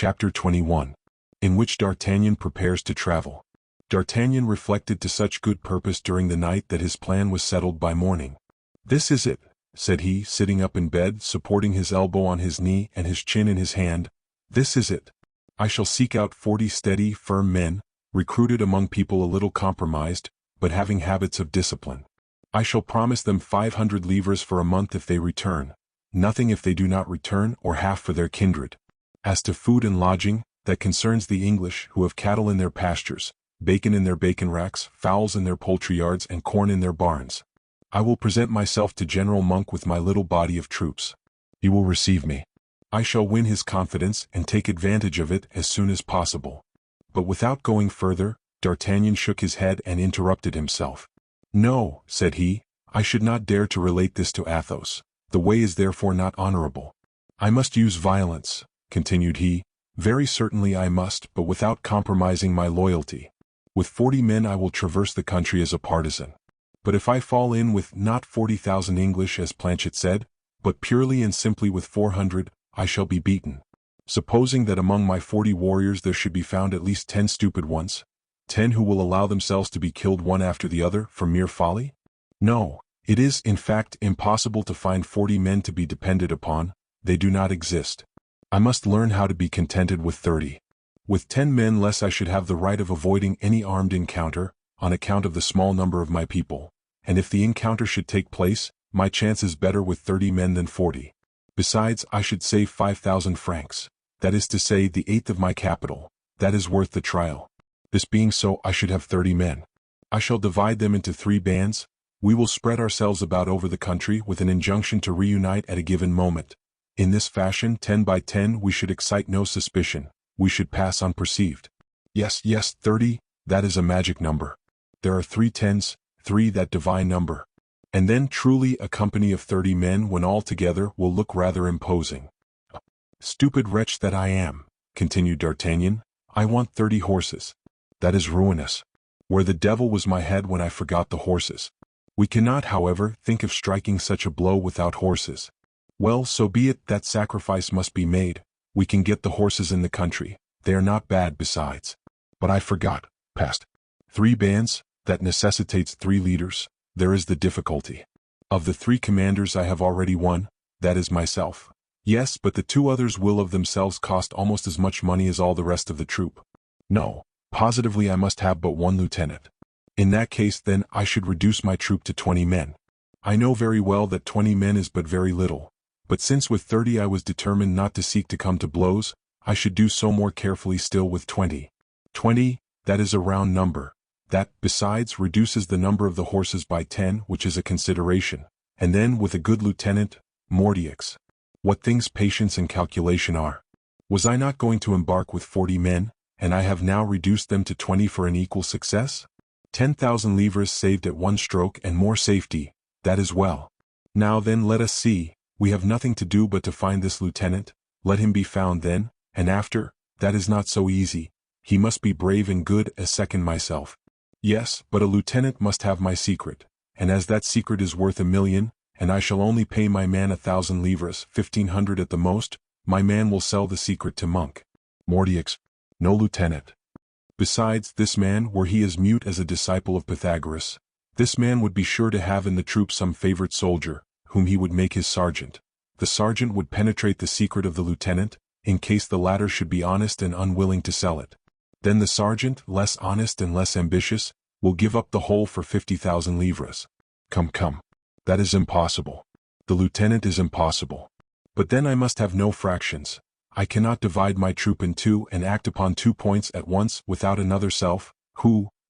Chapter 21. In which D'Artagnan prepares to travel. D'Artagnan reflected to such good purpose during the night that his plan was settled by morning. "This is it," said he, sitting up in bed, supporting his elbow on his knee and his chin in his hand. "This is it. I shall seek out 40 steady, firm men, recruited among people a little compromised, but having habits of discipline. I shall promise them 500 livres for a month if they return, nothing if they do not return, or half for their kindred. As to food and lodging, that concerns the English, who have cattle in their pastures, bacon in their bacon racks, fowls in their poultry yards, and corn in their barns. I will present myself to General Monk with my little body of troops. He will receive me. I shall win his confidence and take advantage of it as soon as possible." But without going further, D'Artagnan shook his head and interrupted himself. "No," said he, "I should not dare to relate this to Athos. The way is therefore not honorable. I must use violence," continued he. "Very certainly I must, but without compromising my loyalty. With 40 men I will traverse the country as a partisan. But if I fall in with not 40,000 English as Planchet said, but purely and simply with 400, I shall be beaten. Supposing that among my 40 warriors there should be found at least 10 stupid ones, 10 who will allow themselves to be killed one after the other for mere folly? No, it is in fact impossible to find 40 men to be depended upon. They do not exist. I must learn how to be contented with 30. With 10 men less I should have the right of avoiding any armed encounter, on account of the small number of my people, and if the encounter should take place, my chance is better with 30 men than 40. Besides, I should save 5,000 francs, that is to say, the eighth of my capital. That is worth the trial. This being so, I should have 30 men. I shall divide them into 3 bands. We will spread ourselves about over the country with an injunction to reunite at a given moment. In this fashion, 10 by 10, we should excite no suspicion. We should pass unperceived. Yes, 30, that is a magic number. There are 3 tens, 3 that divine number. And then truly a company of 30 men when all together will look rather imposing. Stupid wretch that I am," continued D'Artagnan, "I want 30 horses. That is ruinous. Where the devil was my head when I forgot the horses? We cannot, however, think of striking such a blow without horses. Well, so be it, that sacrifice must be made. We can get the horses in the country. They are not bad besides. But I forgot. Past 3 bands, that necessitates 3 leaders. There is the difficulty. Of the 3 commanders I have already one, that is myself. Yes, but the 2 others will of themselves cost almost as much money as all the rest of the troop. No, positively I must have but 1 lieutenant. In that case then I should reduce my troop to 20 men. I know very well that 20 men is but very little. But since with 30 I was determined not to seek to come to blows, I should do so more carefully still with 20. 20, that is a round number. That, besides, reduces the number of the horses by 10, which is a consideration. And then, with a good lieutenant, Mordieux. What things patience and calculation are. Was I not going to embark with 40 men, and I have now reduced them to 20 for an equal success? 10,000 livres saved at one stroke and more safety, that is well. Now then let us see. We have nothing to do but to find this lieutenant. Let him be found then, and after, that is not so easy. He must be brave and good as second myself. Yes, but a lieutenant must have my secret, and as that secret is worth 1,000,000, and I shall only pay my man 1,000 livres, 1,500 at the most, my man will sell the secret to Monk. Mordieux. No lieutenant. Besides, this man, were he as mute as a disciple of Pythagoras, this man would be sure to have in the troop some favorite soldier, whom he would make his sergeant. The sergeant would penetrate the secret of the lieutenant, in case the latter should be honest and unwilling to sell it. Then the sergeant, less honest and less ambitious, will give up the whole for 50,000 livres. Come. That is impossible. The lieutenant is impossible. But then I must have no fractions. I cannot divide my troop in 2 and act upon 2 points at once without another self,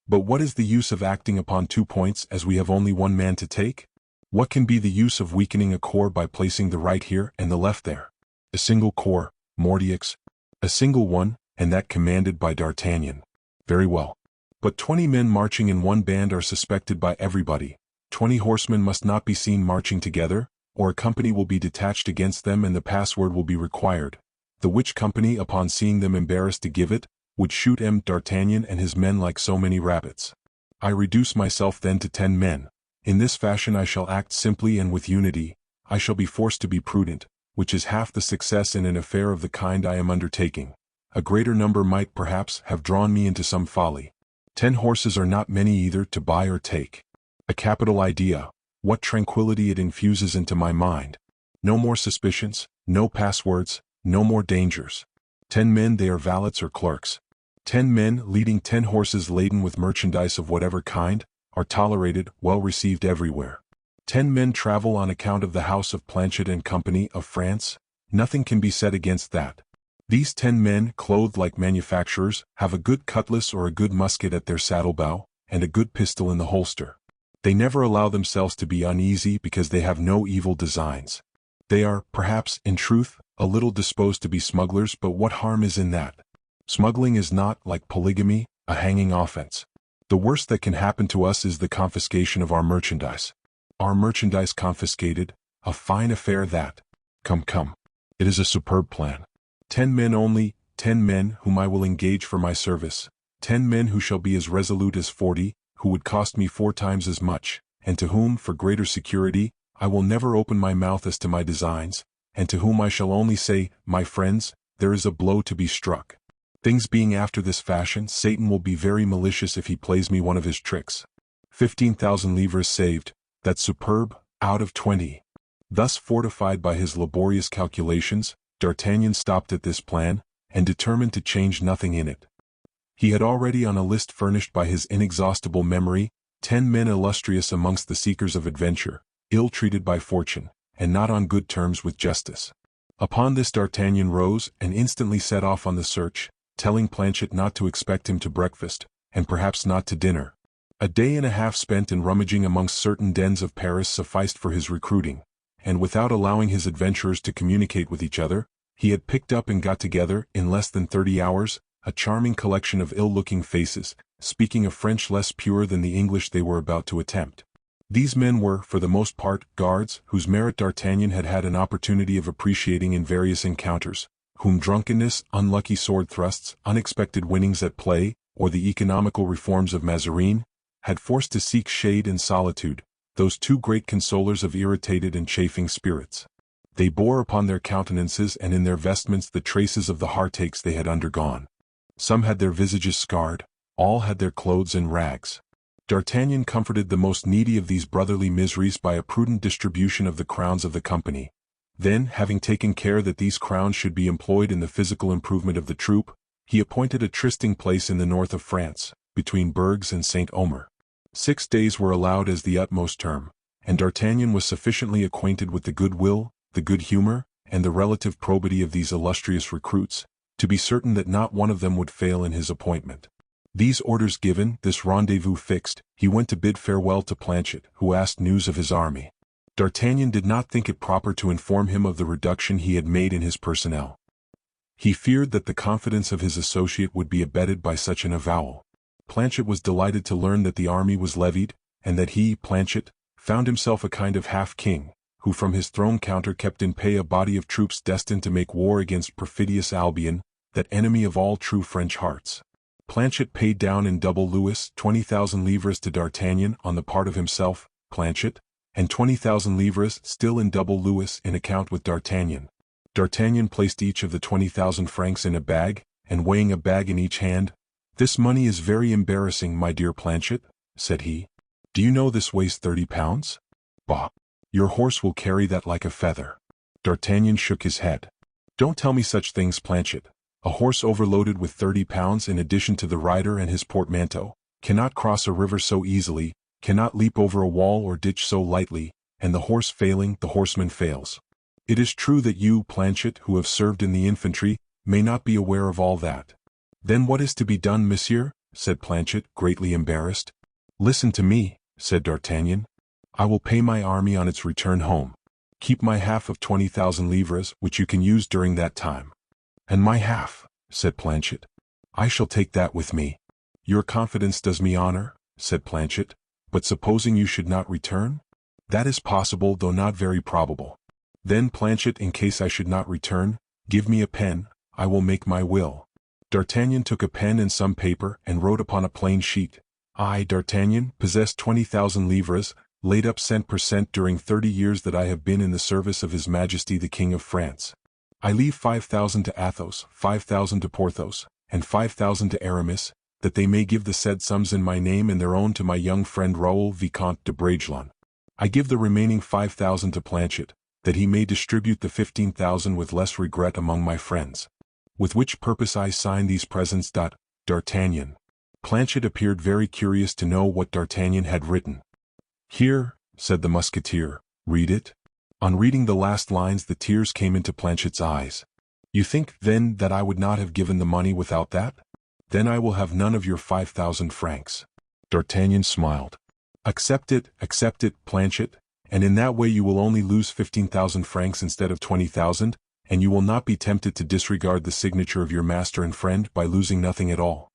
but what is the use of acting upon 2 points as we have only 1 man to take? What can be the use of weakening a corps by placing the right here and the left there? A single corps, Mordieux. A single one, and that commanded by D'Artagnan. Very well. But 20 men marching in one band are suspected by everybody. 20 horsemen must not be seen marching together, or a company will be detached against them and the password will be required. The which company, upon seeing them embarrassed to give it, would shoot D'Artagnan and his men like so many rabbits. I reduce myself then to 10 men. In this fashion I shall act simply and with unity. I shall be forced to be prudent, which is half the success in an affair of the kind I am undertaking. A greater number might perhaps have drawn me into some folly. 10 horses are not many either to buy or take. A capital idea, what tranquility it infuses into my mind. No more suspicions, no passwords, no more dangers. 10 men, they are valets or clerks. 10 men leading 10 horses laden with merchandise of whatever kind, are tolerated, well received everywhere. 10 men travel on account of the house of Planchet and Company of France, nothing can be said against that. These 10 men, clothed like manufacturers, have a good cutlass or a good musket at their saddle-bow, and a good pistol in the holster. They never allow themselves to be uneasy because they have no evil designs. They are, perhaps, in truth, a little disposed to be smugglers, but what harm is in that? Smuggling is not, like polygamy, a hanging offense. The worst that can happen to us is the confiscation of our merchandise. Our merchandise confiscated, a fine affair that. Come. It is a superb plan. 10 men only, 10 men whom I will engage for my service, 10 men who shall be as resolute as 40, who would cost me 4 times as much, and to whom, for greater security, I will never open my mouth as to my designs, and to whom I shall only say, my friends, there is a blow to be struck. Things being after this fashion, Satan will be very malicious if he plays me one of his tricks. 15,000 livres saved, that's superb, out of 20. Thus fortified by his laborious calculations, D'Artagnan stopped at this plan, and determined to change nothing in it. He had already on a list furnished by his inexhaustible memory, 10 men illustrious amongst the seekers of adventure, ill-treated by fortune, and not on good terms with justice. Upon this D'Artagnan rose and instantly set off on the search, telling Planchet not to expect him to breakfast, and perhaps not to dinner. A day and a half spent in rummaging amongst certain dens of Paris sufficed for his recruiting, and without allowing his adventurers to communicate with each other, he had picked up and got together, in less than 30 hours, a charming collection of ill-looking faces, speaking a French less pure than the English they were about to attempt. These men were, for the most part, guards, whose merit D'Artagnan had had an opportunity of appreciating in various encounters, whom drunkenness, unlucky sword thrusts, unexpected winnings at play, or the economical reforms of Mazarin, had forced to seek shade and solitude, those 2 great consolers of irritated and chafing spirits. They bore upon their countenances and in their vestments the traces of the heartaches they had undergone. Some had their visages scarred, all had their clothes in rags. D'Artagnan comforted the most needy of these brotherly miseries by a prudent distribution of the crowns of the company. Then, having taken care that these crowns should be employed in the physical improvement of the troop, he appointed a trysting place in the north of France, between Bergues and Saint-Omer. 6 days were allowed as the utmost term, and D'Artagnan was sufficiently acquainted with the goodwill, the good humor, and the relative probity of these illustrious recruits, to be certain that not one of them would fail in his appointment. These orders given, this rendezvous fixed, he went to bid farewell to Planchet, who asked news of his army. D'Artagnan did not think it proper to inform him of the reduction he had made in his personnel. He feared that the confidence of his associate would be abetted by such an avowal. Planchet was delighted to learn that the army was levied, and that he, Planchet, found himself a kind of half-king, who from his throne counter kept in pay a body of troops destined to make war against perfidious Albion, that enemy of all true French hearts. Planchet paid down in double Louis 20,000 livres to D'Artagnan on the part of himself, Planchet, and 20,000 livres still in double Louis in account with D'Artagnan. D'Artagnan placed each of the 20,000 francs in a bag, and weighing a bag in each hand, "This money is very embarrassing, my dear Planchet," said he. "Do you know this weighs 30 pounds? Bah! Your horse will carry that like a feather." D'Artagnan shook his head. "Don't tell me such things, Planchet. A horse overloaded with 30 pounds in addition to the rider and his portmanteau, cannot cross a river so easily, cannot leap over a wall or ditch so lightly, and the horse failing, the horseman fails. It is true that you, Planchet, who have served in the infantry, may not be aware of all that." "Then what is to be done, monsieur?" said Planchet, greatly embarrassed. "Listen to me," said D'Artagnan. "I will pay my army on its return home. Keep my half of 20,000 livres, which you can use during that time." "And my half," said Planchet. "I shall take that with me." "Your confidence does me honor," said Planchet, "but supposing you should not return?" "That is possible, though not very probable." "Then, Planchet, in case I should not return, give me a pen, I will make my will." D'Artagnan took a pen and some paper, and wrote upon a plain sheet, "I, D'Artagnan, possess 20,000 livres, laid up cent per cent during 30 years that I have been in the service of His Majesty the King of France. I leave 5,000 to Athos, 5,000 to Porthos, and 5,000 to Aramis, that they may give the said sums in my name and their own to my young friend Raoul Vicomte de Bragelonne. I give the remaining 5,000 to Planchet, that he may distribute the 15,000 with less regret among my friends. With which purpose I sign these presents. D'Artagnan. Planchet appeared very curious to know what D'Artagnan had written. Here, said the Musketeer, read it. On reading the last lines the tears came into Planchet's eyes. You think, then, that I would not have given the money without that? Then I will have none of your 5,000 francs. D'Artagnan smiled. Accept it, Planchet, and in that way you will only lose 15,000 francs instead of 20,000, and you will not be tempted to disregard the signature of your master and friend by losing nothing at all.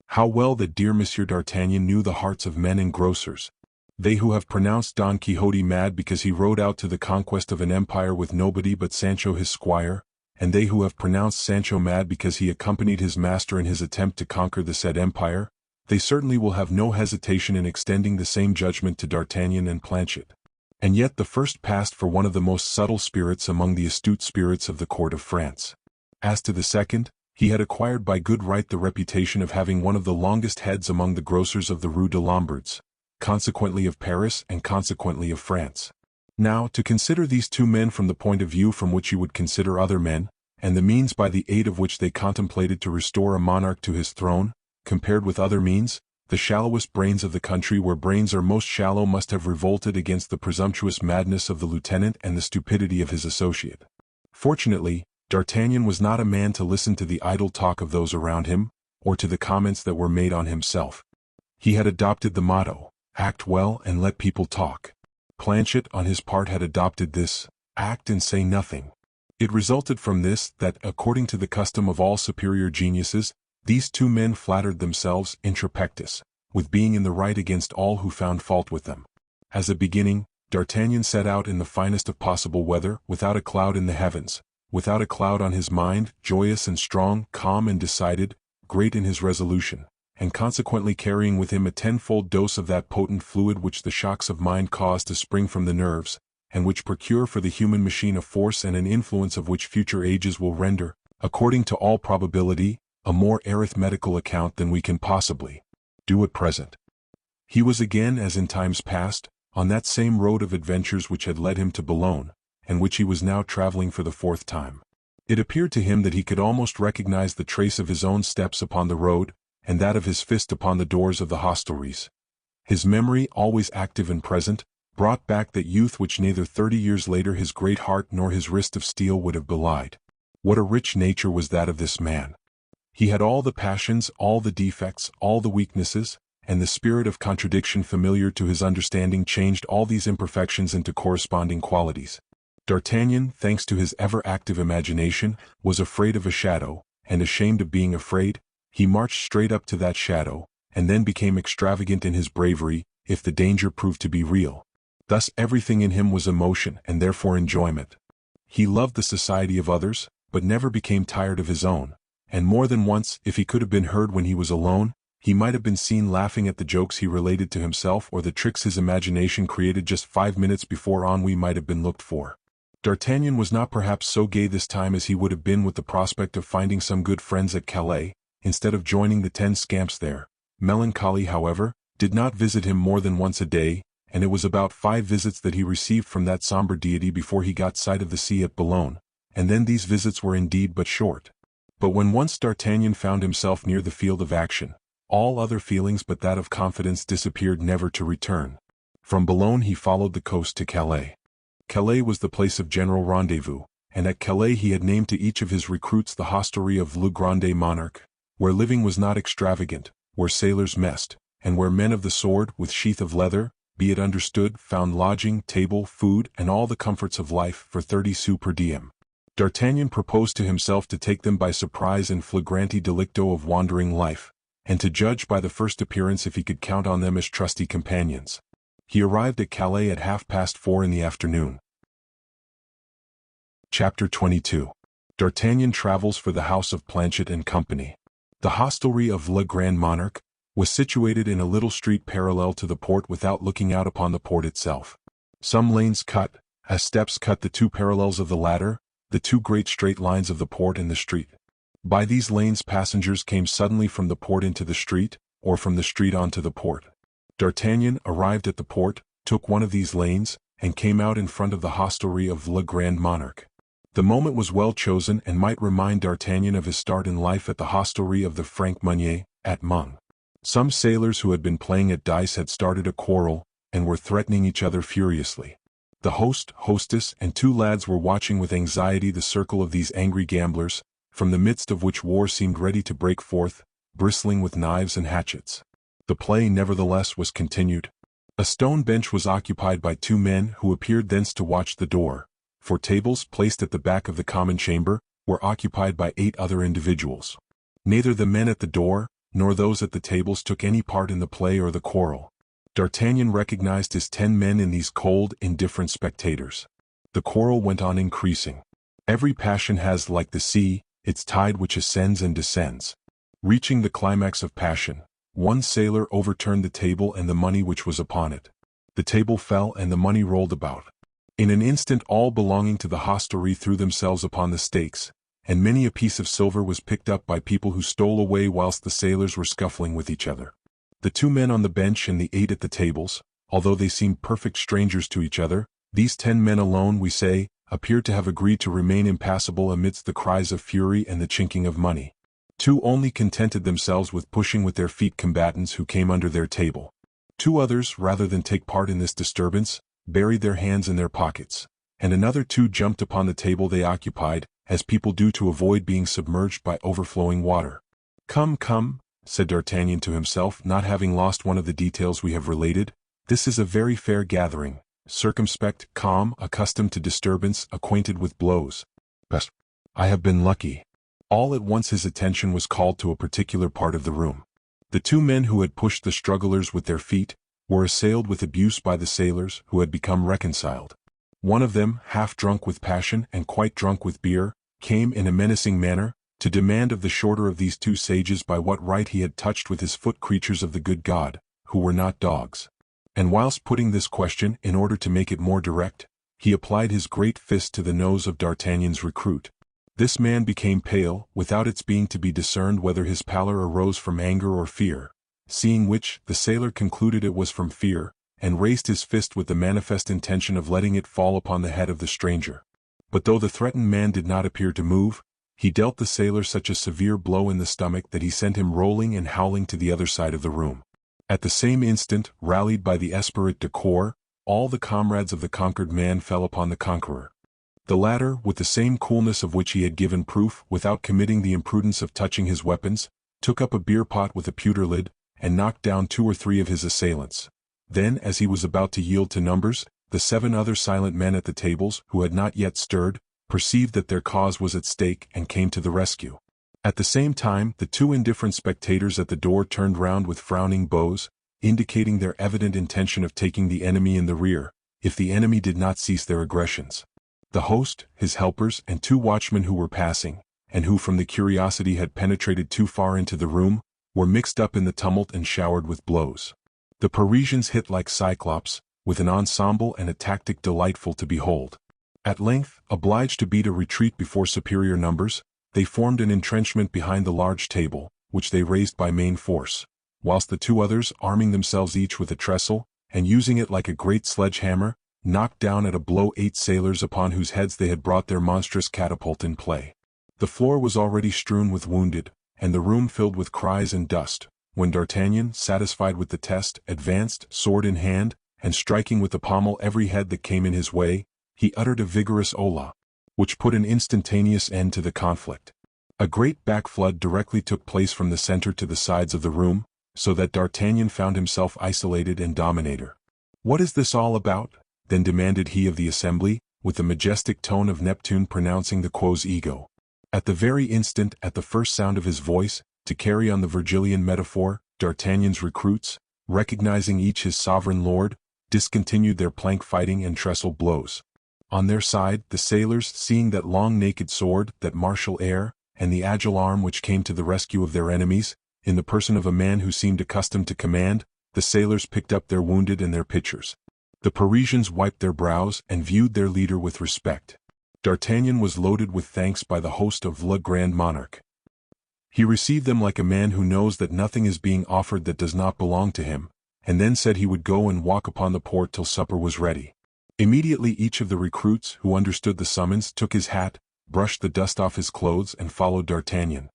How well that dear Monsieur d'Artagnan knew the hearts of men and grocers. They who have pronounced Don Quixote mad because he rode out to the conquest of an empire with nobody but Sancho his squire, and they who have pronounced Sancho mad because he accompanied his master in his attempt to conquer the said empire, they certainly will have no hesitation in extending the same judgment to D'Artagnan and Planchet. And yet the first passed for one of the most subtle spirits among the astute spirits of the court of France. As to the second, he had acquired by good right the reputation of having one of the longest heads among the grocers of the Rue de Lombards, consequently of Paris and consequently of France. Now, to consider these two men from the point of view from which you would consider other men, and the means by the aid of which they contemplated to restore a monarch to his throne, compared with other means, the shallowest brains of the country where brains are most shallow must have revolted against the presumptuous madness of the lieutenant and the stupidity of his associate. Fortunately, D'Artagnan was not a man to listen to the idle talk of those around him, or to the comments that were made on himself. He had adopted the motto, act well and let people talk. Planchet on his part had adopted this, act and say nothing. It resulted from this that, according to the custom of all superior geniuses, these two men flattered themselves, intra pectus, with being in the right against all who found fault with them. As a beginning, D'Artagnan set out in the finest of possible weather, without a cloud in the heavens, without a cloud on his mind, joyous and strong, calm and decided, great in his resolution, and consequently carrying with him a tenfold dose of that potent fluid which the shocks of mind cause to spring from the nerves, and which procure for the human machine a force and an influence of which future ages will render, according to all probability, a more arithmetical account than we can possibly do at present. He was again, as in times past, on that same road of adventures which had led him to Boulogne, and which he was now traveling for the fourth time. It appeared to him that he could almost recognize the trace of his own steps upon the road, and that of his fist upon the doors of the hostelries. His memory, always active and present, brought back that youth which neither 30 years later his great heart nor his wrist of steel would have belied. What a rich nature was that of this man! He had all the passions, all the defects, all the weaknesses, and the spirit of contradiction familiar to his understanding changed all these imperfections into corresponding qualities. D'Artagnan, thanks to his ever-active imagination, was afraid of a shadow, and ashamed of being afraid, he marched straight up to that shadow, and then became extravagant in his bravery, if the danger proved to be real. Thus everything in him was emotion and therefore enjoyment. He loved the society of others, but never became tired of his own, and more than once, if he could have been heard when he was alone, he might have been seen laughing at the jokes he related to himself or the tricks his imagination created just 5 minutes before ennui might have been looked for. D'Artagnan was not perhaps so gay this time as he would have been with the prospect of finding some good friends at Calais, instead of joining the 10 scamps there. Melancholy, however, did not visit him more than once a day, and it was about 5 visits that he received from that sombre deity before he got sight of the sea at Boulogne, and then these visits were indeed but short. But when once D'Artagnan found himself near the field of action, all other feelings but that of confidence disappeared never to return. From Boulogne he followed the coast to Calais. Calais was the place of general rendezvous, and at Calais he had named to each of his recruits the hostelry of Le Grande Monarque, where living was not extravagant, where sailors messed, and where men of the sword, with sheath of leather, be it understood, found lodging, table, food, and all the comforts of life for 30 sous per diem. D'Artagnan proposed to himself to take them by surprise in flagranti delicto of wandering life, and to judge by the first appearance if he could count on them as trusty companions. He arrived at Calais at 4:30 in the afternoon. Chapter 22. D'Artagnan travels for the house of Planchet and Company. The hostelry of Le Grand Monarque was situated in a little street parallel to the port without looking out upon the port itself. Some lanes cut, as steps cut the 2 parallels of the latter, the two great straight lines of the port and the street. By these lanes passengers came suddenly from the port into the street, or from the street onto the port. D'Artagnan arrived at the port, took one of these lanes, and came out in front of the hostelry of Le Grand Monarque. The moment was well chosen and might remind D'Artagnan of his start in life at the hostelry of the Franc Meunier, at Meung. Some sailors who had been playing at dice had started a quarrel, and were threatening each other furiously. The host, hostess, and two lads were watching with anxiety the circle of these angry gamblers, from the midst of which war seemed ready to break forth, bristling with knives and hatchets. The play, nevertheless, was continued. A stone bench was occupied by two men who appeared thence to watch the door, for tables placed at the back of the common chamber were occupied by 8 other individuals. Neither the men at the door, nor those at the tables took any part in the play or the quarrel. D'Artagnan recognized his 10 men in these cold, indifferent spectators. The quarrel went on increasing. Every passion has, like the sea, its tide which ascends and descends. Reaching the climax of passion, one sailor overturned the table and the money which was upon it. The table fell and the money rolled about. In an instant all belonging to the hostelry threw themselves upon the stakes, and many a piece of silver was picked up by people who stole away whilst the sailors were scuffling with each other. The 2 men on the bench and the 8 at the tables, although they seemed perfect strangers to each other, these 10 men alone, we say, appeared to have agreed to remain impassible amidst the cries of fury and the chinking of money. 2 only contented themselves with pushing with their feet combatants who came under their table. 2 others, rather than take part in this disturbance, buried their hands in their pockets, and another 2 jumped upon the table they occupied, as people do to avoid being submerged by overflowing water. "Come, come," said D'Artagnan to himself, not having lost one of the details we have related, "this is a very fair gathering, circumspect, calm, accustomed to disturbance, acquainted with blows. But I have been lucky." All at once his attention was called to a particular part of the room. The 2 men who had pushed the strugglers with their feet were assailed with abuse by the sailors who had become reconciled. One of them, half drunk with passion and quite drunk with beer, came in a menacing manner to demand of the shorter of these 2 sages by what right he had touched with his foot creatures of the good God, who were not dogs. And whilst putting this question in order to make it more direct, he applied his great fist to the nose of D'Artagnan's recruit. This man became pale, without its being to be discerned whether his pallor arose from anger or fear, seeing which, the sailor concluded it was from fear, and raised his fist with the manifest intention of letting it fall upon the head of the stranger. But though the threatened man did not appear to move, he dealt the sailor such a severe blow in the stomach that he sent him rolling and howling to the other side of the room. At the same instant, rallied by the esprit de corps, all the comrades of the conquered man fell upon the conqueror. The latter, with the same coolness of which he had given proof without committing the imprudence of touching his weapons, took up a beer pot with a pewter lid, and knocked down 2 or 3 of his assailants. Then, as he was about to yield to numbers, the 7 other silent men at the tables, who had not yet stirred, perceived that their cause was at stake and came to the rescue. At the same time, the 2 indifferent spectators at the door turned round with frowning bows, indicating their evident intention of taking the enemy in the rear, if the enemy did not cease their aggressions. The host, his helpers, and 2 watchmen who were passing, and who from the curiosity had penetrated too far into the room, were mixed up in the tumult and showered with blows. The Parisians hit like cyclops, with an ensemble and a tactic delightful to behold. At length, obliged to beat a retreat before superior numbers, they formed an entrenchment behind the large table, which they raised by main force, whilst the 2 others, arming themselves each with a trestle, and using it like a great sledge-hammer, knocked down at a blow 8 sailors upon whose heads they had brought their monstrous catapult in play. The floor was already strewn with wounded, and the room filled with cries and dust, when D'Artagnan, satisfied with the test, advanced, sword in hand, and striking with the pommel every head that came in his way, he uttered a vigorous hola, which put an instantaneous end to the conflict. A great backflood directly took place from the center to the sides of the room, so that D'Artagnan found himself isolated and dominator. "What is this all about?" then demanded he of the assembly, with the majestic tone of Neptune pronouncing the quos ego. At the very instant, at the first sound of his voice, to carry on the Virgilian metaphor, D'Artagnan's recruits, recognizing each his sovereign lord, discontinued their plank fighting and trestle blows. On their side, the sailors, seeing that long naked sword, that martial air, and the agile arm which came to the rescue of their enemies, in the person of a man who seemed accustomed to command, the sailors picked up their wounded and their pitchers. The Parisians wiped their brows and viewed their leader with respect. D'Artagnan was loaded with thanks by the host of Le Grand Monarque. He received them like a man who knows that nothing is being offered that does not belong to him, and then said he would go and walk upon the port till supper was ready. Immediately each of the recruits who understood the summons took his hat, brushed the dust off his clothes and followed D'Artagnan.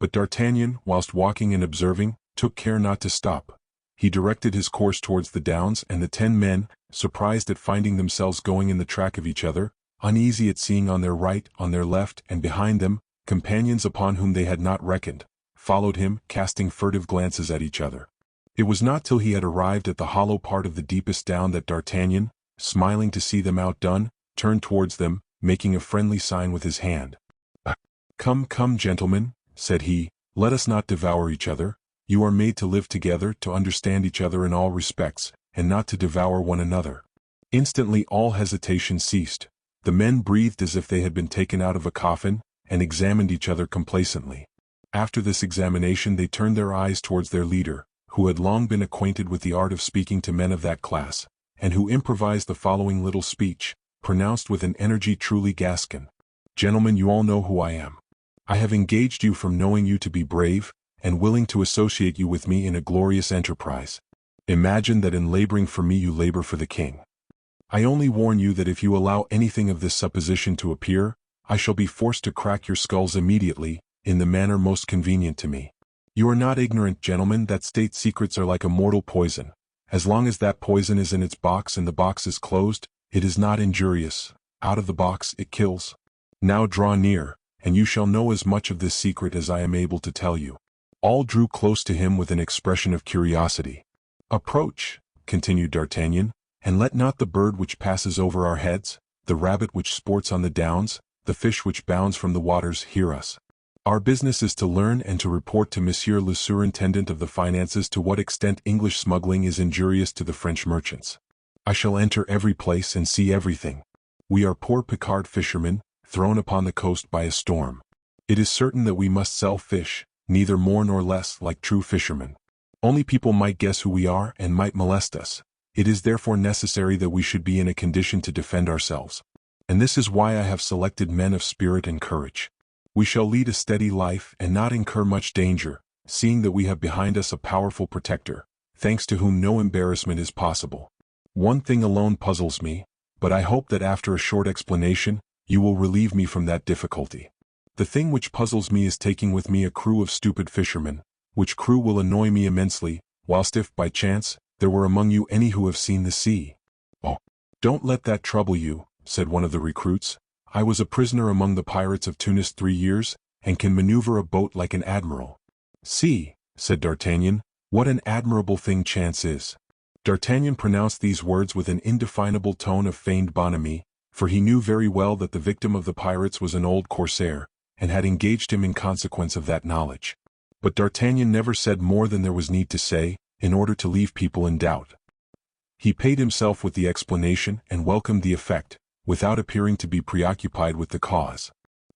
But D'Artagnan, whilst walking and observing, took care not to stop. He directed his course towards the downs, and the 10 men, surprised at finding themselves going in the track of each other, uneasy at seeing on their right, on their left, and behind them, companions upon whom they had not reckoned, followed him, casting furtive glances at each other. It was not till he had arrived at the hollow part of the deepest down that D'Artagnan, smiling to see them outdone, turned towards them, making a friendly sign with his hand. "Come, come, gentlemen," said he, "let us not devour each other. You are made to live together, to understand each other in all respects, and not to devour one another." Instantly all hesitation ceased. The men breathed as if they had been taken out of a coffin, and examined each other complacently. After this examination they turned their eyes towards their leader, who had long been acquainted with the art of speaking to men of that class, and who improvised the following little speech, pronounced with an energy truly Gascon. "Gentlemen, you all know who I am. I have engaged you from knowing you to be brave, and willing to associate you with me in a glorious enterprise. Imagine that in laboring for me you labor for the king. I only warn you that if you allow anything of this supposition to appear, I shall be forced to crack your skulls immediately, in the manner most convenient to me. You are not ignorant, gentlemen, that state secrets are like a mortal poison. As long as that poison is in its box and the box is closed, it is not injurious. Out of the box it kills. Now draw near, and you shall know as much of this secret as I am able to tell you." All drew close to him with an expression of curiosity. "Approach," continued D'Artagnan, "and let not the bird which passes over our heads, the rabbit which sports on the downs, the fish which bounds from the waters hear us. Our business is to learn and to report to Monsieur le Surintendant of the Finances to what extent English smuggling is injurious to the French merchants. I shall enter every place and see everything. We are poor Picard fishermen, thrown upon the coast by a storm. It is certain that we must sell fish, neither more nor less, like true fishermen. Only people might guess who we are and might molest us. It is therefore necessary that we should be in a condition to defend ourselves. And this is why I have selected men of spirit and courage. We shall lead a steady life and not incur much danger, seeing that we have behind us a powerful protector, thanks to whom no embarrassment is possible. One thing alone puzzles me, but I hope that after a short explanation, you will relieve me from that difficulty. The thing which puzzles me is taking with me a crew of stupid fishermen, which crew will annoy me immensely, whilst if, by chance, there were among you any who have seen the sea." "Oh, don't let that trouble you," said one of the recruits. "I was a prisoner among the pirates of Tunis 3 years, and can maneuver a boat like an admiral." "See," said D'Artagnan, "what an admirable thing chance is." D'Artagnan pronounced these words with an indefinable tone of feigned bonhomie, for he knew very well that the victim of the pirates was an old corsair, and had engaged him in consequence of that knowledge. But D'Artagnan never said more than there was need to say, in order to leave people in doubt. He paid himself with the explanation and welcomed the effect, without appearing to be preoccupied with the cause.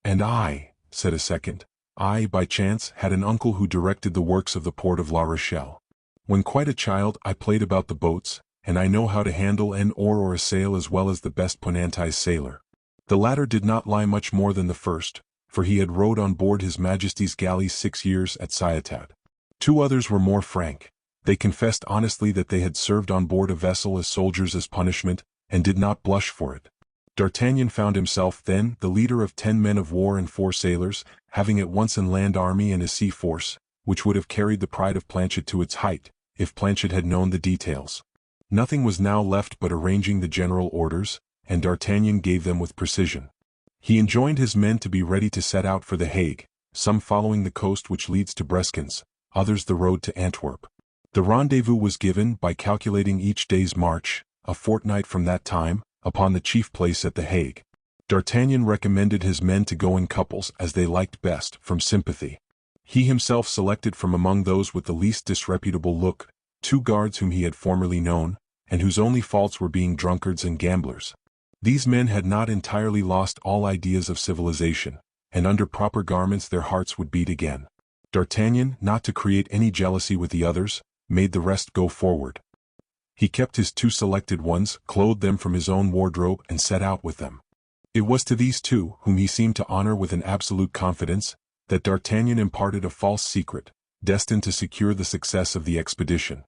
"And I," said a second, "I, by chance, had an uncle who directed the works of the port of La Rochelle. When quite a child I played about the boats, and I know how to handle an oar or a sail as well as the best Ponantese sailor. The latter did not lie much more than the first, for he had rowed on board His Majesty's galleys 6 years at Ciotat. 2 others were more frank. They confessed honestly that they had served on board a vessel as soldiers as punishment, and did not blush for it. D'Artagnan found himself, then, the leader of 10 men of war and 4 sailors, having at once an land army and a sea force, which would have carried the pride of Planchet to its height, if Planchet had known the details. Nothing was now left but arranging the general orders, and D'Artagnan gave them with precision. He enjoined his men to be ready to set out for The Hague, some following the coast which leads to Breskens, others the road to Antwerp. The rendezvous was given, by calculating each day's march, a fortnight from that time, upon the chief place at The Hague. D'Artagnan recommended his men to go in couples as they liked best, from sympathy. He himself selected from among those with the least disreputable look, 2 guards whom he had formerly known, and whose only faults were being drunkards and gamblers. These men had not entirely lost all ideas of civilization, and under proper garments their hearts would beat again. D'Artagnan, not to create any jealousy with the others, made the rest go forward. He kept his 2 selected ones, clothed them from his own wardrobe, and set out with them. It was to these two, whom he seemed to honor with an absolute confidence, that D'Artagnan imparted a false secret, destined to secure the success of the expedition.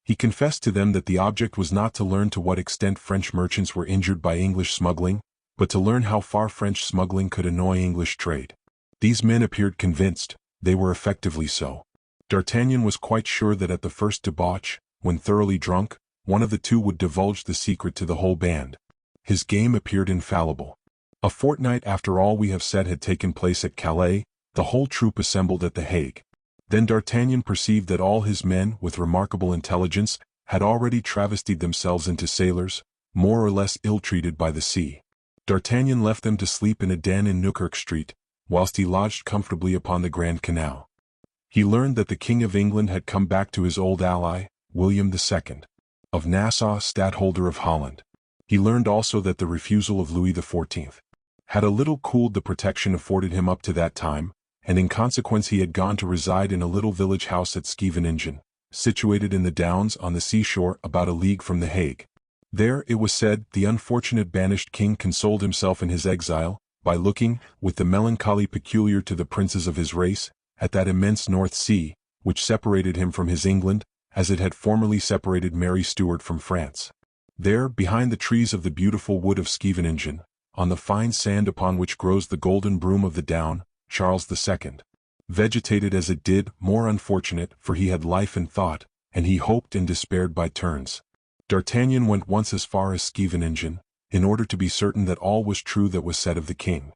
He confessed to them that the object was not to learn to what extent French merchants were injured by English smuggling, but to learn how far French smuggling could annoy English trade. These men appeared convinced. They were effectively so. D'Artagnan was quite sure that at the first debauch, when thoroughly drunk, one of the two would divulge the secret to the whole band. His game appeared infallible. A fortnight after all we have said had taken place at Calais, the whole troop assembled at The Hague. Then D'Artagnan perceived that all his men, with remarkable intelligence, had already travestied themselves into sailors, more or less ill-treated by the sea. D'Artagnan left them to sleep in a den in Newkirk Street, whilst he lodged comfortably upon the Grand Canal. He learned that the King of England had come back to his old ally, William II. Of Nassau, Stadtholder of Holland. He learned also that the refusal of Louis XIV. had a little cooled the protection afforded him up to that time, and in consequence he had gone to reside in a little village house at Scheveningen, situated in the Downs on the seashore about a league from The Hague. There, it was said, the unfortunate banished king consoled himself in his exile, by looking, with the melancholy peculiar to the princes of his race, at that immense North Sea, which separated him from his England, as it had formerly separated Mary Stuart from France. There, behind the trees of the beautiful wood of Scheveningen, on the fine sand upon which grows the golden broom of the down, Charles II. vegetated as it did, more unfortunate, for he had life and thought, and he hoped and despaired by turns. D'Artagnan went once as far as Scheveningen, in order to be certain that all was true that was said of the king.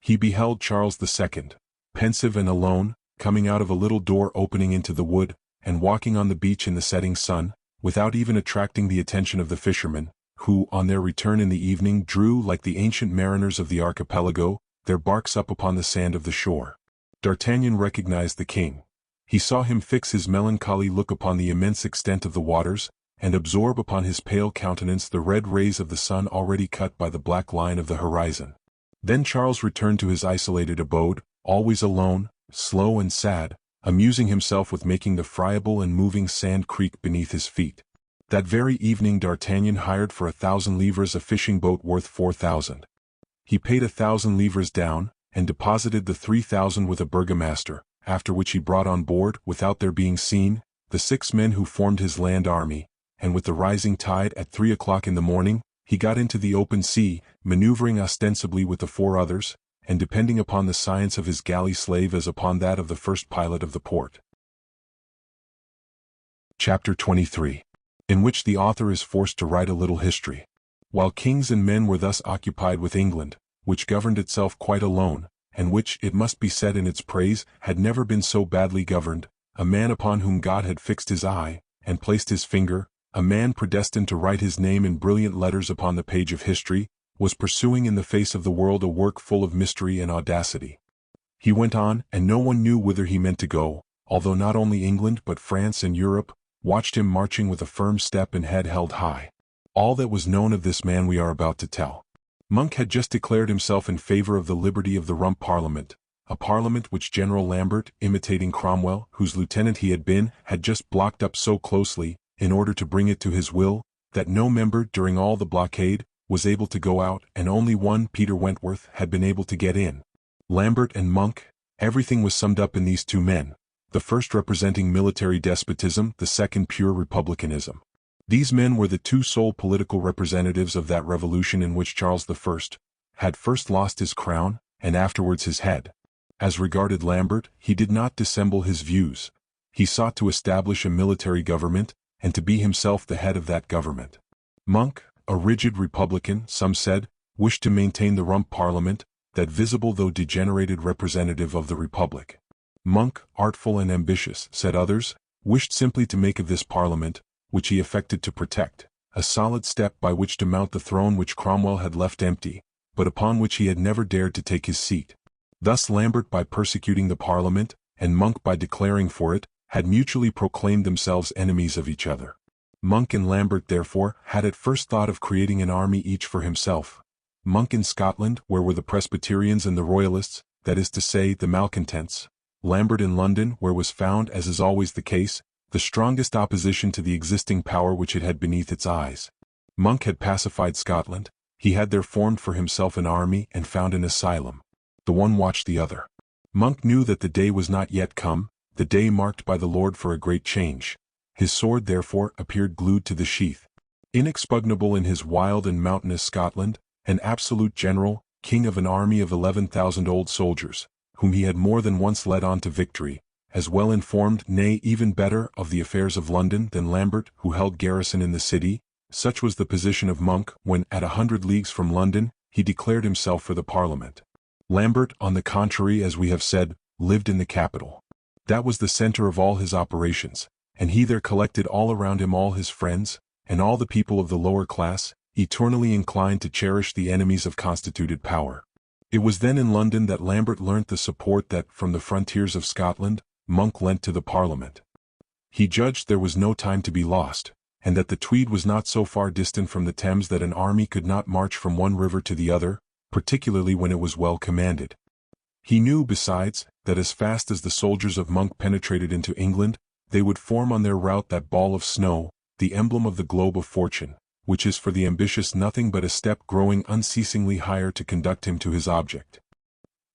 He beheld Charles II, pensive and alone, coming out of a little door opening into the wood, and walking on the beach in the setting sun, without even attracting the attention of the fishermen, who, on their return in the evening, drew, like the ancient mariners of the archipelago, their barks up upon the sand of the shore. D'Artagnan recognized the king. He saw him fix his melancholy look upon the immense extent of the waters, and absorb upon his pale countenance the red rays of the sun already cut by the black line of the horizon. Then Charles returned to his isolated abode, always alone, slow and sad, amusing himself with making the friable and moving sand creak beneath his feet. That very evening D'Artagnan hired for 1,000 livres a fishing boat worth 4,000. He paid 1,000 livres down, and deposited the 3,000 with a burgomaster, after which he brought on board, without their being seen, the 6 men who formed his land army, and with the rising tide at 3 o'clock in the morning, he got into the open sea, maneuvering ostensibly with the 4 others, and depending upon the science of his galley slave as upon that of the first pilot of the port. Chapter 23. In which the author is forced to write a little history. While kings and men were thus occupied with England, which governed itself quite alone, and which, it must be said in its praise, had never been so badly governed, a man upon whom God had fixed his eye, and placed his finger, a man predestined to write his name in brilliant letters upon the page of history, was pursuing in the face of the world a work full of mystery and audacity. He went on, and no one knew whither he meant to go, although not only England but France and Europe watched him marching with a firm step and head held high. All that was known of this man we are about to tell. Monk had just declared himself in favor of the liberty of the Rump Parliament, a parliament which General Lambert, imitating Cromwell, whose lieutenant he had been, had just blocked up so closely, in order to bring it to his will, that no member, during all the blockade, was able to go out, and only one, Peter Wentworth, had been able to get in. Lambert and Monk, everything was summed up in these 2 men, the first representing military despotism, the second pure republicanism. These men were the 2 sole political representatives of that revolution in which Charles I had first lost his crown, and afterwards his head. As regarded Lambert, he did not dissemble his views. He sought to establish a military government, and to be himself the head of that government. Monk, a rigid republican, some said, wished to maintain the Rump Parliament, that visible though degenerated representative of the Republic. Monk, artful and ambitious, said others, wished simply to make of this Parliament, which he affected to protect, a solid step by which to mount the throne which Cromwell had left empty, but upon which he had never dared to take his seat. Thus Lambert by persecuting the Parliament, and Monk by declaring for it, had mutually proclaimed themselves enemies of each other. Monk and Lambert therefore had at first thought of creating an army each for himself. Monk in Scotland, where were the Presbyterians and the Royalists, that is to say, the malcontents. Lambert in London, where was found, as is always the case, the strongest opposition to the existing power which it had beneath its eyes. Monk had pacified Scotland, He had there formed for himself an army and found an asylum. The one watched the other. Monk knew that the day was not yet come, the day marked by the Lord for a great change. His sword therefore appeared glued to the sheath. Inexpugnable in his wild and mountainous Scotland, an absolute general, king of an army of 11,000 old soldiers, whom he had more than once led on to victory, as well informed, nay even better, of the affairs of London than Lambert, who held garrison in the city. Such was the position of Monk when, at 100 leagues from London, he declared himself for the Parliament. Lambert, on the contrary, as we have said, lived in the capital. That was the center of all his operations, and he there collected all around him all his friends, and all the people of the lower class, eternally inclined to cherish the enemies of constituted power. It was then in London that Lambert learnt the support that, from the frontiers of Scotland, Monk lent to the Parliament. He judged there was no time to be lost, and that the Tweed was not so far distant from the Thames that an army could not march from one river to the other, particularly when it was well commanded. He knew, besides, that as fast as the soldiers of Monk penetrated into England, they would form on their route that ball of snow, the emblem of the globe of fortune, which is for the ambitious nothing but a step growing unceasingly higher to conduct him to his object.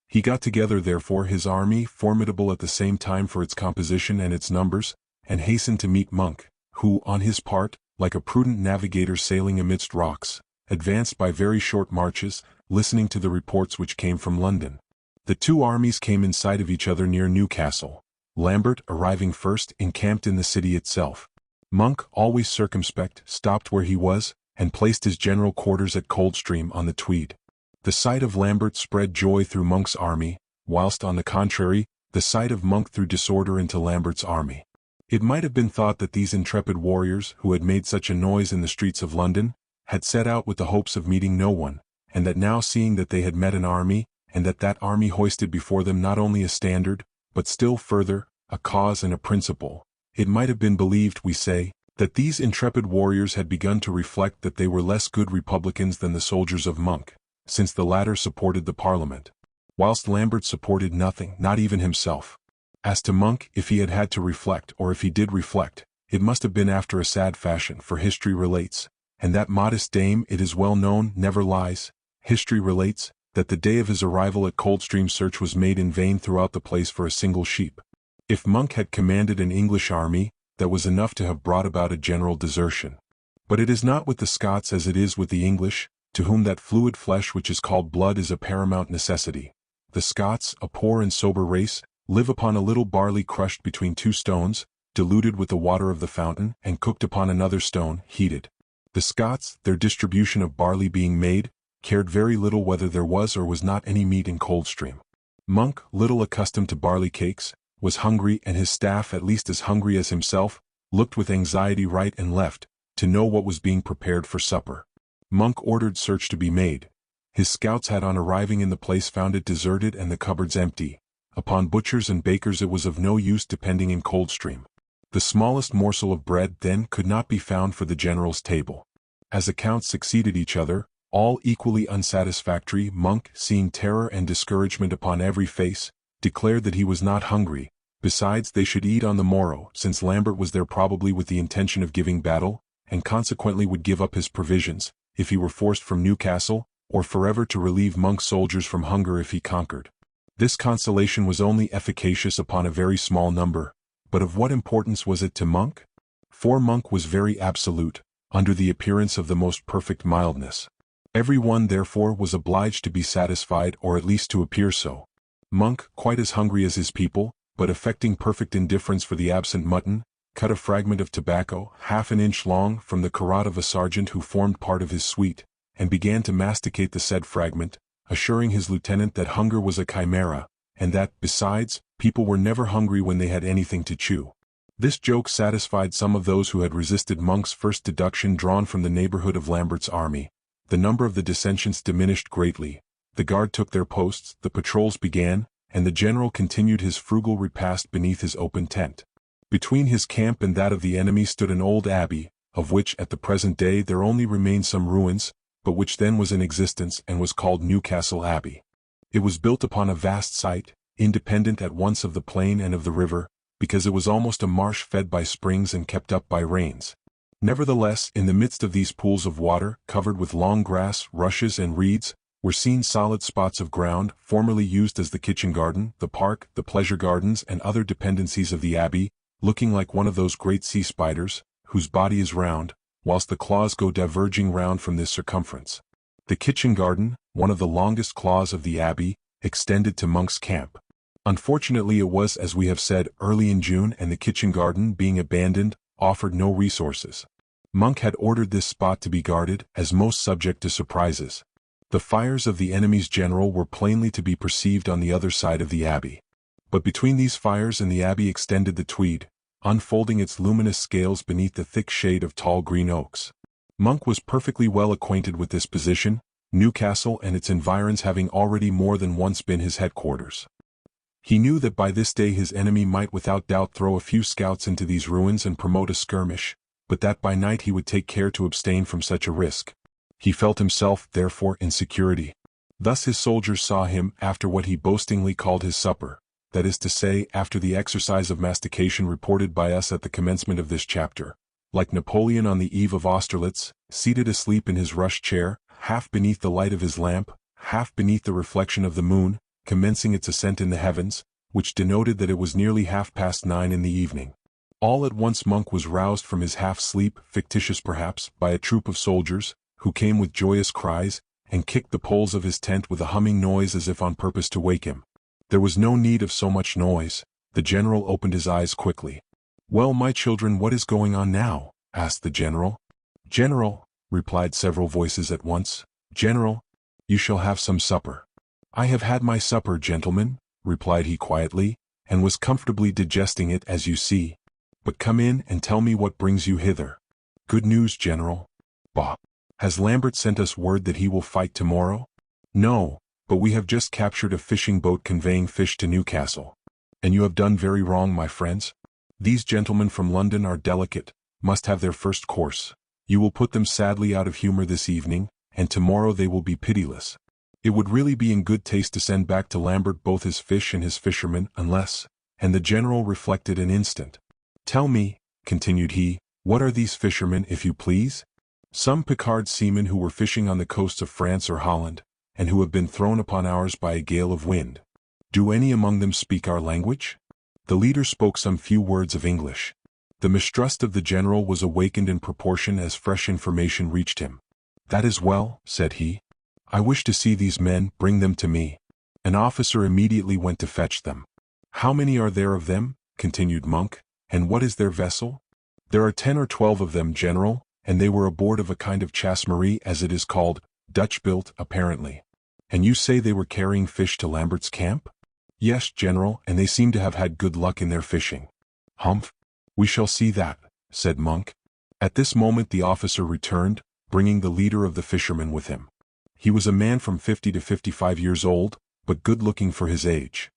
He got together therefore his army, formidable at the same time for its composition and its numbers, and hastened to meet Monk, who, on his part, like a prudent navigator sailing amidst rocks, advanced by very short marches, listening to the reports which came from London. The two armies came in sight of each other near Newcastle. Lambert, arriving first, encamped in the city itself. Monk, always circumspect, stopped where he was, and placed his general quarters at Coldstream on the Tweed. The sight of Lambert spread joy through Monk's army, whilst, on the contrary, the sight of Monk threw disorder into Lambert's army. It might have been thought that these intrepid warriors, who had made such a noise in the streets of London, had set out with the hopes of meeting no one, and that now seeing that they had met an army, and that that army hoisted before them not only a standard, but still further, a cause and a principle, it might have been believed, we say, that these intrepid warriors had begun to reflect that they were less good republicans than the soldiers of Monk, since the latter supported the Parliament, whilst Lambert supported nothing, not even himself. As to Monk, if he had had to reflect, or if he did reflect, it must have been after a sad fashion, for history relates, and that modest dame, it is well known, never lies, history relates, that the day of his arrival at Coldstream search was made in vain throughout the place for a single sheep. If Monk had commanded an English army, that was enough to have brought about a general desertion. But it is not with the Scots as it is with the English, to whom that fluid flesh which is called blood is a paramount necessity. The Scots, a poor and sober race, live upon a little barley crushed between two stones, diluted with the water of the fountain, and cooked upon another stone, heated. The Scots, their distribution of barley being made, cared very little whether there was or was not any meat in Coldstream. Monk, little accustomed to barley cakes, was hungry, and his staff, at least as hungry as himself, looked with anxiety right and left, to know what was being prepared for supper. Monk ordered search to be made. His scouts had on arriving in the place found it deserted and the cupboards empty. Upon butchers and bakers it was of no use depending in Coldstream. The smallest morsel of bread then could not be found for the general's table. As accounts succeeded each other, all equally unsatisfactory, Monk, seeing terror and discouragement upon every face, declared that he was not hungry. Besides, they should eat on the morrow, since Lambert was there probably with the intention of giving battle, and consequently would give up his provisions, if he were forced from Newcastle, or forever to relieve Monk's soldiers from hunger if he conquered. This consolation was only efficacious upon a very small number, but of what importance was it to Monk? For Monk was very absolute, under the appearance of the most perfect mildness. Every one therefore was obliged to be satisfied, or at least to appear so. Monk, quite as hungry as his people, but affecting perfect indifference for the absent mutton, cut a fragment of tobacco, half an inch long, from the carrot of a sergeant who formed part of his suite, and began to masticate the said fragment, assuring his lieutenant that hunger was a chimera, and that, besides, people were never hungry when they had anything to chew. This joke satisfied some of those who had resisted Monk's first deduction drawn from the neighborhood of Lambert's army. The number of the dissensions diminished greatly. The guard took their posts, the patrols began, and the general continued his frugal repast beneath his open tent. Between his camp and that of the enemy stood an old abbey, of which at the present day there only remain some ruins, but which then was in existence and was called Newcastle Abbey. It was built upon a vast site, independent at once of the plain and of the river, because it was almost a marsh fed by springs and kept up by rains. Nevertheless, in the midst of these pools of water, covered with long grass, rushes and reeds, were seen solid spots of ground, formerly used as the kitchen garden, the park, the pleasure gardens and other dependencies of the abbey, looking like one of those great sea spiders, whose body is round, whilst the claws go diverging round from this circumference. The kitchen garden, one of the longest claws of the abbey, extended to Monk's camp. Unfortunately it was, as we have said, early in June, and the kitchen garden, being abandoned, offered no resources. Monk had ordered this spot to be guarded, as most subject to surprises. The fires of the enemy's general were plainly to be perceived on the other side of the abbey. But between these fires and the abbey extended the Tweed, unfolding its luminous scales beneath the thick shade of tall green oaks. Monk was perfectly well acquainted with this position, Newcastle and its environs having already more than once been his headquarters. He knew that by this day his enemy might without doubt throw a few scouts into these ruins and promote a skirmish, but that by night he would take care to abstain from such a risk. He felt himself, therefore, in security. Thus his soldiers saw him, after what he boastingly called his supper, that is to say, after the exercise of mastication reported by us at the commencement of this chapter, like Napoleon on the eve of Austerlitz, seated asleep in his rush chair, half beneath the light of his lamp, half beneath the reflection of the moon, commencing its ascent in the heavens, which denoted that it was nearly 9:30 in the evening. All at once Monk was roused from his half-sleep, fictitious perhaps, by a troop of soldiers, who came with joyous cries, and kicked the poles of his tent with a humming noise as if on purpose to wake him. There was no need of so much noise. The general opened his eyes quickly. "Well, my children, what is going on now?" asked the general. "General," replied several voices at once, "General, you shall have some supper." "I have had my supper, gentlemen," replied he quietly, "and was comfortably digesting it, as you see. But come in and tell me what brings you hither." "Good news, General." "Bah! Has Lambert sent us word that he will fight tomorrow?" "No, but we have just captured a fishing boat conveying fish to Newcastle. And you have done very wrong, my friends. These gentlemen from London are delicate, must have their first course. You will put them sadly out of humor this evening, and tomorrow they will be pitiless. It would really be in good taste to send back to Lambert both his fish and his fishermen, unless—" and the general reflected an instant. "Tell me," continued he, "what are these fishermen, if you please?" "Some Picard seamen who were fishing on the coasts of France or Holland, and who have been thrown upon ours by a gale of wind. Do any among them speak our language?" The leader spoke some few words of English. The mistrust of the general was awakened in proportion as fresh information reached him. "That is well," said he. "I wish to see these men, bring them to me." An officer immediately went to fetch them. "How many are there of them?" continued Monk, "and what is their vessel?" "There are 10 or 12 of them, General, and they were aboard of a kind of chasse-maree, as it is called, Dutch-built, apparently." "And you say they were carrying fish to Lambert's camp?" "Yes, General, and they seem to have had good luck in their fishing." "Humph! We shall see that," said Monk. At this moment the officer returned, bringing the leader of the fishermen with him. He was a man from 50 to 55 years old, but good-looking for his age.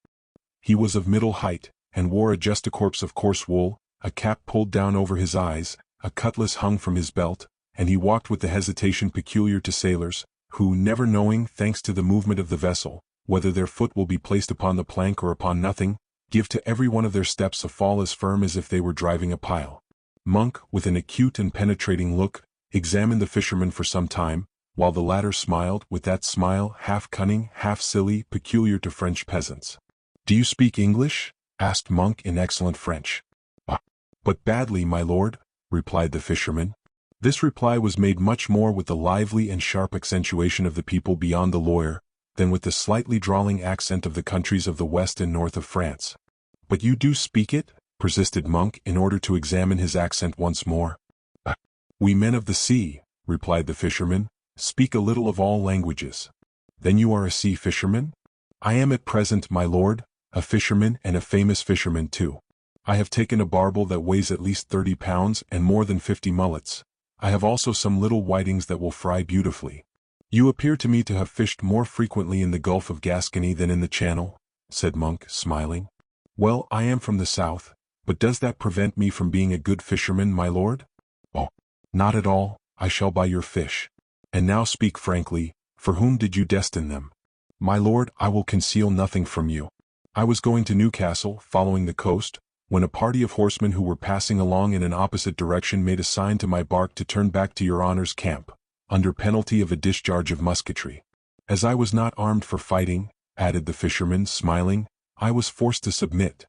He was of middle height, and wore a justacorps of coarse wool, a cap pulled down over his eyes, a cutlass hung from his belt, and he walked with the hesitation peculiar to sailors, who, never knowing, thanks to the movement of the vessel, whether their foot will be placed upon the plank or upon nothing, give to every one of their steps a fall as firm as if they were driving a pile. Monk, with an acute and penetrating look, examined the fisherman for some time, while the latter smiled with that smile half cunning, half silly, peculiar to French peasants. "Do you speak English?" asked Monk in excellent French. "But badly, my lord," replied the fisherman. This reply was made much more with the lively and sharp accentuation of the people beyond the Loire, than with the slightly drawling accent of the countries of the west and north of France. "But you do speak it?" persisted Monk in order to examine his accent once more. "We men of the sea," replied the fisherman, "speak a little of all languages." "Then you are a sea fisherman?" "I am at present, my lord, a fisherman, and a famous fisherman too. I have taken a barbel that weighs at least 30 pounds and more than 50 mullets. I have also some little whitings that will fry beautifully." "You appear to me to have fished more frequently in the Gulf of Gascony than in the Channel," said Monk, smiling. "Well, I am from the south, but does that prevent me from being a good fisherman, my lord?" "Oh, not at all. I shall buy your fish. And now speak frankly, for whom did you destine them?" "My lord, I will conceal nothing from you. I was going to Newcastle, following the coast, when a party of horsemen who were passing along in an opposite direction made a sign to my bark to turn back to your honor's camp, under penalty of a discharge of musketry. As I was not armed for fighting, added the fisherman, smiling, I was forced to submit.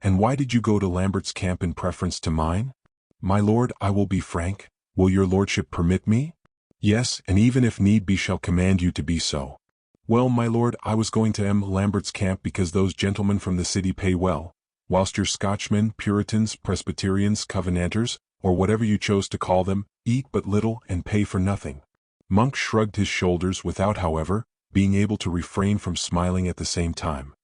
And why did you go to Lambert's camp in preference to mine? My lord, I will be frank. Will your lordship permit me? Yes, and even if need be shall command you to be so. Well, my lord, I was going to Lambert's camp because those gentlemen from the city pay well, whilst your Scotchmen, Puritans, Presbyterians, Covenanters, or whatever you chose to call them, eat but little and pay for nothing. Monk shrugged his shoulders without, however, being able to refrain from smiling at the same time.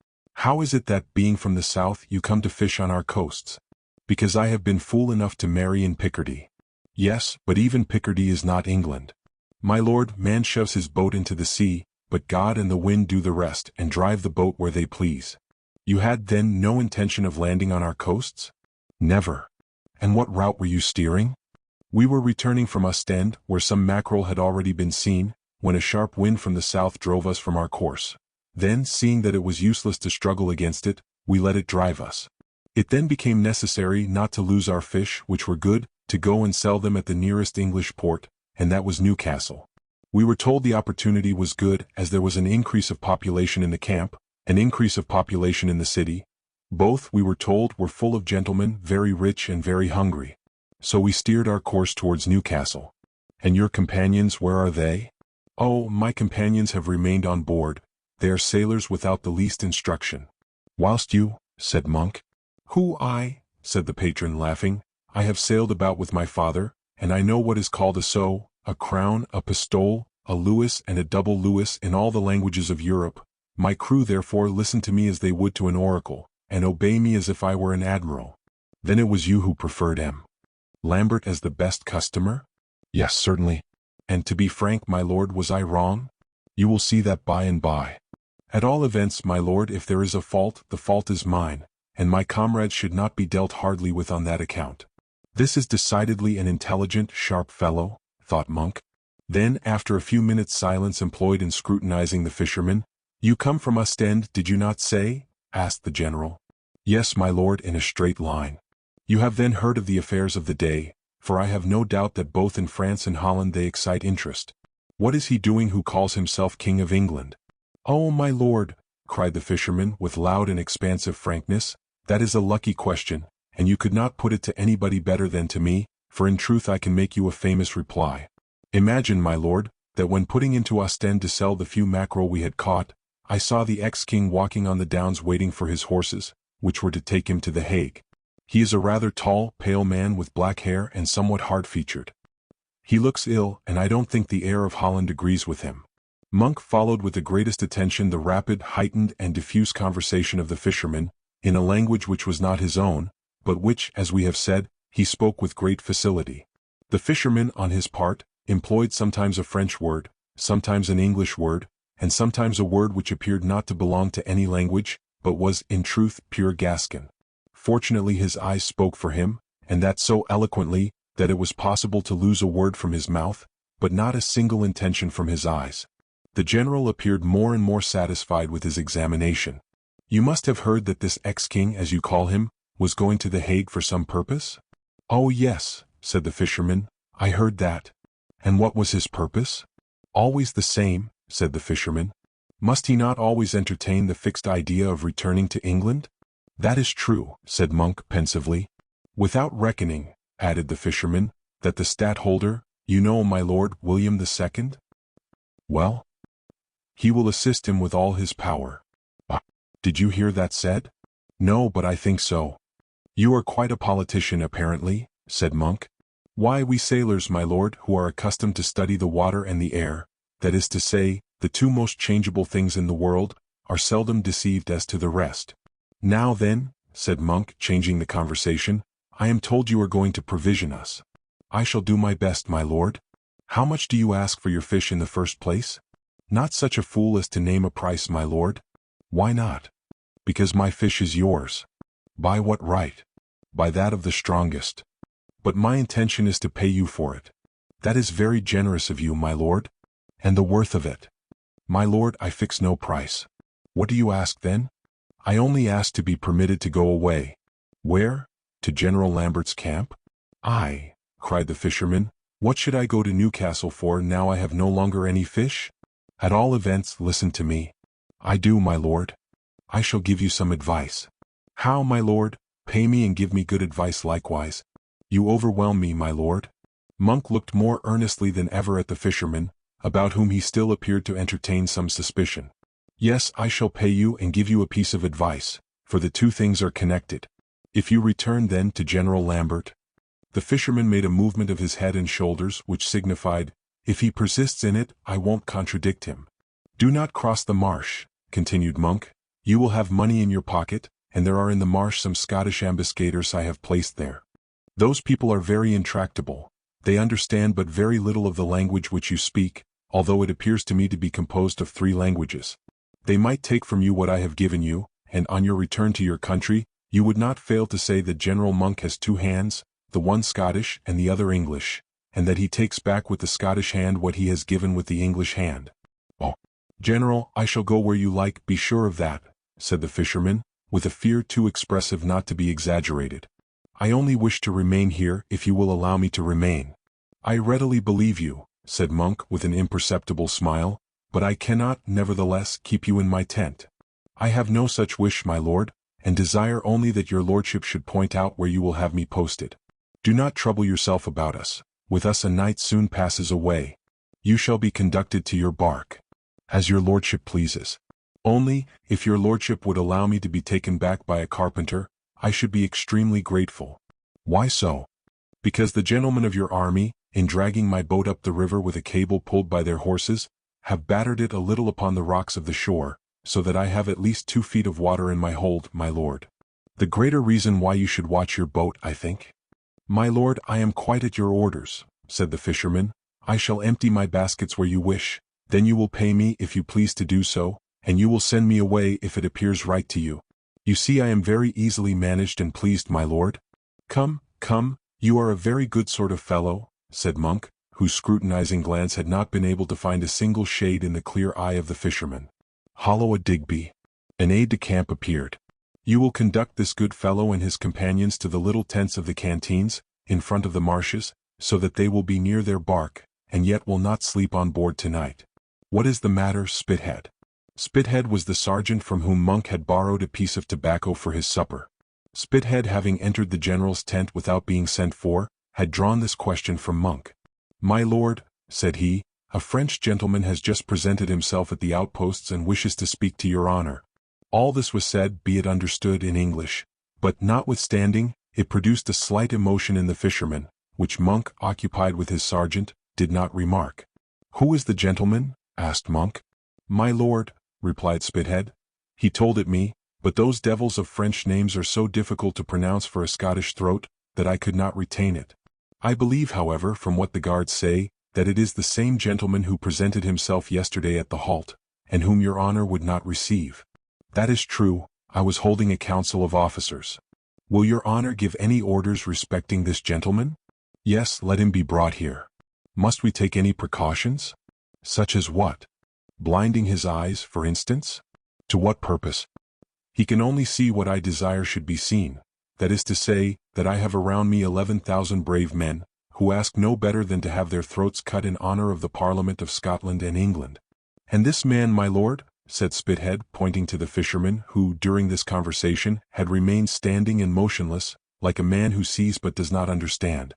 How is it that, being from the south, you come to fish on our coasts? Because I have been fool enough to marry in Picardy. Yes, but even Picardy is not England. My lord, man shoves his boat into the sea, but God and the wind do the rest and drive the boat where they please. You had then no intention of landing on our coasts? Never. And what route were you steering? We were returning from Ostend, where some mackerel had already been seen, when a sharp wind from the south drove us from our course. Then, seeing that it was useless to struggle against it, we let it drive us. It then became necessary not to lose our fish, which were good, to go and sell them at the nearest English port, and that was Newcastle. We were told the opportunity was good as there was an increase of population in the camp, an increase of population in the city. Both, we were told, were full of gentlemen, very rich and very hungry. So we steered our course towards Newcastle. And your companions, where are they? Oh, my companions have remained on board. They are sailors without the least instruction. Whilst you, said Monk. Who, I, said the patron, laughing, I have sailed about with my father, and I know what is called a so, a crown, a pistole, a Lewis and a double Lewis in all the languages of Europe. My crew therefore listen to me as they would to an oracle, and obey me as if I were an admiral. Then it was you who preferred Lambert as the best customer? Yes, certainly. And to be frank, my lord, was I wrong? You will see that by and by. At all events, my lord, if there is a fault, the fault is mine, and my comrades should not be dealt hardly with on that account. This is decidedly an intelligent, sharp fellow, thought Monk. Then, after a few minutes' silence employed in scrutinizing the fisherman, You come from Ostend, did you not say? Asked the general. Yes, my lord, in a straight line. You have then heard of the affairs of the day, for I have no doubt that both in France and Holland they excite interest. What is he doing who calls himself King of England? Oh, my lord, cried the fisherman with loud and expansive frankness, that is a lucky question, and you could not put it to anybody better than to me, for in truth I can make you a famous reply. Imagine, my lord, that when putting into Ostend to sell the few mackerel we had caught, I saw the ex-king walking on the downs waiting for his horses, which were to take him to The Hague. He is a rather tall, pale man with black hair and somewhat hard-featured. He looks ill, and I don't think the air of Holland agrees with him. Monk followed with the greatest attention the rapid, heightened, and diffuse conversation of the fisherman, in a language which was not his own, but which, as we have said, he spoke with great facility. The fisherman, on his part, employed sometimes a French word, sometimes an English word, and sometimes a word which appeared not to belong to any language, but was, in truth, pure Gascon. Fortunately his eyes spoke for him, and that so eloquently, that it was possible to lose a word from his mouth, but not a single intention from his eyes. The general appeared more and more satisfied with his examination. You must have heard that this ex-king, as you call him, was going to The Hague for some purpose? Oh yes, said the fisherman, I heard that. And what was his purpose? Always the same, said the fisherman. Must he not always entertain the fixed idea of returning to England? That is true, said Monk pensively. Without reckoning, added the fisherman, that the stadtholder, you know, my lord, William II? Well? He will assist him with all his power. Did you hear that said? No, but I think so. You are quite a politician apparently, said Monk. Why, we sailors, my lord, who are accustomed to study the water and the air, that is to say, the two most changeable things in the world, are seldom deceived as to the rest. Now then, said Monk, changing the conversation, I am told you are going to provision us. I shall do my best, my lord. How much do you ask for your fish in the first place? Not such a fool as to name a price, my lord. Why not? Because my fish is yours. By what right? By that of the strongest. But my intention is to pay you for it. That is very generous of you, my lord. And the worth of it. My lord, I fix no price. What do you ask then? I only ask to be permitted to go away. Where? to General Lambert's camp? "Aye," cried the fisherman, "what should I go to Newcastle for now I have no longer any fish? At all events, listen to me." "I do, my lord." "I shall give you some advice." "How, my lord? Pay me and give me good advice likewise." "You overwhelm me, my lord." Monk looked more earnestly than ever at the fisherman, about whom he still appeared to entertain some suspicion. "Yes, I shall pay you and give you a piece of advice, for the two things are connected. If you return then to General Lambert—" The fisherman made a movement of his head and shoulders which signified, "If he persists in it, I won't contradict him." "Do not cross the marsh," continued Monk. "You will have money in your pocket, and there are in the marsh some Scottish ambuscaders I have placed there. Those people are very intractable. They understand but very little of the language which you speak, although it appears to me to be composed of 3 languages. They might take from you what I have given you, and on your return to your country, you would not fail to say that General Monk has 2 hands, the one Scottish and the other English, and that he takes back with the Scottish hand what he has given with the English hand." "Oh, General, I shall go where you like, be sure of that," said the fisherman, with a fear too expressive not to be exaggerated. "I only wish to remain here if you will allow me to remain." "I readily believe you," said Monk with an imperceptible smile, "but I cannot, nevertheless, keep you in my tent." "I have no such wish, my lord, and desire only that your lordship should point out where you will have me posted. Do not trouble yourself about us. With us a night soon passes away. You shall be conducted to your bark." "As your lordship pleases. Only, if your lordship would allow me to be taken back by a carpenter, I should be extremely grateful." "Why so?" "Because the gentlemen of your army, in dragging my boat up the river with a cable pulled by their horses, have battered it a little upon the rocks of the shore, so that I have at least 2 feet of water in my hold, my lord." "The greater reason why you should watch your boat, I think." "My lord, I am quite at your orders," said the fisherman. "I shall empty my baskets where you wish, then you will pay me if you please to do so, and you will send me away if it appears right to you. You see I am very easily managed and pleased, my lord." "Come, come, you are a very good sort of fellow," said Monk, whose scrutinizing glance had not been able to find a single shade in the clear eye of the fisherman. Hollow a Digby. An aide-de-camp appeared. "You will conduct this good fellow and his companions to the little tents of the canteens, in front of the marshes, so that they will be near their bark, and yet will not sleep on board tonight." "What is the matter, Spithead?" Spithead was the sergeant from whom Monk had borrowed a piece of tobacco for his supper. Spithead, having entered the general's tent without being sent for, had drawn this question from Monk. "My lord," said he, "a French gentleman has just presented himself at the outposts and wishes to speak to your honor." All this was said, be it understood, in English, but, notwithstanding, it produced a slight emotion in the fisherman, which Monk, occupied with his sergeant, did not remark. "Who is the gentleman?" asked Monk. "My lord," replied Spithead. "He told it me, but those devils of French names are so difficult to pronounce for a Scottish throat, that I could not retain it. I believe, however, from what the guards say, that it is the same gentleman who presented himself yesterday at the halt, and whom your honor would not receive." "That is true, I was holding a council of officers." "Will your honor give any orders respecting this gentleman?" "Yes, let him be brought here." "Must we take any precautions?" "Such as what?" "Blinding his eyes, for instance?" "To what purpose?" "He can only see what I desire should be seen, that is to say, that I have around me 11,000 brave men, who ask no better than to have their throats cut in honor of the Parliament of Scotland and England." "And this man, my lord?" said Spithead, pointing to the fisherman, who, during this conversation, had remained standing and motionless, like a man who sees but does not understand.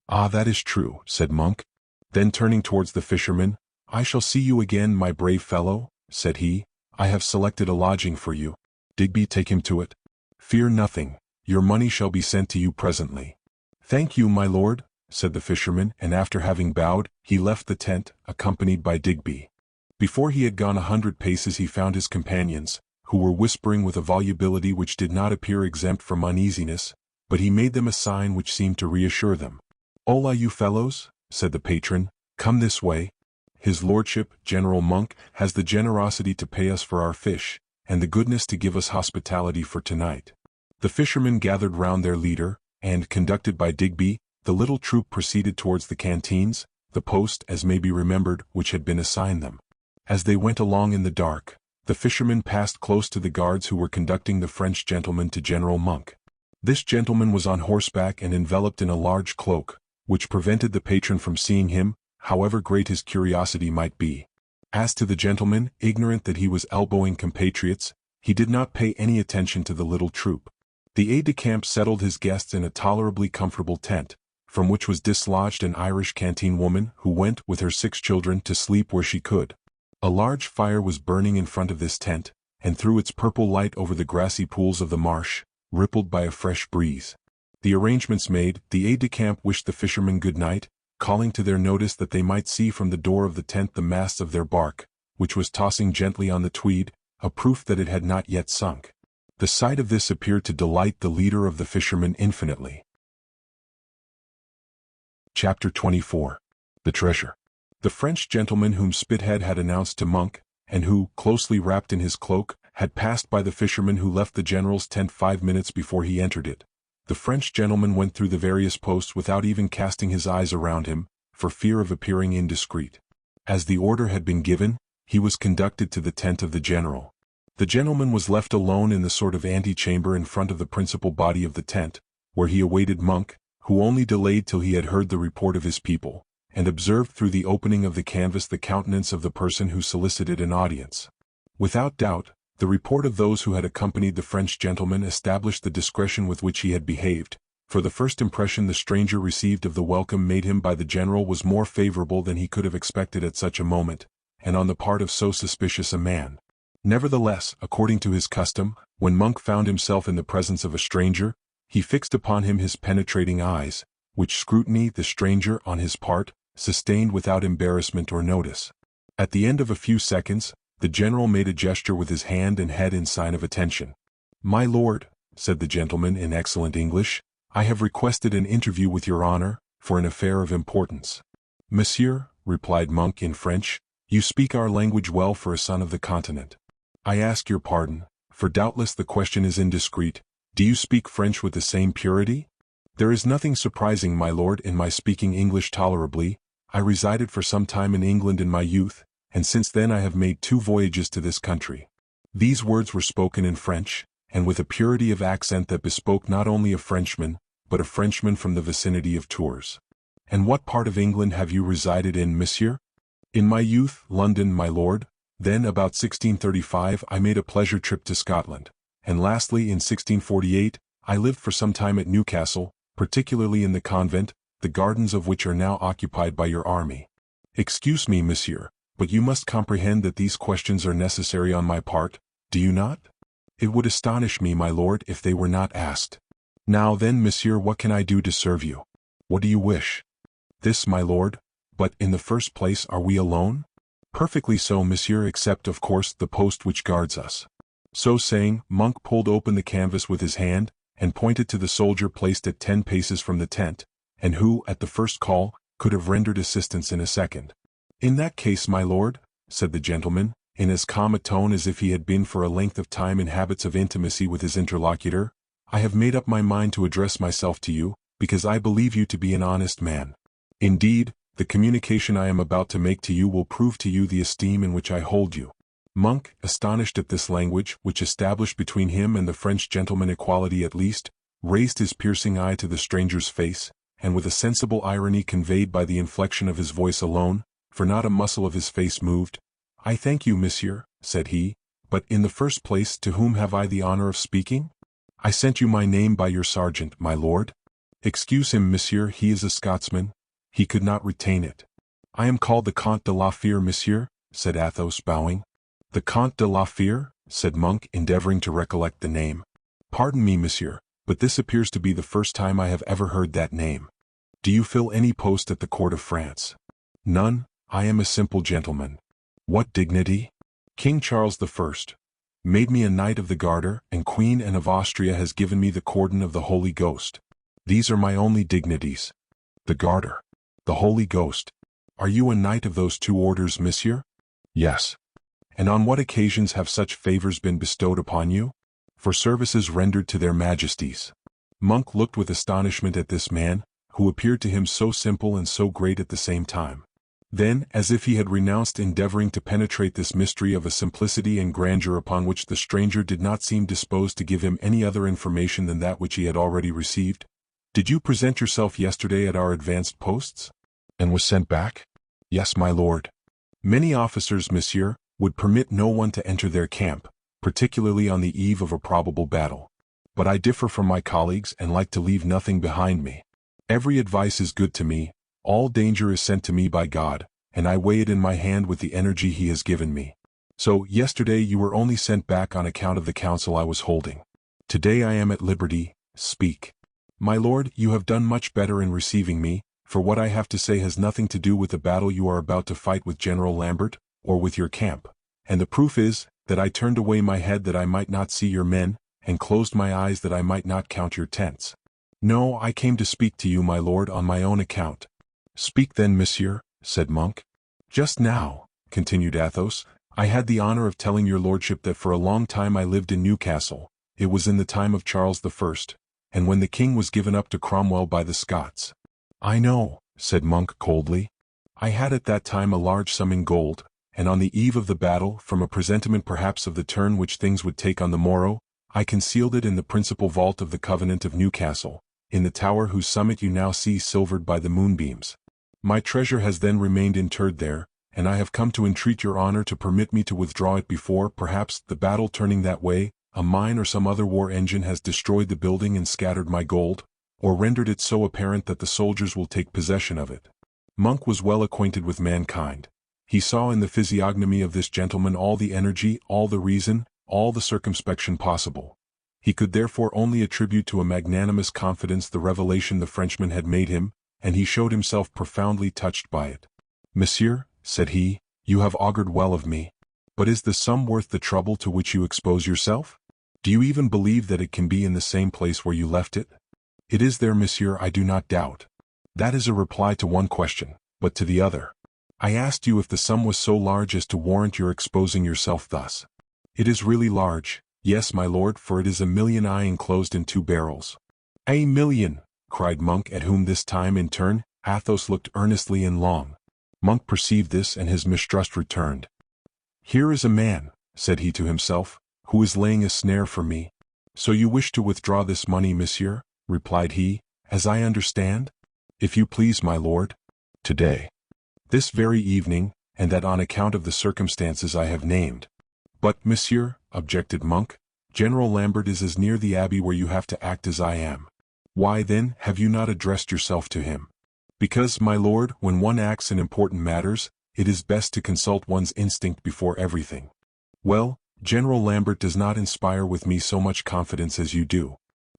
"Ah, that is true," said Monk. Then turning towards the fisherman, "I shall see you again, my brave fellow," said he. "I have selected a lodging for you. Digby, take him to it. Fear nothing, your money shall be sent to you presently." "Thank you, my lord," said the fisherman, and after having bowed, he left the tent, accompanied by Digby. Before he had gone 100 paces he found his companions, who were whispering with a volubility which did not appear exempt from uneasiness, but he made them a sign which seemed to reassure them. "Hola, you fellows," said the patron, "come this way. His lordship, General Monk, has the generosity to pay us for our fish, and the goodness to give us hospitality for tonight." The fishermen gathered round their leader, and, conducted by Digby, the little troop proceeded towards the canteens, the post, as may be remembered, which had been assigned them. As they went along in the dark, the fishermen passed close to the guards who were conducting the French gentleman to General Monk. This gentleman was on horseback and enveloped in a large cloak, which prevented the patron from seeing him, however great his curiosity might be. As to the gentleman, ignorant that he was elbowing compatriots, he did not pay any attention to the little troop. The aide-de-camp settled his guests in a tolerably comfortable tent, from which was dislodged an Irish canteen woman who went, with her 6 children, to sleep where she could. A large fire was burning in front of this tent, and threw its purple light over the grassy pools of the marsh, rippled by a fresh breeze. The arrangements made, the aide-de-camp wished the fishermen good night, calling to their notice that they might see from the door of the tent the masts of their bark, which was tossing gently on the Tweed, a proof that it had not yet sunk. The sight of this appeared to delight the leader of the fishermen infinitely. Chapter 24. The Treasure. The French gentleman whom Spithead had announced to Monk, and who, closely wrapped in his cloak, had passed by the fisherman who left the general's tent 5 minutes before he entered it. The French gentleman went through the various posts without even casting his eyes around him, for fear of appearing indiscreet. As the order had been given, he was conducted to the tent of the general. The gentleman was left alone in the sort of antechamber in front of the principal body of the tent, where he awaited Monk, who only delayed till he had heard the report of his people, and observed through the opening of the canvas the countenance of the person who solicited an audience. Without doubt, the report of those who had accompanied the French gentleman established the discretion with which he had behaved, for the first impression the stranger received of the welcome made him by the general was more favorable than he could have expected at such a moment, and on the part of so suspicious a man. Nevertheless, according to his custom, when Monk found himself in the presence of a stranger, he fixed upon him his penetrating eyes, which scrutiny the stranger, on his part, sustained without embarrassment or notice. At the end of a few seconds, the general made a gesture with his hand and head in sign of attention. "My lord," said the gentleman in excellent English, "I have requested an interview with your honor, for an affair of importance." "Monsieur," replied Monk in French, "you speak our language well for a son of the continent. I ask your pardon, for doubtless the question is indiscreet. Do you speak French with the same purity?" "There is nothing surprising, my lord, in my speaking English tolerably. I resided for some time in England in my youth, and since then I have made 2 voyages to this country." These words were spoken in French, and with a purity of accent that bespoke not only a Frenchman, but a Frenchman from the vicinity of Tours. "And what part of England have you resided in, monsieur?" "In my youth, London, my lord. Then, about 1635, I made a pleasure trip to Scotland, and lastly, in 1648, I lived for some time at Newcastle, particularly in the convent, the gardens of which are now occupied by your army." "Excuse me, monsieur, but you must comprehend that these questions are necessary on my part, do you not? It would astonish me, my lord, if they were not asked. Now then, monsieur, what can I do to serve you? What do you wish?" "This, my lord. But, in the first place, are we alone?" "Perfectly so, monsieur, except, of course, the post which guards us." So saying, Monk pulled open the canvas with his hand, and pointed to the soldier placed at 10 paces from the tent, and who, at the first call, could have rendered assistance in a second. "In that case, my lord," said the gentleman, in as calm a tone as if he had been for a length of time in habits of intimacy with his interlocutor, "I have made up my mind to address myself to you, because I believe you to be an honest man. Indeed, the communication I am about to make to you will prove to you the esteem in which I hold you." Monk, astonished at this language, which established between him and the French gentleman equality at least, raised his piercing eye to the stranger's face, and with a sensible irony conveyed by the inflection of his voice alone, for not a muscle of his face moved, "I thank you, monsieur," said he, "but, in the first place, to whom have I the honor of speaking?" "I sent you my name by your sergeant, my lord." "Excuse him, monsieur, he is a Scotsman. He could not retain it." "I am called the Comte de la Fere, monsieur," said Athos, bowing. "The Comte de la Fere?" said Monk, endeavoring to recollect the name. "Pardon me, monsieur, but this appears to be the first time I have ever heard that name. Do you fill any post at the court of France?" "None. I am a simple gentleman." "What dignity?" "King Charles I made me a Knight of the Garter, and Queen Anne of Austria has given me the Cordon of the Holy Ghost. These are my only dignities." "The Garter. The Holy Ghost. Are you a knight of those 2 orders, monsieur?" "Yes." "And on what occasions have such favors been bestowed upon you?" "For services rendered to their majesties." Monk looked with astonishment at this man, who appeared to him so simple and so great at the same time. Then, as if he had renounced endeavoring to penetrate this mystery of a simplicity and grandeur upon which the stranger did not seem disposed to give him any other information than that which he had already received, "Did you present yourself yesterday at our advanced posts? And was sent back?" "Yes, my lord." "Many officers, monsieur, would permit no one to enter their camp, particularly on the eve of a probable battle. But I differ from my colleagues and like to leave nothing behind me. Every advice is good to me, all danger is sent to me by God, and I weigh it in my hand with the energy He has given me. So, yesterday you were only sent back on account of the council I was holding. Today I am at liberty, speak." "My lord, you have done much better in receiving me, for what I have to say has nothing to do with the battle you are about to fight with General Lambert, or with your camp. And the proof is, that I turned away my head that I might not see your men, and closed my eyes that I might not count your tents. No, I came to speak to you, my lord, on my own account." "Speak then, monsieur," said Monk. "Just now," continued Athos, "I had the honor of telling your lordship that for a long time I lived in Newcastle. It was in the time of Charles I, and when the king was given up to Cromwell by the Scots." "I know," said Monk coldly. "I had at that time a large sum in gold, and on the eve of the battle, from a presentiment perhaps of the turn which things would take on the morrow, I concealed it in the principal vault of the Convent of Newcastle, in the tower whose summit you now see silvered by the moonbeams. My treasure has then remained interred there, and I have come to entreat your honor to permit me to withdraw it before, perhaps, the battle turning that way, a mine or some other war engine has destroyed the building and scattered my gold, or rendered it so apparent that the soldiers will take possession of it." Monk was well acquainted with mankind. He saw in the physiognomy of this gentleman all the energy, all the reason, all the circumspection possible. He could therefore only attribute to a magnanimous confidence the revelation the Frenchman had made him, and he showed himself profoundly touched by it. "Monsieur," said he, "you have augured well of me. But is the sum worth the trouble to which you expose yourself? Do you even believe that it can be in the same place where you left it?" "It is there, monsieur, I do not doubt." "That is a reply to one question, but to the other. I asked you if the sum was so large as to warrant your exposing yourself thus." "It is really large, yes, my lord, for it is 1,000,000 enclosed in 2 barrels. "A million!" cried Monk, at whom this time in turn Athos looked earnestly and long. Monk perceived this, and his mistrust returned. "Here is a man," said he to himself, "who is laying a snare for me." "So you wish to withdraw this money, monsieur?" replied he, "as I understand?" "If you please, my lord." "Today." "This very evening, and that on account of the circumstances I have named." "But, monsieur," objected Monk, "General Lambert is as near the abbey where you have to act as I am." "Why, then, have you not addressed yourself to him?" "Because, my lord, when one acts in important matters, it is best to consult one's instinct before everything." "Well, General Lambert does not inspire with me so much confidence as you do."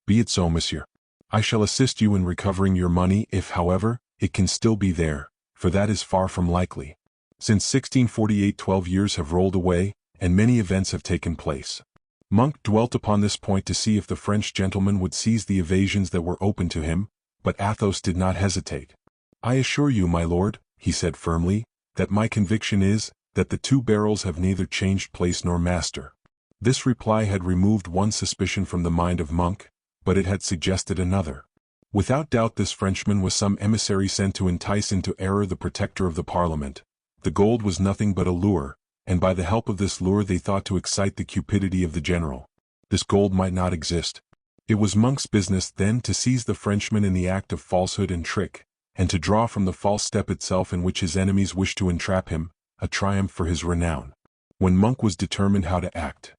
"Be it so, monsieur. I shall assist you in recovering your money if, however, it can still be there, for that is far from likely. Since 1648 12 years have rolled away, and many events have taken place." Monk dwelt upon this point to see if the French gentleman would seize the evasions that were open to him, but Athos did not hesitate. "I assure you, my lord," he said firmly, "that my conviction is, that the 2 barrels have neither changed place nor master." This reply had removed one suspicion from the mind of Monk, but it had suggested another. Without doubt this Frenchman was some emissary sent to entice into error the protector of the Parliament. The gold was nothing but a lure, and by the help of this lure they thought to excite the cupidity of the general. This gold might not exist. It was Monk's business then to seize the Frenchman in the act of falsehood and trick, and to draw from the false step itself in which his enemies wished to entrap him, a triumph for his renown. When Monk was determined how to act.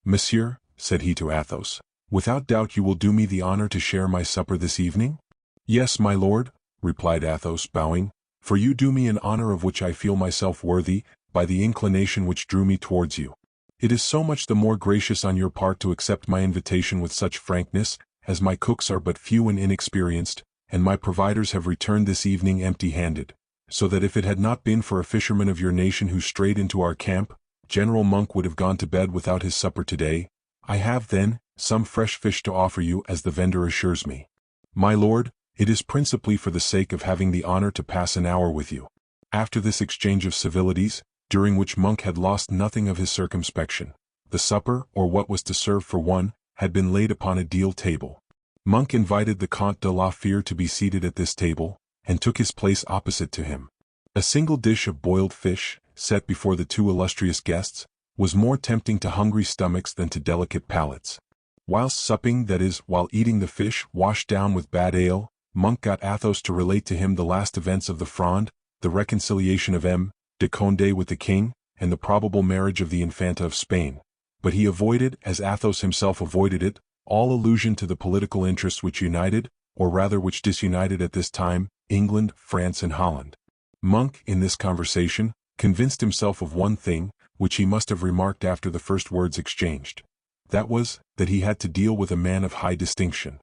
"Monsieur," said he to Athos, "without doubt you will do me the honor to share my supper this evening?" "Yes, my lord," replied Athos, bowing, "for you do me an honor of which I feel myself worthy, by the inclination which drew me towards you. It is so much the more gracious on your part to accept my invitation with such frankness, as my cooks are but few and inexperienced, and my providers have returned this evening empty-handed, so that if it had not been for a fisherman of your nation who strayed into our camp, General Monk would have gone to bed without his supper today. I have, then, some fresh fish to offer you, as the vendor assures me. My lord, it is principally for the sake of having the honor to pass an hour with you." After this exchange of civilities, during which Monk had lost nothing of his circumspection, the supper, or what was to serve for one, had been laid upon a deal table. Monk invited the Comte de la Fere to be seated at this table, and took his place opposite to him. A single dish of boiled fish, set before the two illustrious guests, was more tempting to hungry stomachs than to delicate palates. Whilst supping, that is, while eating the fish washed down with bad ale, Monk got Athos to relate to him the last events of the Fronde, the reconciliation of M. de Condé with the king, and the probable marriage of the Infanta of Spain. But he avoided, as Athos himself avoided it, all allusion to the political interests which united, or rather which disunited at this time, England, France and Holland. Monk, in this conversation, convinced himself of one thing, which he must have remarked after the first words exchanged. That was, that he had to deal with a man of high distinction.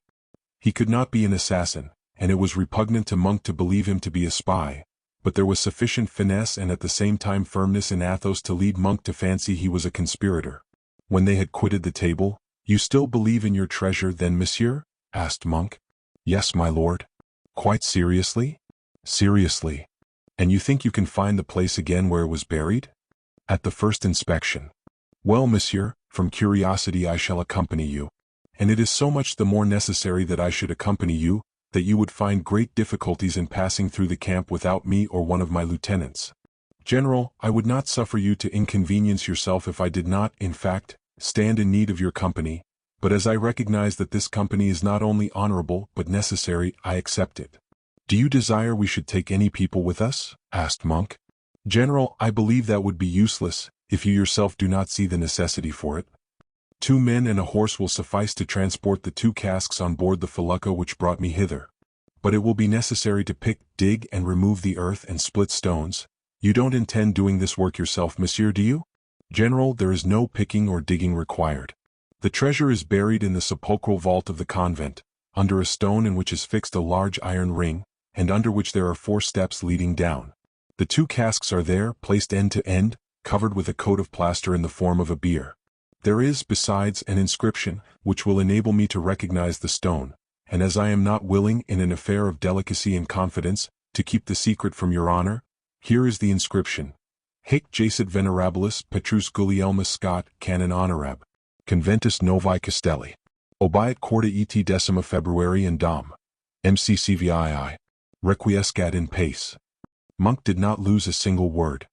He could not be an assassin, and it was repugnant to Monk to believe him to be a spy, but there was sufficient finesse and at the same time firmness in Athos to lead Monk to fancy he was a conspirator. When they had quitted the table, "You still believe in your treasure then, monsieur?" asked Monk. "Yes, my lord." "Quite seriously?" "Seriously." "And you think you can find the place again where it was buried?" "At the first inspection." "Well, monsieur, from curiosity I shall accompany you. And it is so much the more necessary that I should accompany you, that you would find great difficulties in passing through the camp without me or one of my lieutenants. General, I would not suffer you to inconvenience yourself if I did not, in fact, stand in need of your company, but as I recognize that this company is not only honorable but necessary, I accept it." "Do you desire we should take any people with us?" asked Monk. "General, I believe that would be useless, if you yourself do not see the necessity for it. 2 men and a horse will suffice to transport the 2 casks on board the felucca which brought me hither. But it will be necessary to pick, dig and remove the earth and split stones. You don't intend doing this work yourself, monsieur, do you?" "General, there is no picking or digging required. The treasure is buried in the sepulchral vault of the convent, under a stone in which is fixed a large iron ring, and under which there are 4 steps leading down. The 2 casks are there, placed end to end, covered with a coat of plaster in the form of a bier. There is, besides, an inscription, which will enable me to recognize the stone, and as I am not willing, in an affair of delicacy and confidence, to keep the secret from your honor, here is the inscription: Hic jacet venerabilis Petrus Gulielmus Scott, canon honorab, conventus Novi Castelli. Obiit quarta et decima February and Dom. MCCVII. Requiescat in pace. Monk did not lose a single word.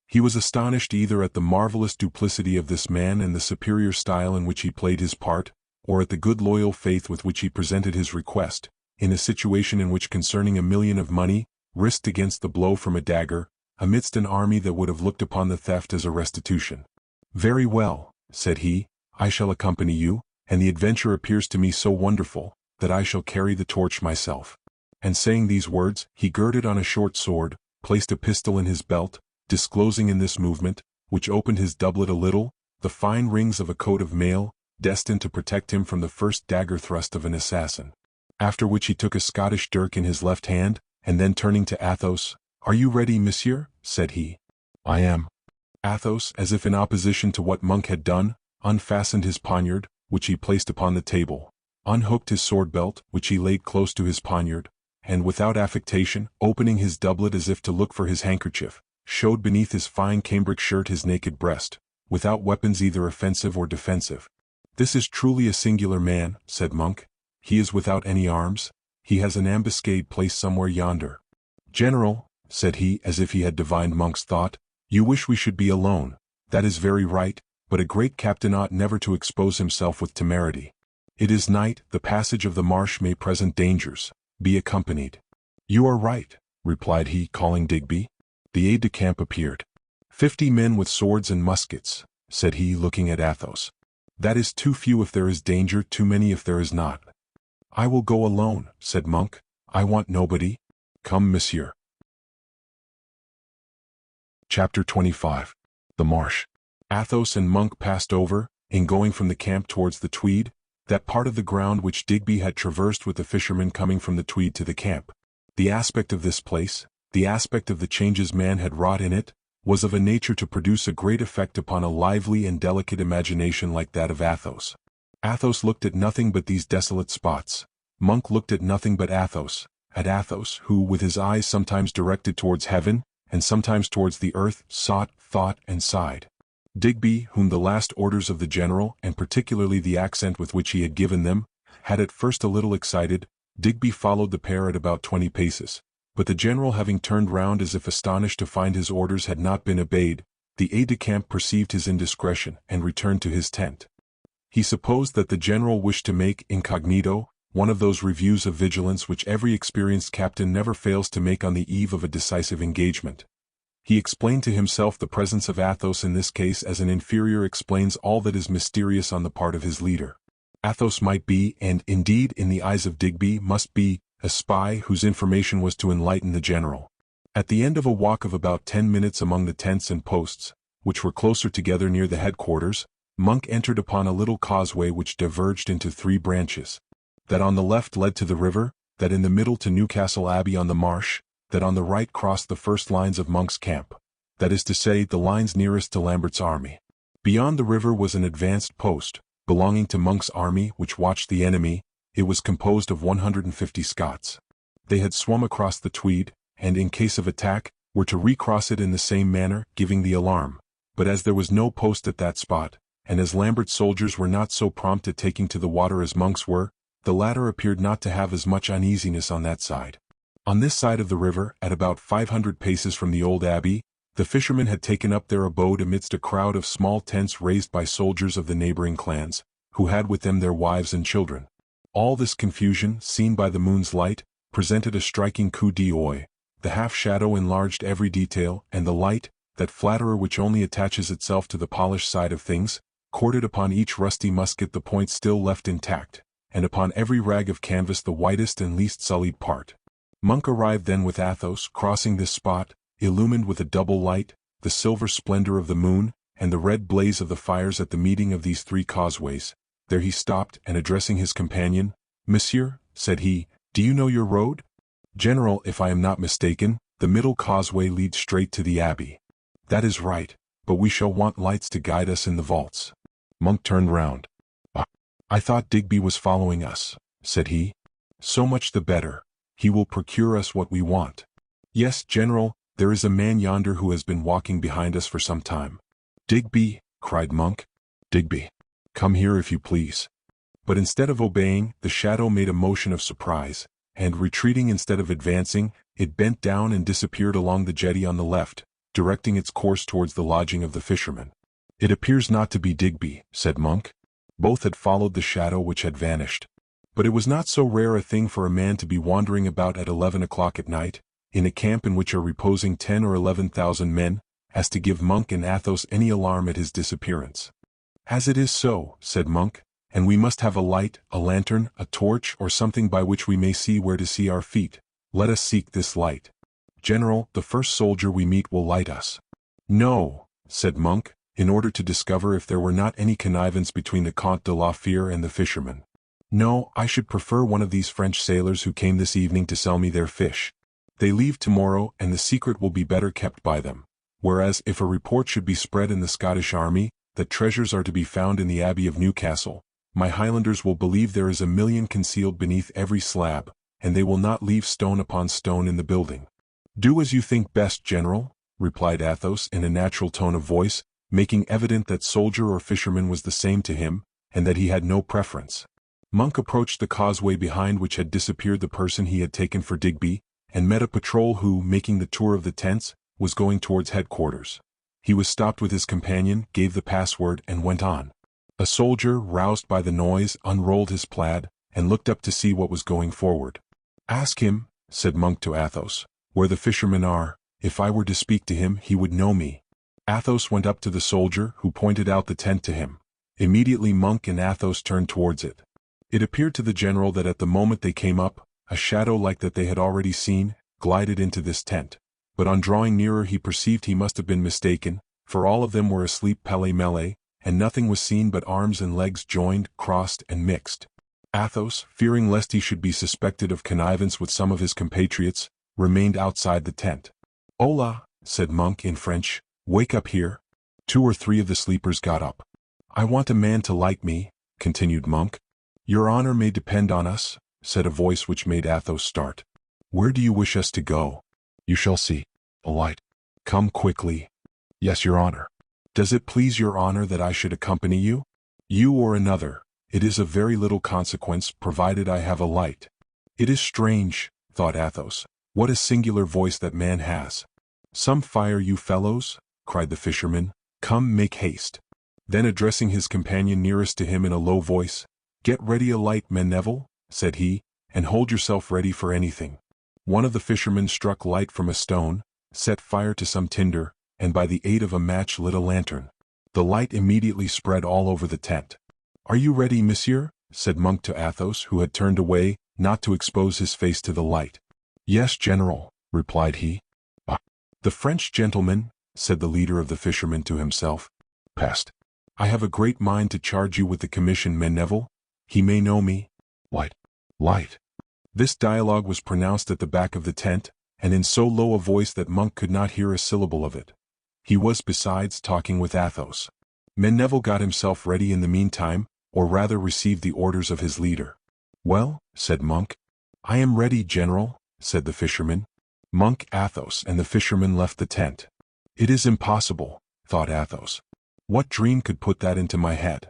He was astonished either at the marvelous duplicity of this man and the superior style in which he played his part, or at the good loyal faith with which he presented his request, in a situation in which concerning 1,000,000 of money, risked against the blow from a dagger, amidst an army that would have looked upon the theft as a restitution. "Very well," said he, "I shall accompany you, and the adventure appears to me so wonderful, that I shall carry the torch myself." And saying these words, he girded on a short sword, placed a pistol in his belt, disclosing in this movement, which opened his doublet a little, the fine rings of a coat of mail, destined to protect him from the first dagger thrust of an assassin. After which he took a Scottish dirk in his left hand, and then turning to Athos, "Are you ready, monsieur?" said he. "I am." Athos, as if in opposition to what Monk had done, unfastened his poniard, which he placed upon the table, unhooked his sword belt, which he laid close to his poniard, and without affectation, opening his doublet as if to look for his handkerchief, showed beneath his fine cambric shirt his naked breast, without weapons either offensive or defensive. "This is truly a singular man," said Monk. "He is without any arms. He has an ambuscade placed somewhere yonder." "General," said he, as if he had divined Monk's thought, "you wish we should be alone. That is very right, but a great captain ought never to expose himself with temerity. It is night, the passage of the marsh may present dangers. Be accompanied." "You are right," replied he, calling Digby. The aide-de-camp appeared. 50 men with swords and muskets," said he, looking at Athos. "That is too few if there is danger, too many if there is not." "I will go alone," said Monk. "I want nobody. Come, monsieur." Chapter 25. The Marsh. Athos and Monk passed over, in going from the camp towards the Tweed, that part of the ground which Digby had traversed with the fishermen coming from the Tweed to the camp. The aspect of this place, the aspect of the changes man had wrought in it, was of a nature to produce a great effect upon a lively and delicate imagination like that of Athos. Athos looked at nothing but these desolate spots. Monk looked at nothing but Athos, who, with his eyes sometimes directed towards heaven, and sometimes towards the earth, sought, thought, and sighed. Digby, whom the last orders of the general, and particularly the accent with which he had given them, had at first a little excited, Digby followed the pair at about 20 paces, But the general having turned round as if astonished to find his orders had not been obeyed, the aide-de-camp perceived his indiscretion and returned to his tent. He supposed that the general wished to make incognito one of those reviews of vigilance which every experienced captain never fails to make on the eve of a decisive engagement. He explained to himself the presence of Athos in this case as an inferior explains all that is mysterious on the part of his leader. Athos might be, and indeed in the eyes of Digby must be, a spy whose information was to enlighten the general. At the end of a walk of about 10 minutes among the tents and posts, which were closer together near the headquarters, Monk entered upon a little causeway which diverged into 3 branches. That on the left led to the river, that in the middle to Newcastle Abbey on the marsh, that on the right crossed the first lines of Monk's camp, that is to say, the lines nearest to Lambert's army. Beyond the river was an advanced post, belonging to Monk's army which watched the enemy. It was composed of 150 Scots. They had swum across the Tweed, and in case of attack, were to recross it in the same manner, giving the alarm. But as there was no post at that spot, and as Lambert's soldiers were not so prompt at taking to the water as Monk's were, the latter appeared not to have as much uneasiness on that side. On this side of the river, at about 500 paces from the old abbey, the fishermen had taken up their abode amidst a crowd of small tents raised by soldiers of the neighboring clans, who had with them their wives and children. All this confusion, seen by the moon's light, presented a striking coup d'oeil. The half-shadow enlarged every detail, and the light, that flatterer which only attaches itself to the polished side of things, corded upon each rusty musket the point still left intact, and upon every rag of canvas the whitest and least sullied part. Monk arrived then with Athos, crossing this spot, illumined with a double light, the silver splendor of the moon, and the red blaze of the fires at the meeting of these 3 causeways. There he stopped, and addressing his companion, "Monsieur," said he, "do you know your road?" "General, if I am not mistaken, the middle causeway leads straight to the abbey." "That is right, but we shall want lights to guide us in the vaults." Monk turned round. "I thought Digby was following us," said he. "So much the better. He will procure us what we want." "Yes, General, there is a man yonder who has been walking behind us for some time." "Digby," cried Monk. "Digby, come here if you please." But instead of obeying, the shadow made a motion of surprise, and retreating instead of advancing, it bent down and disappeared along the jetty on the left, directing its course towards the lodging of the fishermen. "It appears not to be Digby," said Monk. Both had followed the shadow which had vanished. But it was not so rare a thing for a man to be wandering about at 11 o'clock at night, in a camp in which are reposing 10 or 11,000 men, as to give Monk and Athos any alarm at his disappearance. "As it is so," said Monk, "and we must have a light, a lantern, a torch, or something by which we may see where to see our feet, let us seek this light. General, the first soldier we meet will light us." "No," said Monk, in order to discover if there were not any connivance between the Comte de la Fere and the fishermen. "No, I should prefer one of these French sailors who came this evening to sell me their fish. They leave tomorrow, and the secret will be better kept by them. Whereas, if a report should be spread in the Scottish army, that treasures are to be found in the Abbey of Newcastle, my Highlanders will believe there is 1,000,000 concealed beneath every slab, and they will not leave stone upon stone in the building." "Do as you think best, General," replied Athos in a natural tone of voice, making evident that soldier or fisherman was the same to him, and that he had no preference. Monk approached the causeway behind which had disappeared the person he had taken for Digby, and met a patrol who, making the tour of the tents, was going towards headquarters. He was stopped with his companion, gave the password, and went on. A soldier, roused by the noise, unrolled his plaid, and looked up to see what was going forward. "Ask him," said Monk to Athos, "where the fishermen are. If I were to speak to him, he would know me." Athos went up to the soldier, who pointed out the tent to him. Immediately Monk and Athos turned towards it. It appeared to the general that at the moment they came up, a shadow like that they had already seen, glided into this tent. But on drawing nearer he perceived he must have been mistaken, for all of them were asleep pêle-mêle, and nothing was seen but arms and legs joined, crossed, and mixed. Athos, fearing lest he should be suspected of connivance with some of his compatriots, remained outside the tent. "Hola," said Monk in French, "wake up here." 2 or 3 of the sleepers got up. "I want a man to like me," continued Monk. "Your honor may depend on us," said a voice which made Athos start. "Where do you wish us to go?" "You shall see. A light. Come quickly." "Yes, your honor." "Does it please your honor that I should accompany you?" "You or another. It is of very little consequence, provided I have a light." "It is strange," thought Athos, What a singular voice that man has. Some fire, you fellows, cried the fisherman. Come, make haste. Then addressing his companion nearest to him in a low voice, get ready a light, Neville, said he, and hold yourself ready for anything. One of the fishermen struck light from a stone, set fire to some tinder, and by the aid of a match lit a lantern. The light immediately spread all over the tent. Are you ready, monsieur? Said Monk to Athos, who had turned away, not to expose his face to the light. Yes, general, replied he. Ah, the French gentleman, said the leader of the fishermen to himself. Pest. I have a great mind to charge you with the commission, Neville. He may know me. Light. This dialogue was pronounced at the back of the tent, and in so low a voice that Monk could not hear a syllable of it. He was besides talking with Athos. Neville got himself ready in the meantime, or rather received the orders of his leader. Well, said Monk. I am ready, general, said the fisherman. Monk, Athos, and the fisherman left the tent. It is impossible, thought Athos. What dream could put that into my head?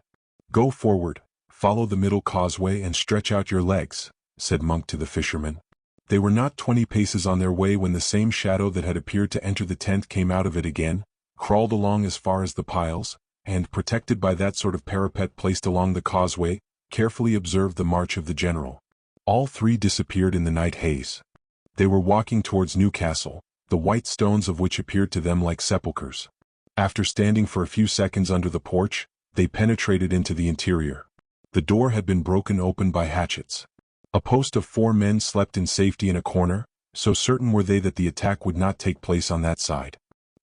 Go forward, follow the middle causeway and stretch out your legs, said Monk to the fisherman. They were not 20 paces on their way when the same shadow that had appeared to enter the tent came out of it again, crawled along as far as the piles, and, protected by that sort of parapet placed along the causeway, carefully observed the march of the general. All three disappeared in the night haze. They were walking towards Newcastle, the white stones of which appeared to them like sepulchres. After standing for a few seconds under the porch, they penetrated into the interior. The door had been broken open by hatchets. A post of 4 men slept in safety in a corner, so certain were they that the attack would not take place on that side.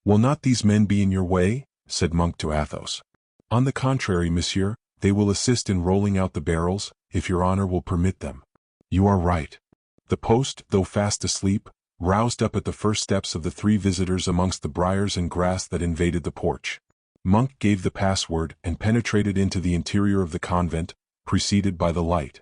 Will not these men be in your way? Said Monk to Athos. On the contrary, monsieur, they will assist in rolling out the barrels, if your honor will permit them. You are right. The post, though fast asleep, roused up at the first steps of the 3 visitors amongst the briars and grass that invaded the porch. Monk gave the password and penetrated into the interior of the convent, preceded by the light.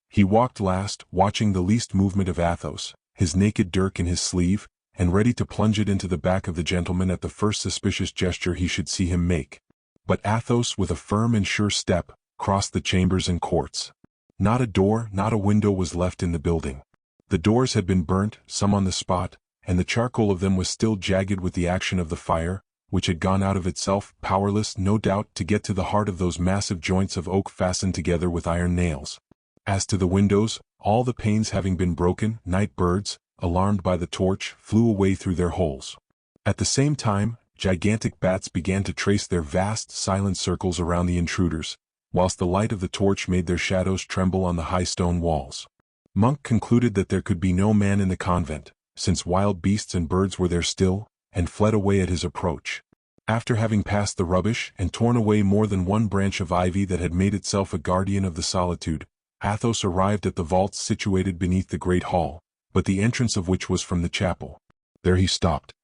He walked last, watching the least movement of Athos, his naked dirk in his sleeve, and ready to plunge it into the back of the gentleman at the first suspicious gesture he should see him make. But Athos, with a firm and sure step, crossed the chambers and courts. Not a door, not a window was left in the building. The doors had been burnt, some on the spot, and the charcoal of them was still jagged with the action of the fire, which had gone out of itself, powerless, no doubt, to get to the heart of those massive joints of oak fastened together with iron nails. As to the windows, all the panes having been broken, night birds, alarmed by the torch, flew away through their holes. At the same time, gigantic bats began to trace their vast, silent circles around the intruders, whilst the light of the torch made their shadows tremble on the high stone walls. Monk concluded that there could be no man in the convent, since wild beasts and birds were there still, and fled away at his approach. After having passed the rubbish and torn away more than one branch of ivy that had made itself a guardian of the solitude, Athos arrived at the vaults situated beneath the great hall, but the entrance of which was from the chapel. There he stopped.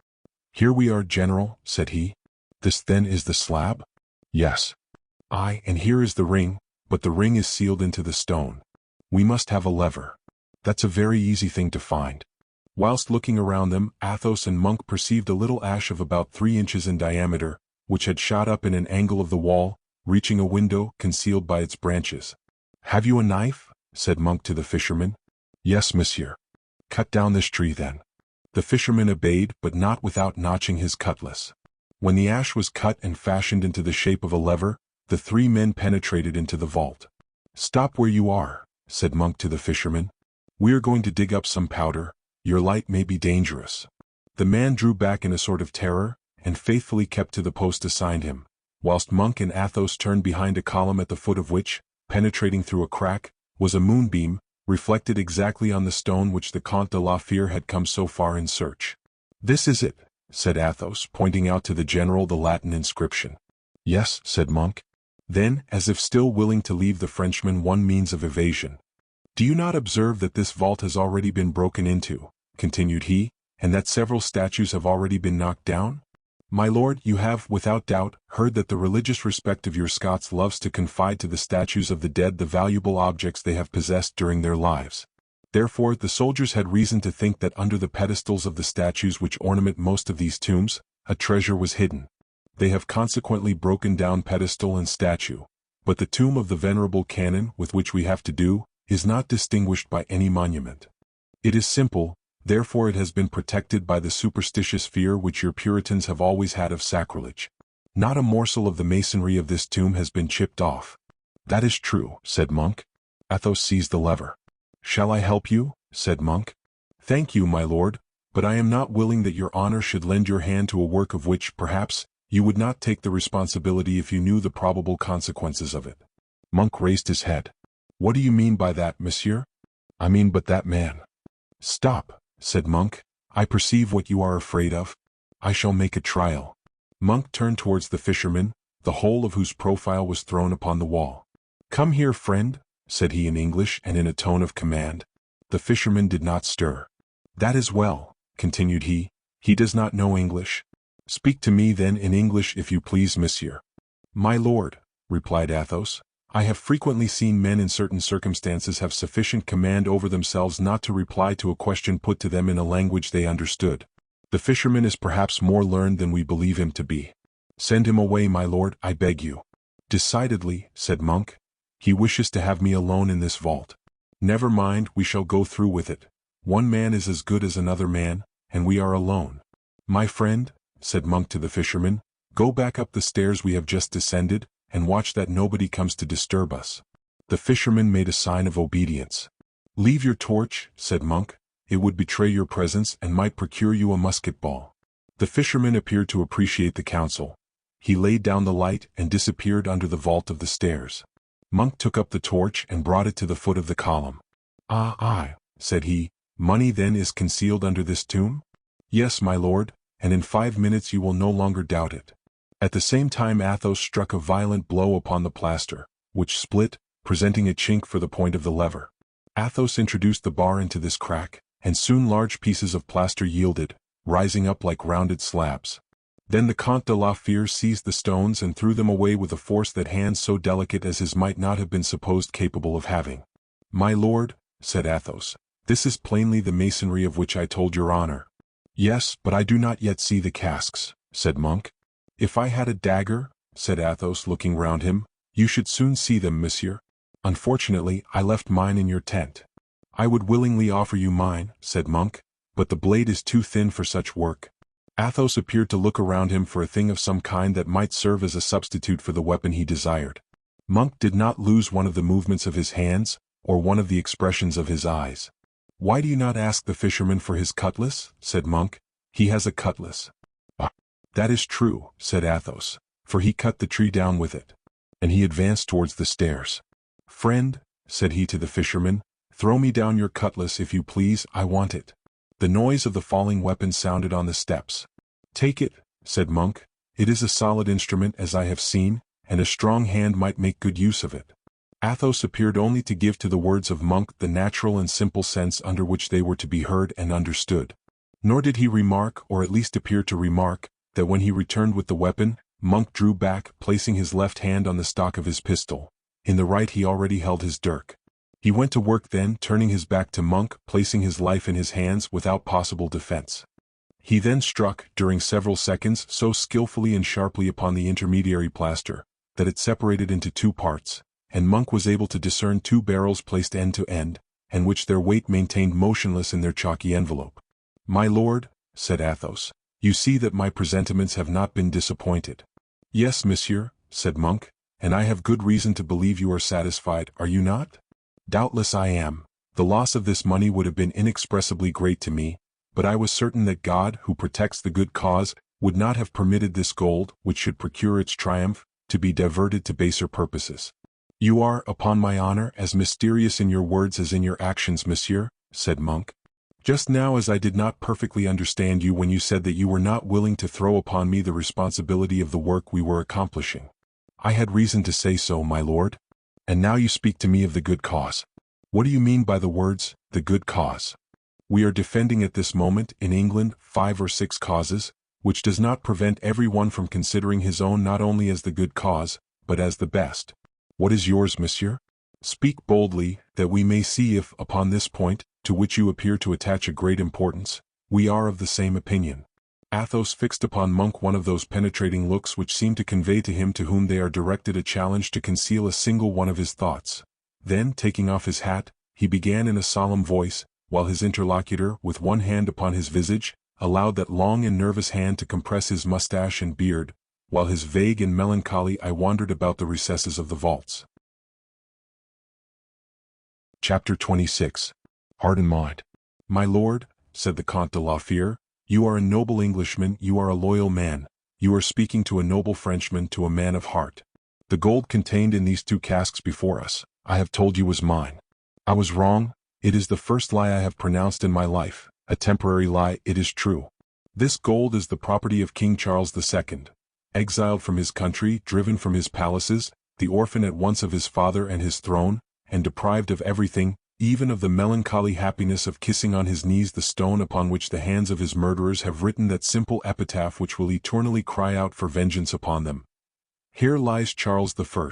Here we are, general, said he. This then is the slab? Yes. Aye, and here is the ring, but the ring is sealed into the stone. We must have a lever. That's a very easy thing to find. Whilst looking around them, Athos and Monk perceived a little ash of about 3 inches in diameter, which had shot up in an angle of the wall, reaching a window, concealed by its branches. Have you a knife? Said Monk to the fisherman. Yes, monsieur. Cut down this tree then. The fisherman obeyed, but not without notching his cutlass. When the ash was cut and fashioned into the shape of a lever, the 3 men penetrated into the vault. Stop where you are, said Monk to the fisherman. We are going to dig up some powder. Your light may be dangerous. The man drew back in a sort of terror, and faithfully kept to the post assigned him, whilst Monk and Athos turned behind a column at the foot of which, penetrating through a crack, was a moonbeam, reflected exactly on the stone which the Comte de la Fere had come so far in search. This is it, said Athos, pointing out to the general the Latin inscription. Yes, said Monk. Then, as if still willing to leave the Frenchman one means of evasion. Do you not observe that this vault has already been broken into, continued he, and that several statues have already been knocked down? My lord, you have, without doubt, heard that the religious respect of your Scots loves to confide to the statues of the dead the valuable objects they have possessed during their lives. Therefore, the soldiers had reason to think that under the pedestals of the statues which ornament most of these tombs, a treasure was hidden. They have consequently broken down pedestal and statue, but the tomb of the venerable canon with which we have to do, is not distinguished by any monument. It is simple, Therefore it has been protected by the superstitious fear which your Puritans have always had of sacrilege. Not a morsel of the masonry of this tomb has been chipped off." "That is true," said Monk. Athos seized the lever. "Shall I help you?" said Monk. "Thank you, my lord, but I am not willing that your honor should lend your hand to a work of which, perhaps, you would not take the responsibility if you knew the probable consequences of it." Monk raised his head. "What do you mean by that, monsieur?" "I mean but that man." "Stop," said Monk. "I perceive what you are afraid of. I shall make a trial." Monk turned towards the fisherman, the whole of whose profile was thrown upon the wall. "Come here, friend," said he in English and in a tone of command. The fisherman did not stir. "That is well," continued he. "He does not know English. Speak to me then in English if you please, monsieur." "My lord," replied Athos, "I have frequently seen men in certain circumstances have sufficient command over themselves not to reply to a question put to them in a language they understood. The fisherman is perhaps more learned than we believe him to be. Send him away, my lord, I beg you." "Decidedly," said Monk. "He wishes to have me alone in this vault. Never mind, we shall go through with it. One man is as good as another man, and we are alone. My friend," said Monk to the fisherman, "go back up the stairs we have just descended, and watch that nobody comes to disturb us." The fisherman made a sign of obedience. "Leave your torch," said Monk. "It would betray your presence and might procure you a musket ball." The fisherman appeared to appreciate the counsel. He laid down the light and disappeared under the vault of the stairs. Monk took up the torch and brought it to the foot of the column. "Ah," said he, "money then is concealed under this tomb?" "Yes, my lord, and in 5 minutes you will no longer doubt it." At the same time Athos struck a violent blow upon the plaster, which split, presenting a chink for the point of the lever. Athos introduced the bar into this crack, and soon large pieces of plaster yielded, rising up like rounded slabs. Then the Comte de la Fere seized the stones and threw them away with a force that hands so delicate as his might not have been supposed capable of having. "My lord," said Athos, "this is plainly the masonry of which I told your honor." "Yes, but I do not yet see the casks," said Monk. "If I had a dagger," said Athos looking round him, "you should soon see them, monsieur. Unfortunately, I left mine in your tent." "I would willingly offer you mine," said Monk, "but the blade is too thin for such work." Athos appeared to look around him for a thing of some kind that might serve as a substitute for the weapon he desired. Monk did not lose one of the movements of his hands, or one of the expressions of his eyes. "Why do you not ask the fisherman for his cutlass?" said Monk. "He has a cutlass." "Ah, that is true," said Athos, "for he cut the tree down with it." And he advanced towards the stairs. "Friend," said he to the fisherman, "throw me down your cutlass if you please, I want it." The noise of the falling weapon sounded on the steps. "Take it," said Monk. "It is a solid instrument as I have seen, and a strong hand might make good use of it." Athos appeared only to give to the words of Monk the natural and simple sense under which they were to be heard and understood. Nor did he remark, or at least appear to remark, that when he returned with the weapon, Monk drew back, placing his left hand on the stock of his pistol. In the right he already held his dirk. He went to work then, turning his back to Monk, placing his life in his hands without possible defense. He then struck, during several seconds, so skillfully and sharply upon the intermediary plaster, that it separated into 2 parts, and Monk was able to discern 2 barrels placed end to end, and which their weight maintained motionless in their chalky envelope. "My lord," said Athos, "you see that my presentiments have not been disappointed." "Yes, monsieur," said Monk, "and I have good reason to believe you are satisfied, are you not?" "Doubtless I am. The loss of this money would have been inexpressibly great to me, but I was certain that God, who protects the good cause, would not have permitted this gold, which should procure its triumph, to be diverted to baser purposes." "You are, upon my honor, as mysterious in your words as in your actions, monsieur," said Monk. "Just now as I did not perfectly understand you when you said that you were not willing to throw upon me the responsibility of the work we were accomplishing. I had reason to say so, my lord. And now you speak to me of the good cause. What do you mean by the words, the good cause? We are defending at this moment, in England, 5 or 6 causes, which does not prevent every one from considering his own not only as the good cause, but as the best. What is yours, monsieur? Speak boldly, that we may see if, upon this point, to which you appear to attach a great importance, we are of the same opinion." Athos fixed upon Monk one of those penetrating looks which seem to convey to him to whom they are directed a challenge to conceal a single one of his thoughts. Then, taking off his hat, he began in a solemn voice, while his interlocutor, with one hand upon his visage, allowed that long and nervous hand to compress his mustache and beard, while his vague and melancholy eye wandered about the recesses of the vaults. Chapter 26. Heart and Mind. My lord, said the Comte de la Fere, you are a noble Englishman, you are a loyal man, you are speaking to a noble Frenchman, to a man of heart. The gold contained in these 2 casks before us, I have told you was mine. I was wrong, it is the first lie I have pronounced in my life, a temporary lie, it is true. This gold is the property of King Charles II. Exiled from his country, driven from his palaces, the orphan at once of his father and his throne, and deprived of everything, even of the melancholy happiness of kissing on his knees the stone upon which the hands of his murderers have written that simple epitaph which will eternally cry out for vengeance upon them. Here lies Charles I.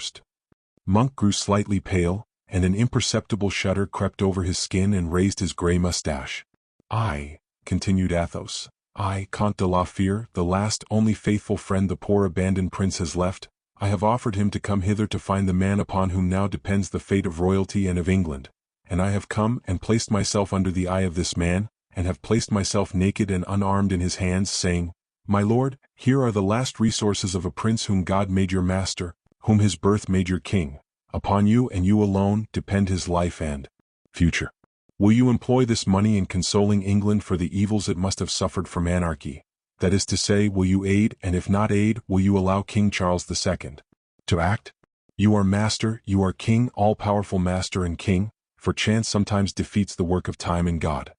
Monk grew slightly pale, and an imperceptible shudder crept over his skin and raised his grey moustache. I, continued Athos, I, Comte de la Fere, the last only faithful friend the poor abandoned prince has left, I have offered him to come hither to find the man upon whom now depends the fate of royalty and of England, and I have come and placed myself under the eye of this man, and have placed myself naked and unarmed in his hands, saying, My lord, here are the last resources of a prince whom God made your master, whom his birth made your king. Upon you and you alone depend his life and future. Will you employ this money in consoling England for the evils it must have suffered from anarchy? That is to say, will you aid, and if not aid, will you allow King Charles II to act? You are master, you are king, all-powerful master and king, for chance sometimes defeats the work of time and God.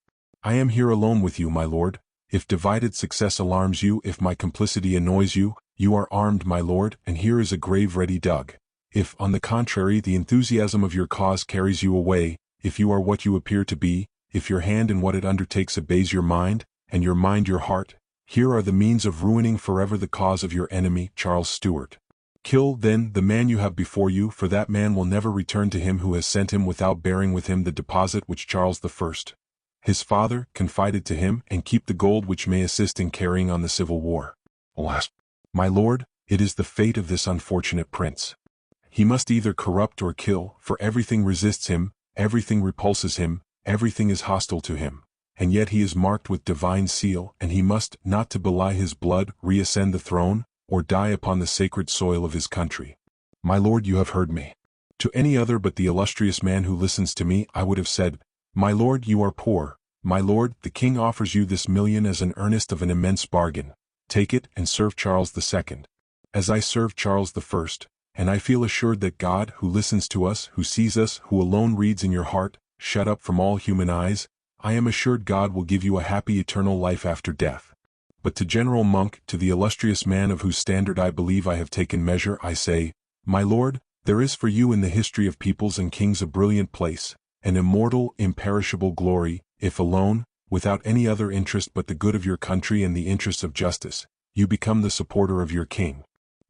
I am here alone with you, my lord. If divided success alarms you, if my complicity annoys you, you are armed, my lord, and here is a grave ready dug. If, on the contrary, the enthusiasm of your cause carries you away, if you are what you appear to be, if your hand in what it undertakes obeys your mind, and your mind your heart, here are the means of ruining forever the cause of your enemy, Charles Stuart. Kill, then, the man you have before you, for that man will never return to him who has sent him without bearing with him the deposit which Charles I, his father, confided to him, and keep the gold which may assist in carrying on the civil war. Alas, my lord, it is the fate of this unfortunate prince. He must either corrupt or kill, for everything resists him, everything repulses him, everything is hostile to him, and yet he is marked with divine seal, and he must, not to belie his blood, reascend the throne, or die upon the sacred soil of his country. My lord, you have heard me. To any other but the illustrious man who listens to me, I would have said, My lord, you are poor. My lord, the king offers you this million as an earnest of an immense bargain. Take it and serve Charles II. As I serve Charles I, and I feel assured that God, who listens to us, who sees us, who alone reads in your heart, shut up from all human eyes, I am assured God will give you a happy eternal life after death. But to General Monk, to the illustrious man of whose standard I believe I have taken measure, I say, My lord, there is for you in the history of peoples and kings a brilliant place, an immortal, imperishable glory, if alone, without any other interest but the good of your country and the interests of justice, you become the supporter of your king.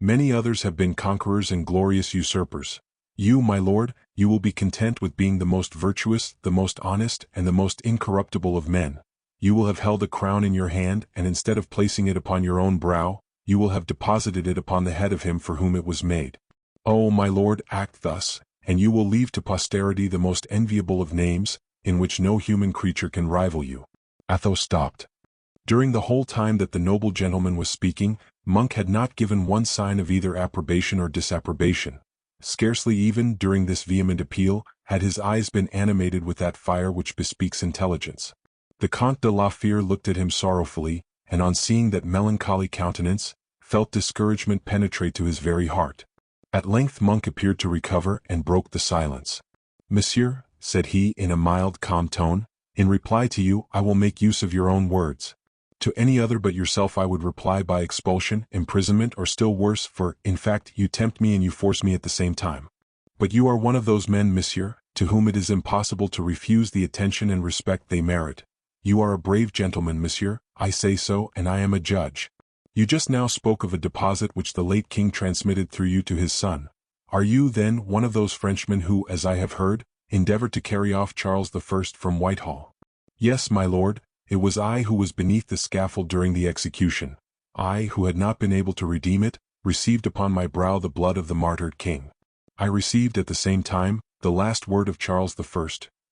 Many others have been conquerors and glorious usurpers. You, my lord, you will be content with being the most virtuous, the most honest, and the most incorruptible of men. You will have held a crown in your hand, and instead of placing it upon your own brow, you will have deposited it upon the head of him for whom it was made. Oh, my lord, act thus, and you will leave to posterity the most enviable of names, in which no human creature can rival you. Athos stopped. During the whole time that the noble gentleman was speaking, Monk had not given one sign of either approbation or disapprobation. Scarcely even, during this vehement appeal, had his eyes been animated with that fire which bespeaks intelligence. The Comte de la Fere looked at him sorrowfully, and on seeing that melancholy countenance, felt discouragement penetrate to his very heart. At length Monk appeared to recover and broke the silence. Monsieur, said he in a mild, calm tone, in reply to you, I will make use of your own words. To any other but yourself I would reply by expulsion, imprisonment, or still worse, for, in fact, you tempt me and you force me at the same time. But you are one of those men, monsieur, to whom it is impossible to refuse the attention and respect they merit. You are a brave gentleman, monsieur, I say so, and I am a judge. You just now spoke of a deposit which the late king transmitted through you to his son. Are you, then, one of those Frenchmen who, as I have heard, endeavored to carry off Charles I from Whitehall? Yes, my lord. It was I who was beneath the scaffold during the execution. I, who had not been able to redeem it, received upon my brow the blood of the martyred king. I received at the same time the last word of Charles I.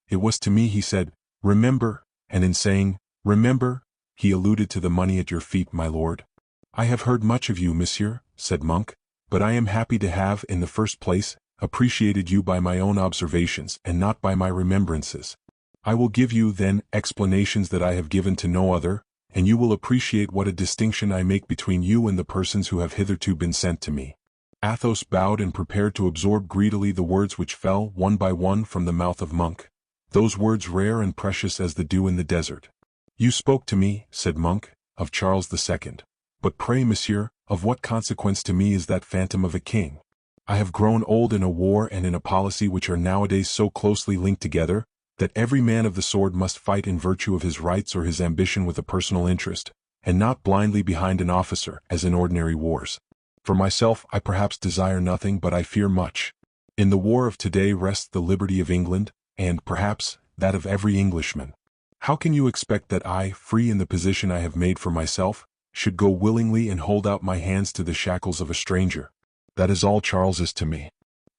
It was to me he said, Remember, and in saying, remember, he alluded to the money at your feet, my lord. I have heard much of you, monsieur, said Monk, but I am happy to have, in the first place, appreciated you by my own observations and not by my remembrances. I will give you, then, explanations that I have given to no other, and you will appreciate what a distinction I make between you and the persons who have hitherto been sent to me. Athos bowed and prepared to absorb greedily the words which fell, one by one, from the mouth of Monk, those words rare and precious as the dew in the desert. You spoke to me, said Monk, of Charles II. But pray, monsieur, of what consequence to me is that phantom of a king? I have grown old in a war and in a policy which are nowadays so closely linked together, that every man of the sword must fight in virtue of his rights or his ambition with a personal interest, and not blindly behind an officer, as in ordinary wars. For myself, I perhaps desire nothing, but I fear much. In the war of today rests the liberty of England, and, perhaps, that of every Englishman. How can you expect that I, free in the position I have made for myself, should go willingly and hold out my hands to the shackles of a stranger? That is all Charles is to me.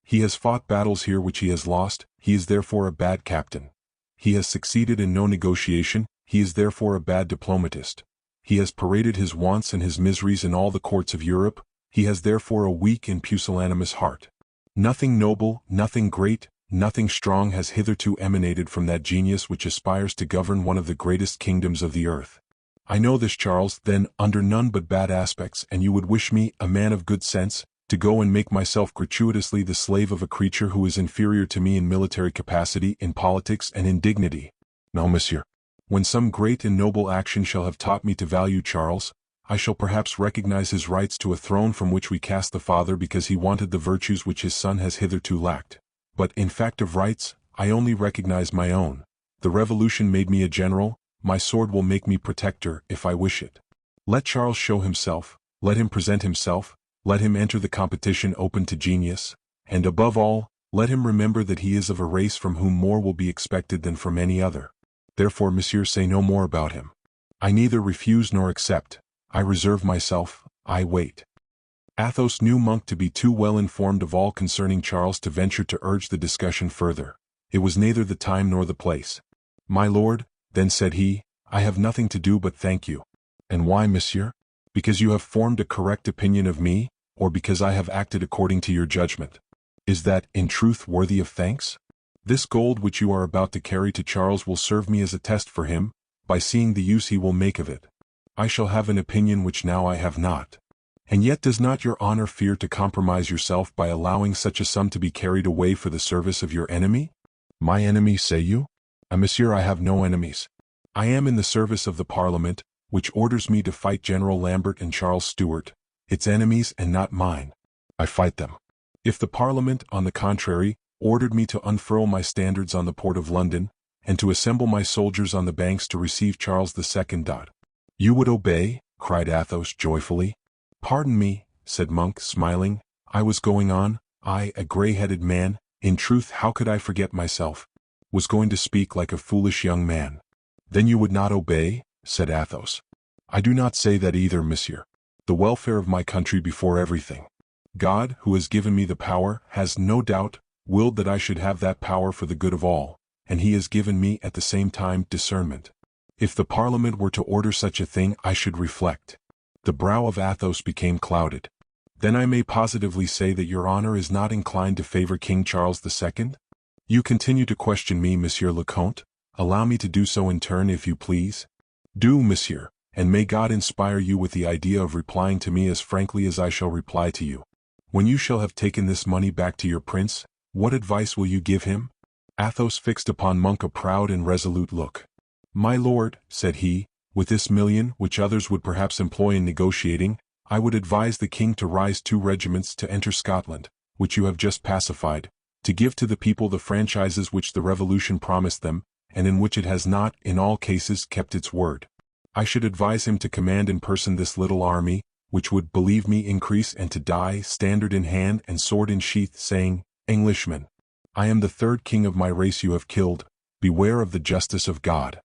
He has fought battles here which he has lost, he is therefore a bad captain. He has succeeded in no negotiation, he is therefore a bad diplomatist. He has paraded his wants and his miseries in all the courts of Europe, he has therefore a weak and pusillanimous heart. Nothing noble, nothing great, nothing strong has hitherto emanated from that genius which aspires to govern one of the greatest kingdoms of the earth. I know this, Charles, then, under none but bad aspects, and you would wish me, a man of good sense, to go and make myself gratuitously the slave of a creature who is inferior to me in military capacity, in politics, and in dignity. No, monsieur. When some great and noble action shall have taught me to value Charles, I shall perhaps recognize his rights to a throne from which we cast the father because he wanted the virtues which his son has hitherto lacked. But, in fact of rights, I only recognize my own. The revolution made me a general, my sword will make me protector, if I wish it. Let Charles show himself, let him present himself, let him enter the competition open to genius, and above all, let him remember that he is of a race from whom more will be expected than from any other. Therefore, monsieur, say no more about him. I neither refuse nor accept, I reserve myself, I wait. Athos knew Monk to be too well informed of all concerning Charles to venture to urge the discussion further. It was neither the time nor the place. My lord, then said he, I have nothing to do but thank you. And why, monsieur? Because you have formed a correct opinion of me, or because I have acted according to your judgment? Is that, in truth, worthy of thanks? This gold which you are about to carry to Charles will serve me as a test for him, by seeing the use he will make of it. I shall have an opinion which now I have not. And yet does not your honor fear to compromise yourself by allowing such a sum to be carried away for the service of your enemy? My enemy, say you? Monsieur, I have no enemies. I am in the service of the Parliament, which orders me to fight General Lambert and Charles Stuart, its enemies and not mine. I fight them. If the Parliament, on the contrary, ordered me to unfurl my standards on the port of London, and to assemble my soldiers on the banks to receive Charles II. You would obey? Cried Athos joyfully. Pardon me, said Monk, smiling, I was going on, I, a grey-headed man, in truth how could I forget myself? Was going to speak like a foolish young man. Then you would not obey? Said Athos. I do not say that either, monsieur. The welfare of my country before everything. God, who has given me the power, has, no doubt, willed that I should have that power for the good of all, and he has given me, at the same time, discernment. If the Parliament were to order such a thing, I should reflect. The brow of Athos became clouded. Then I may positively say that your honor is not inclined to favor King Charles II? You continue to question me, monsieur le comte? Allow me to do so in turn, if you please. Do, monsieur, and may God inspire you with the idea of replying to me as frankly as I shall reply to you. When you shall have taken this money back to your prince, what advice will you give him? Athos fixed upon Monk a proud and resolute look. My lord, said he, with this million, which others would perhaps employ in negotiating, I would advise the king to rise 2 regiments to enter Scotland, which you have just pacified, to give to the people the franchises which the Revolution promised them, and in which it has not, in all cases, kept its word. I should advise him to command in person this little army, which would, believe me, increase, and to die, standard in hand and sword in sheath, saying, Englishmen, I am the 3rd king of my race you have killed, beware of the justice of God.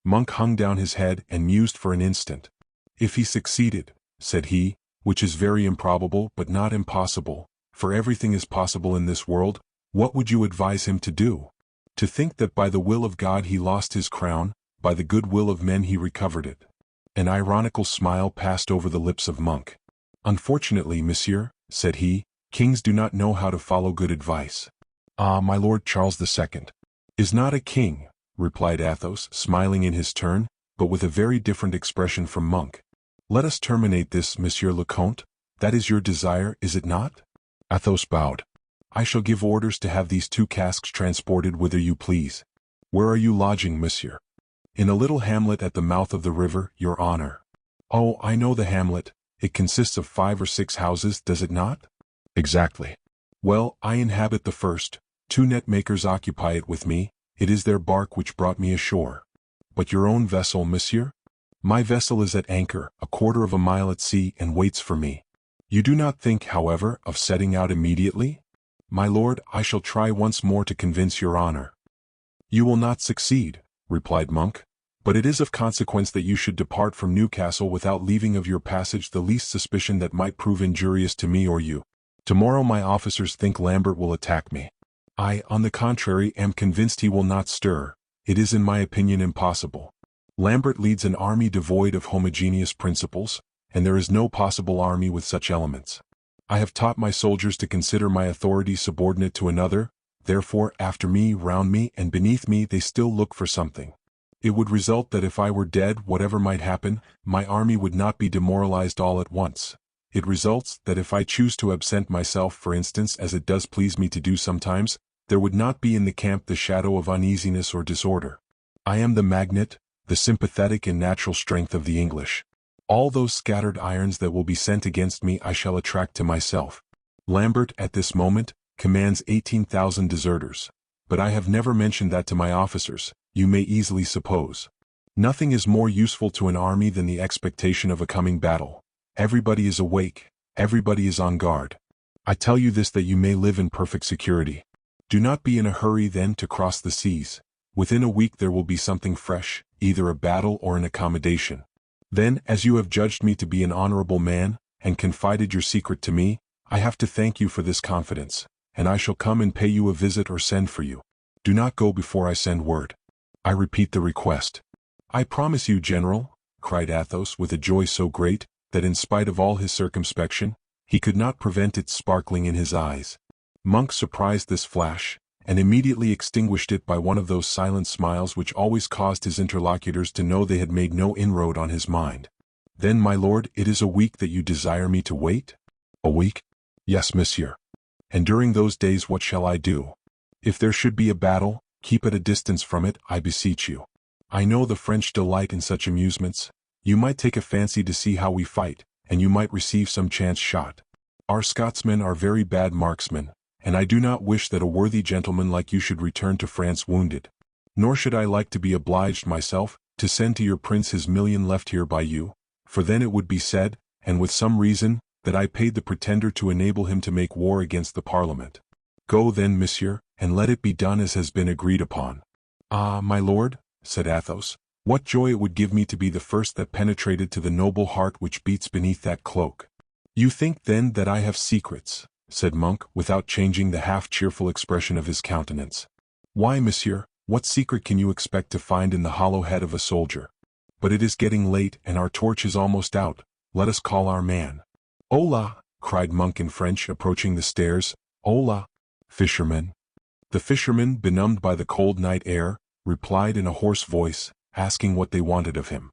Monk hung down his head and mused for an instant. If he succeeded, said he, which is very improbable but not impossible, for everything is possible in this world, what would you advise him to do? To think that by the will of God he lost his crown, by the good will of men he recovered it. An ironical smile passed over the lips of Monk. Unfortunately, monsieur, said he, kings do not know how to follow good advice. Ah, my Lord Charles II is not a king, replied Athos, smiling in his turn, but with a very different expression from Monk. Let us terminate this, Monsieur le Comte. That is your desire, is it not? Athos bowed. I shall give orders to have these 2 casks transported whither you please. Where are you lodging, monsieur? In a little hamlet at the mouth of the river, your honor. Oh, I know the hamlet. It consists of 5 or 6 houses, does it not? Exactly. Well, I inhabit the first. 2 net makers occupy it with me. It is their bark which brought me ashore. But your own vessel, monsieur? My vessel is at anchor, a quarter of a mile at sea, and waits for me. You do not think, however, of setting out immediately? My lord, I shall try once more to convince your honor. You will not succeed, replied Monk, but it is of consequence that you should depart from Newcastle without leaving of your passage the least suspicion that might prove injurious to me or you. Tomorrow my officers think Lambert will attack me. I, on the contrary, am convinced he will not stir. It is in my opinion impossible. Lambert leads an army devoid of homogeneous principles, and there is no possible army with such elements. I have taught my soldiers to consider my authority subordinate to another, therefore after me, round me, and beneath me they still look for something. It would result that if I were dead, whatever might happen, my army would not be demoralized all at once. It results that if I choose to absent myself, for instance, as it does please me to do sometimes, there would not be in the camp the shadow of uneasiness or disorder. I am the magnet, the sympathetic and natural strength of the English. All those scattered irons that will be sent against me I shall attract to myself. Lambert, at this moment, commands 18,000 deserters. But I have never mentioned that to my officers, you may easily suppose. Nothing is more useful to an army than the expectation of a coming battle. Everybody is awake, everybody is on guard. I tell you this that you may live in perfect security. Do not be in a hurry then to cross the seas. Within a week there will be something fresh, either a battle or an accommodation. Then, as you have judged me to be an honorable man, and confided your secret to me, I have to thank you for this confidence, and I shall come and pay you a visit or send for you. Do not go before I send word. I repeat the request. I promise you, General, cried Athos with a joy so great, that in spite of all his circumspection, he could not prevent its sparkling in his eyes. Monk surprised this flash, and immediately extinguished it by one of those silent smiles which always caused his interlocutors to know they had made no inroad on his mind. Then, my lord, it is a week that you desire me to wait? A week? Yes, monsieur. And during those days what shall I do? If there should be a battle, keep at a distance from it, I beseech you. I know the French delight in such amusements. You might take a fancy to see how we fight, and you might receive some chance shot. Our Scotsmen are very bad marksmen, and I do not wish that a worthy gentleman like you should return to France wounded. Nor should I like to be obliged myself to send to your prince his million left here by you, for then it would be said, and with some reason, that I paid the pretender to enable him to make war against the Parliament. Go then, monsieur, and let it be done as has been agreed upon. Ah, my lord, said Athos, what joy it would give me to be the first that penetrated to the noble heart which beats beneath that cloak. You think then that I have secrets, said Monk, without changing the half-cheerful expression of his countenance. Why, monsieur, what secret can you expect to find in the hollow head of a soldier? But it is getting late, and our torch is almost out. Let us call our man. Hola, cried Monk in French, approaching the stairs. Hola, fisherman. The fisherman, benumbed by the cold night air, replied in a hoarse voice, asking what they wanted of him.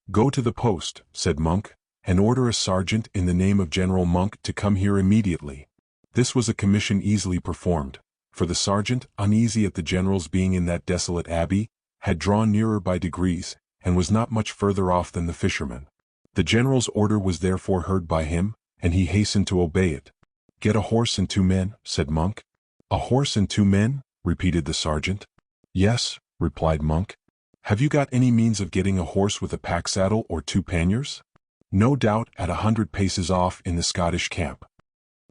Go to the post, said Monk, and order a sergeant in the name of General Monk to come here immediately. This was a commission easily performed, for the sergeant, uneasy at the general's being in that desolate abbey, had drawn nearer by degrees, and was not much further off than the fisherman. The general's order was therefore heard by him, and he hastened to obey it. Get a horse and 2 men, said Monk. A horse and 2 men, repeated the sergeant. Yes, replied Monk. Have you got any means of getting a horse with a pack saddle or 2 panniers? No doubt, at 100 paces off in the Scottish camp.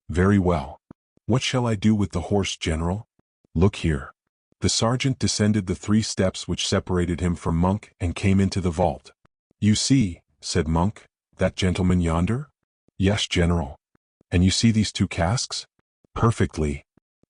Very well. What shall I do with the horse, General? Look here. The sergeant descended the 3 steps which separated him from Monk and came into the vault. You see, said Monk, that gentleman yonder? Yes, General. And you see these 2 casks? Perfectly.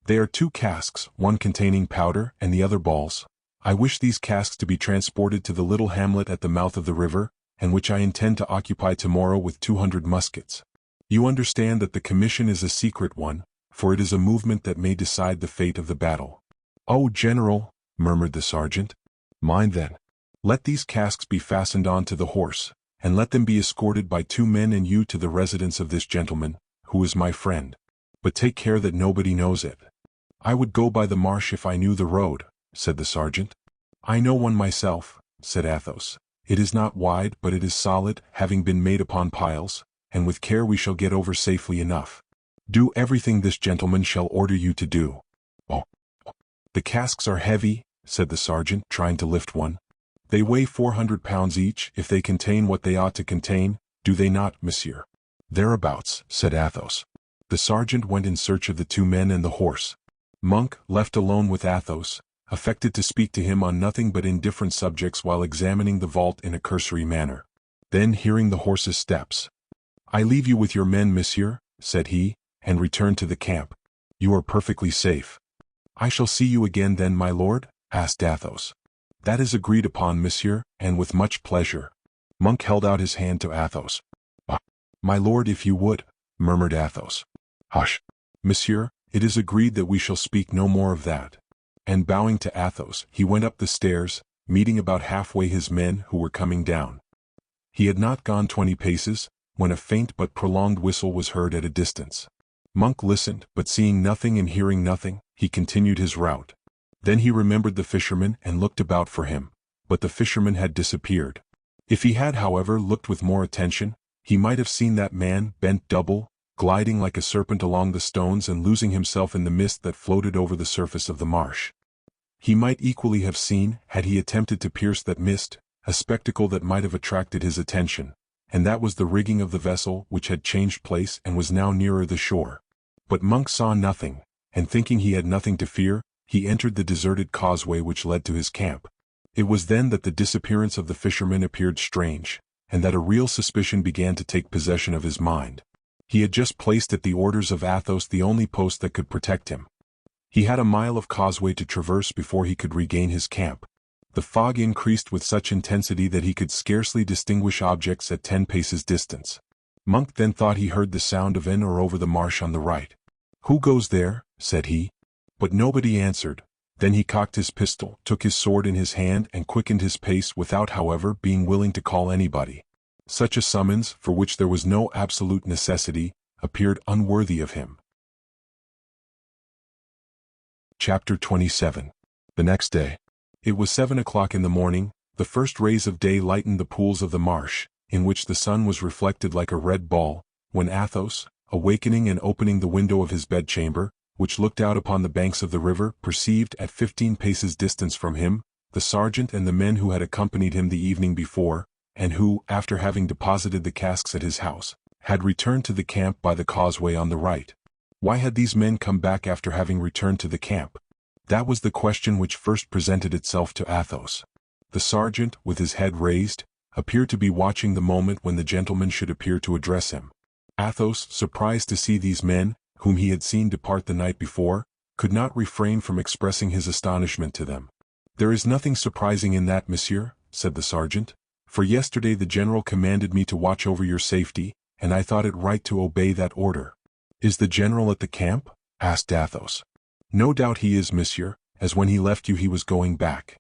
They are 2 casks, one containing powder and the other balls. I wish these casks to be transported to the little hamlet at the mouth of the river, and which I intend to occupy tomorrow with 200 muskets. You understand that the commission is a secret one, for it is a movement that may decide the fate of the battle." "Oh, General," murmured the sergeant. "Mind then. Let these casks be fastened on to the horse, and let them be escorted by 2 men and you to the residence of this gentleman, who is my friend. But take care that nobody knows it." "I would go by the marsh if I knew the road," said the sergeant. "I know one myself," said Athos. "It is not wide, but it is solid, having been made upon piles, and with care we shall get over safely enough. Do everything this gentleman shall order you to do." "Oh, the casks are heavy," said the sergeant, trying to lift one. "They weigh 400 pounds each, if they contain what they ought to contain, do they not, monsieur?" "Thereabouts," said Athos. The sergeant went in search of the 2 men and the horse. Monk, left alone with Athos, affected to speak to him on nothing but indifferent subjects while examining the vault in a cursory manner. Then, hearing the horse's steps, "I leave you with your men, monsieur," said he, "and return to the camp. You are perfectly safe." "I shall see you again then, my lord?" asked Athos. "That is agreed upon, monsieur, and with much pleasure." Monk held out his hand to Athos. "My lord, if you would," murmured Athos. "Hush, monsieur, it is agreed that we shall speak no more of that." And bowing to Athos, he went up the stairs, meeting about halfway his men who were coming down. He had not gone 20 paces, when a faint but prolonged whistle was heard at a distance. Monk listened, but seeing nothing and hearing nothing, he continued his route. Then he remembered the fisherman and looked about for him, but the fisherman had disappeared. If he had, however, looked with more attention, he might have seen that man, bent double, gliding like a serpent along the stones and losing himself in the mist that floated over the surface of the marsh. He might equally have seen, had he attempted to pierce that mist, a spectacle that might have attracted his attention, and that was the rigging of the vessel which had changed place and was now nearer the shore. But Monk saw nothing, and thinking he had nothing to fear, he entered the deserted causeway which led to his camp. It was then that the disappearance of the fisherman appeared strange, and that a real suspicion began to take possession of his mind. He had just placed at the orders of Athos the only post that could protect him. He had a mile of causeway to traverse before he could regain his camp. The fog increased with such intensity that he could scarcely distinguish objects at 10 paces distance. Monk then thought he heard the sound of in or over the marsh on the right. "Who goes there?" said he. But nobody answered. Then he cocked his pistol, took his sword in his hand and quickened his pace without, however, being willing to call anybody. Such a summons, for which there was no absolute necessity, appeared unworthy of him. Chapter 27. The next day. It was 7 o'clock in the morning. The first rays of day lightened the pools of the marsh, in which the sun was reflected like a red ball, when Athos, awakening and opening the window of his bedchamber, which looked out upon the banks of the river, perceived at 15 paces distance from him, the sergeant and the men who had accompanied him the evening before, and who, after having deposited the casks at his house, had returned to the camp by the causeway on the right. Why had these men come back after having returned to the camp? That was the question which first presented itself to Athos. The sergeant, with his head raised, appeared to be watching the moment when the gentleman should appear to address him. Athos, surprised to see these men, whom he had seen depart the night before, could not refrain from expressing his astonishment to them. "There is nothing surprising in that, monsieur," said the sergeant, "for yesterday the general commanded me to watch over your safety, and I thought it right to obey that order." "Is the general at the camp?" asked Athos. "No doubt he is, monsieur, as when he left you he was going back."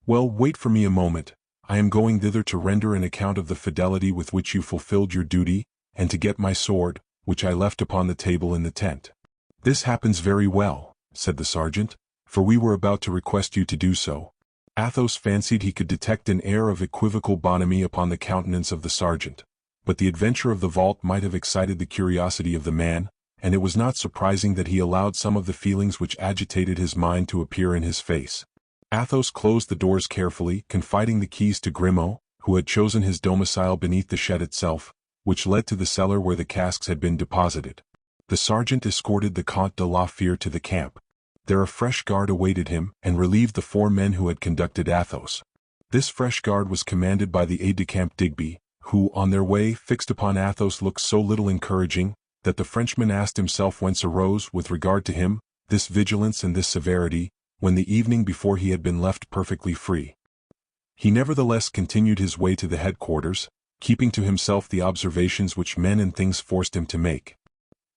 "Well, wait for me a moment. I am going thither to render an account of the fidelity with which you fulfilled your duty, and to get my sword, which I left upon the table in the tent." "This happens very well," said the sergeant, "for we were about to request you to do so." Athos fancied he could detect an air of equivocal bonhomie upon the countenance of the sergeant, but the adventure of the vault might have excited the curiosity of the man, and it was not surprising that he allowed some of the feelings which agitated his mind to appear in his face. Athos closed the doors carefully, confiding the keys to Grimaud, who had chosen his domicile beneath the shed itself, which led to the cellar where the casks had been deposited. The sergeant escorted the Comte de la Fere to the camp. There a fresh guard awaited him, and relieved the 4 men who had conducted Athos. This fresh guard was commanded by the aide-de-camp Digby, who, on their way, fixed upon Athos looks so little encouraging, that the Frenchman asked himself whence arose, with regard to him, this vigilance and this severity, when the evening before he had been left perfectly free. He nevertheless continued his way to the headquarters, keeping to himself the observations which men and things forced him to make.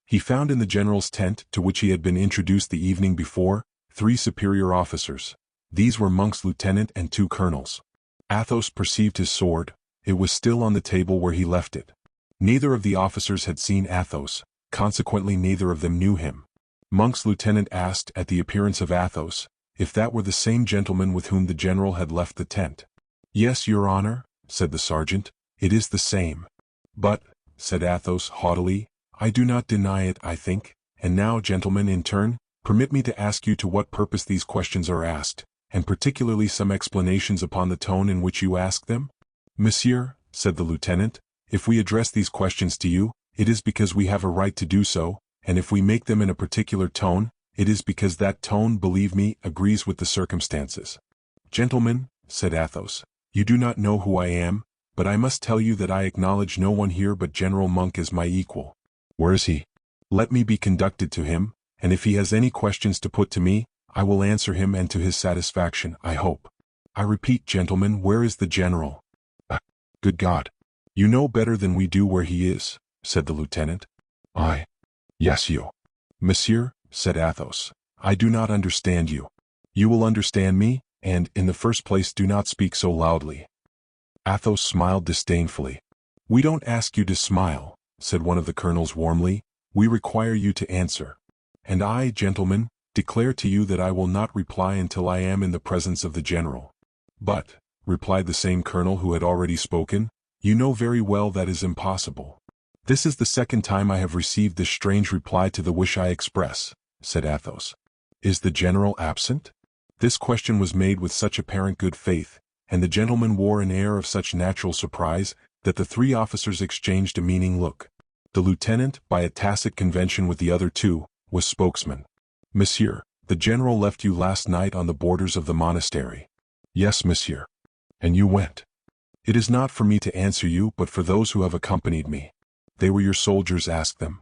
He found in the general's tent, to which he had been introduced the evening before, 3 superior officers. These were Monk's lieutenant and 2 colonels. Athos perceived his sword. It was still on the table where he left it. Neither of the officers had seen Athos, consequently neither of them knew him. Monk's lieutenant asked, at the appearance of Athos, if that were the same gentleman with whom the general had left the tent. "Yes, your honor," said the sergeant, "it is the same." "But," said Athos haughtily, "I do not deny it, I think, and now, gentlemen, in turn, permit me to ask you to what purpose these questions are asked, and particularly some explanations upon the tone in which you ask them?" "Monsieur," said the lieutenant, "if we address these questions to you, it is because we have a right to do so, and if we make them in a particular tone, it is because that tone, believe me, agrees with the circumstances." "Gentlemen," said Athos, "you do not know who I am, but I must tell you that I acknowledge no one here but General Monk as my equal." "Where is he?" "Let me be conducted to him, and if he has any questions to put to me, I will answer him and to his satisfaction, I hope. I repeat, gentlemen, where is the general?" "Good God! You know better than we do where he is," said the lieutenant. Yes, you." "Monsieur," said Athos, "I do not understand you. You will understand me, and, in the first place, do not speak so loudly." Athos smiled disdainfully. "We don't ask you to smile," said one of the colonels warmly, "we require you to answer. And I, gentlemen, declare to you that I will not reply until I am in the presence of the general." "But," replied the same colonel who had already spoken, "you know very well that is impossible." "This is the second time I have received this strange reply to the wish I express," said Athos. "Is the general absent?" This question was made with such apparent good faith, and the gentleman wore an air of such natural surprise, that the 3 officers exchanged a meaning look. The lieutenant, by a tacit convention with the other 2, was spokesman. "Monsieur, the general left you last night on the borders of the monastery." "Yes, monsieur." "And you went?" "It is not for me to answer you, but for those who have accompanied me." "They were your soldiers, ask them."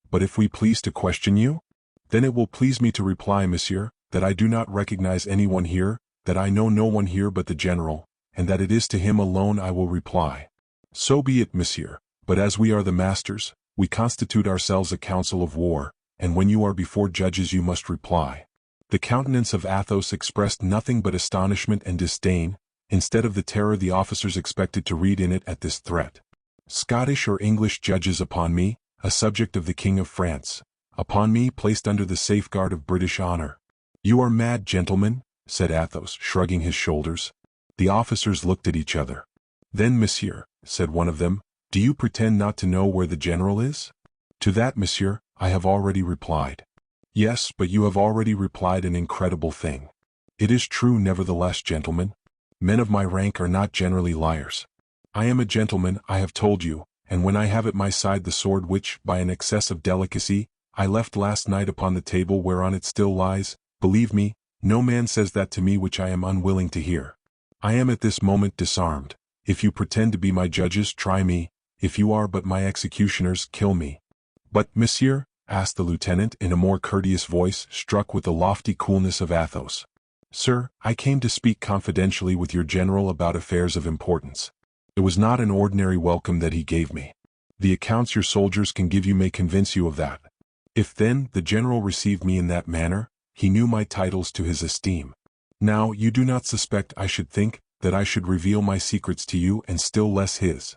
"But if we please to question you?" "Then it will please me to reply, monsieur, that I do not recognize anyone here, that I know no one here but the general, and that it is to him alone I will reply." "So be it, monsieur, but as we are the masters, we constitute ourselves a council of war, and when you are before judges you must reply." The countenance of Athos expressed nothing but astonishment and disdain, instead of the terror the officers expected to read in it at this threat. "Scottish or English judges upon me, a subject of the King of France, upon me placed under the safeguard of British honor." "You are mad, gentlemen," said Athos, shrugging his shoulders. The officers looked at each other. "Then, monsieur," said one of them, "do you pretend not to know where the general is?" "To that, monsieur, I have already replied." "Yes, but you have already replied an incredible thing." "It is true nevertheless, gentlemen. Men of my rank are not generally liars. I am a gentleman, I have told you, and when I have at my side the sword which, by an excess of delicacy, I left last night upon the table whereon it still lies, believe me, no man says that to me which I am unwilling to hear. I am at this moment disarmed. If you pretend to be my judges, try me. If you are but my executioners, kill me." "But, monsieur?" asked the lieutenant in a more courteous voice, struck with the lofty coolness of Athos. "Sir, I came to speak confidentially with your general about affairs of importance. It was not an ordinary welcome that he gave me. The accounts your soldiers can give you may convince you of that. If, then, the general received me in that manner, he knew my titles to his esteem. Now, you do not suspect, I should think, that I should reveal my secrets to you and still less his.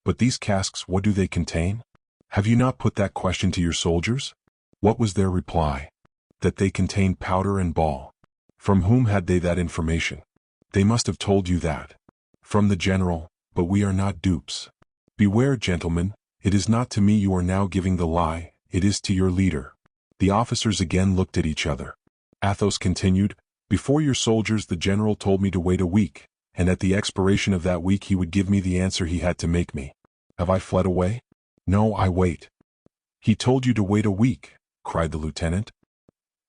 But these casks, what do they contain? Have you not put that question to your soldiers? What was their reply? That they contained powder and ball. From whom had they that information? They must have told you that. From the general, but we are not dupes. Beware, gentlemen, it is not to me you are now giving the lie, it is to your leader." The officers again looked at each other. Athos continued, "Before your soldiers the general told me to wait a week, and at the expiration of that week he would give me the answer he had to make me. Have I fled away? No, I wait." "He told you to wait a week," cried the lieutenant.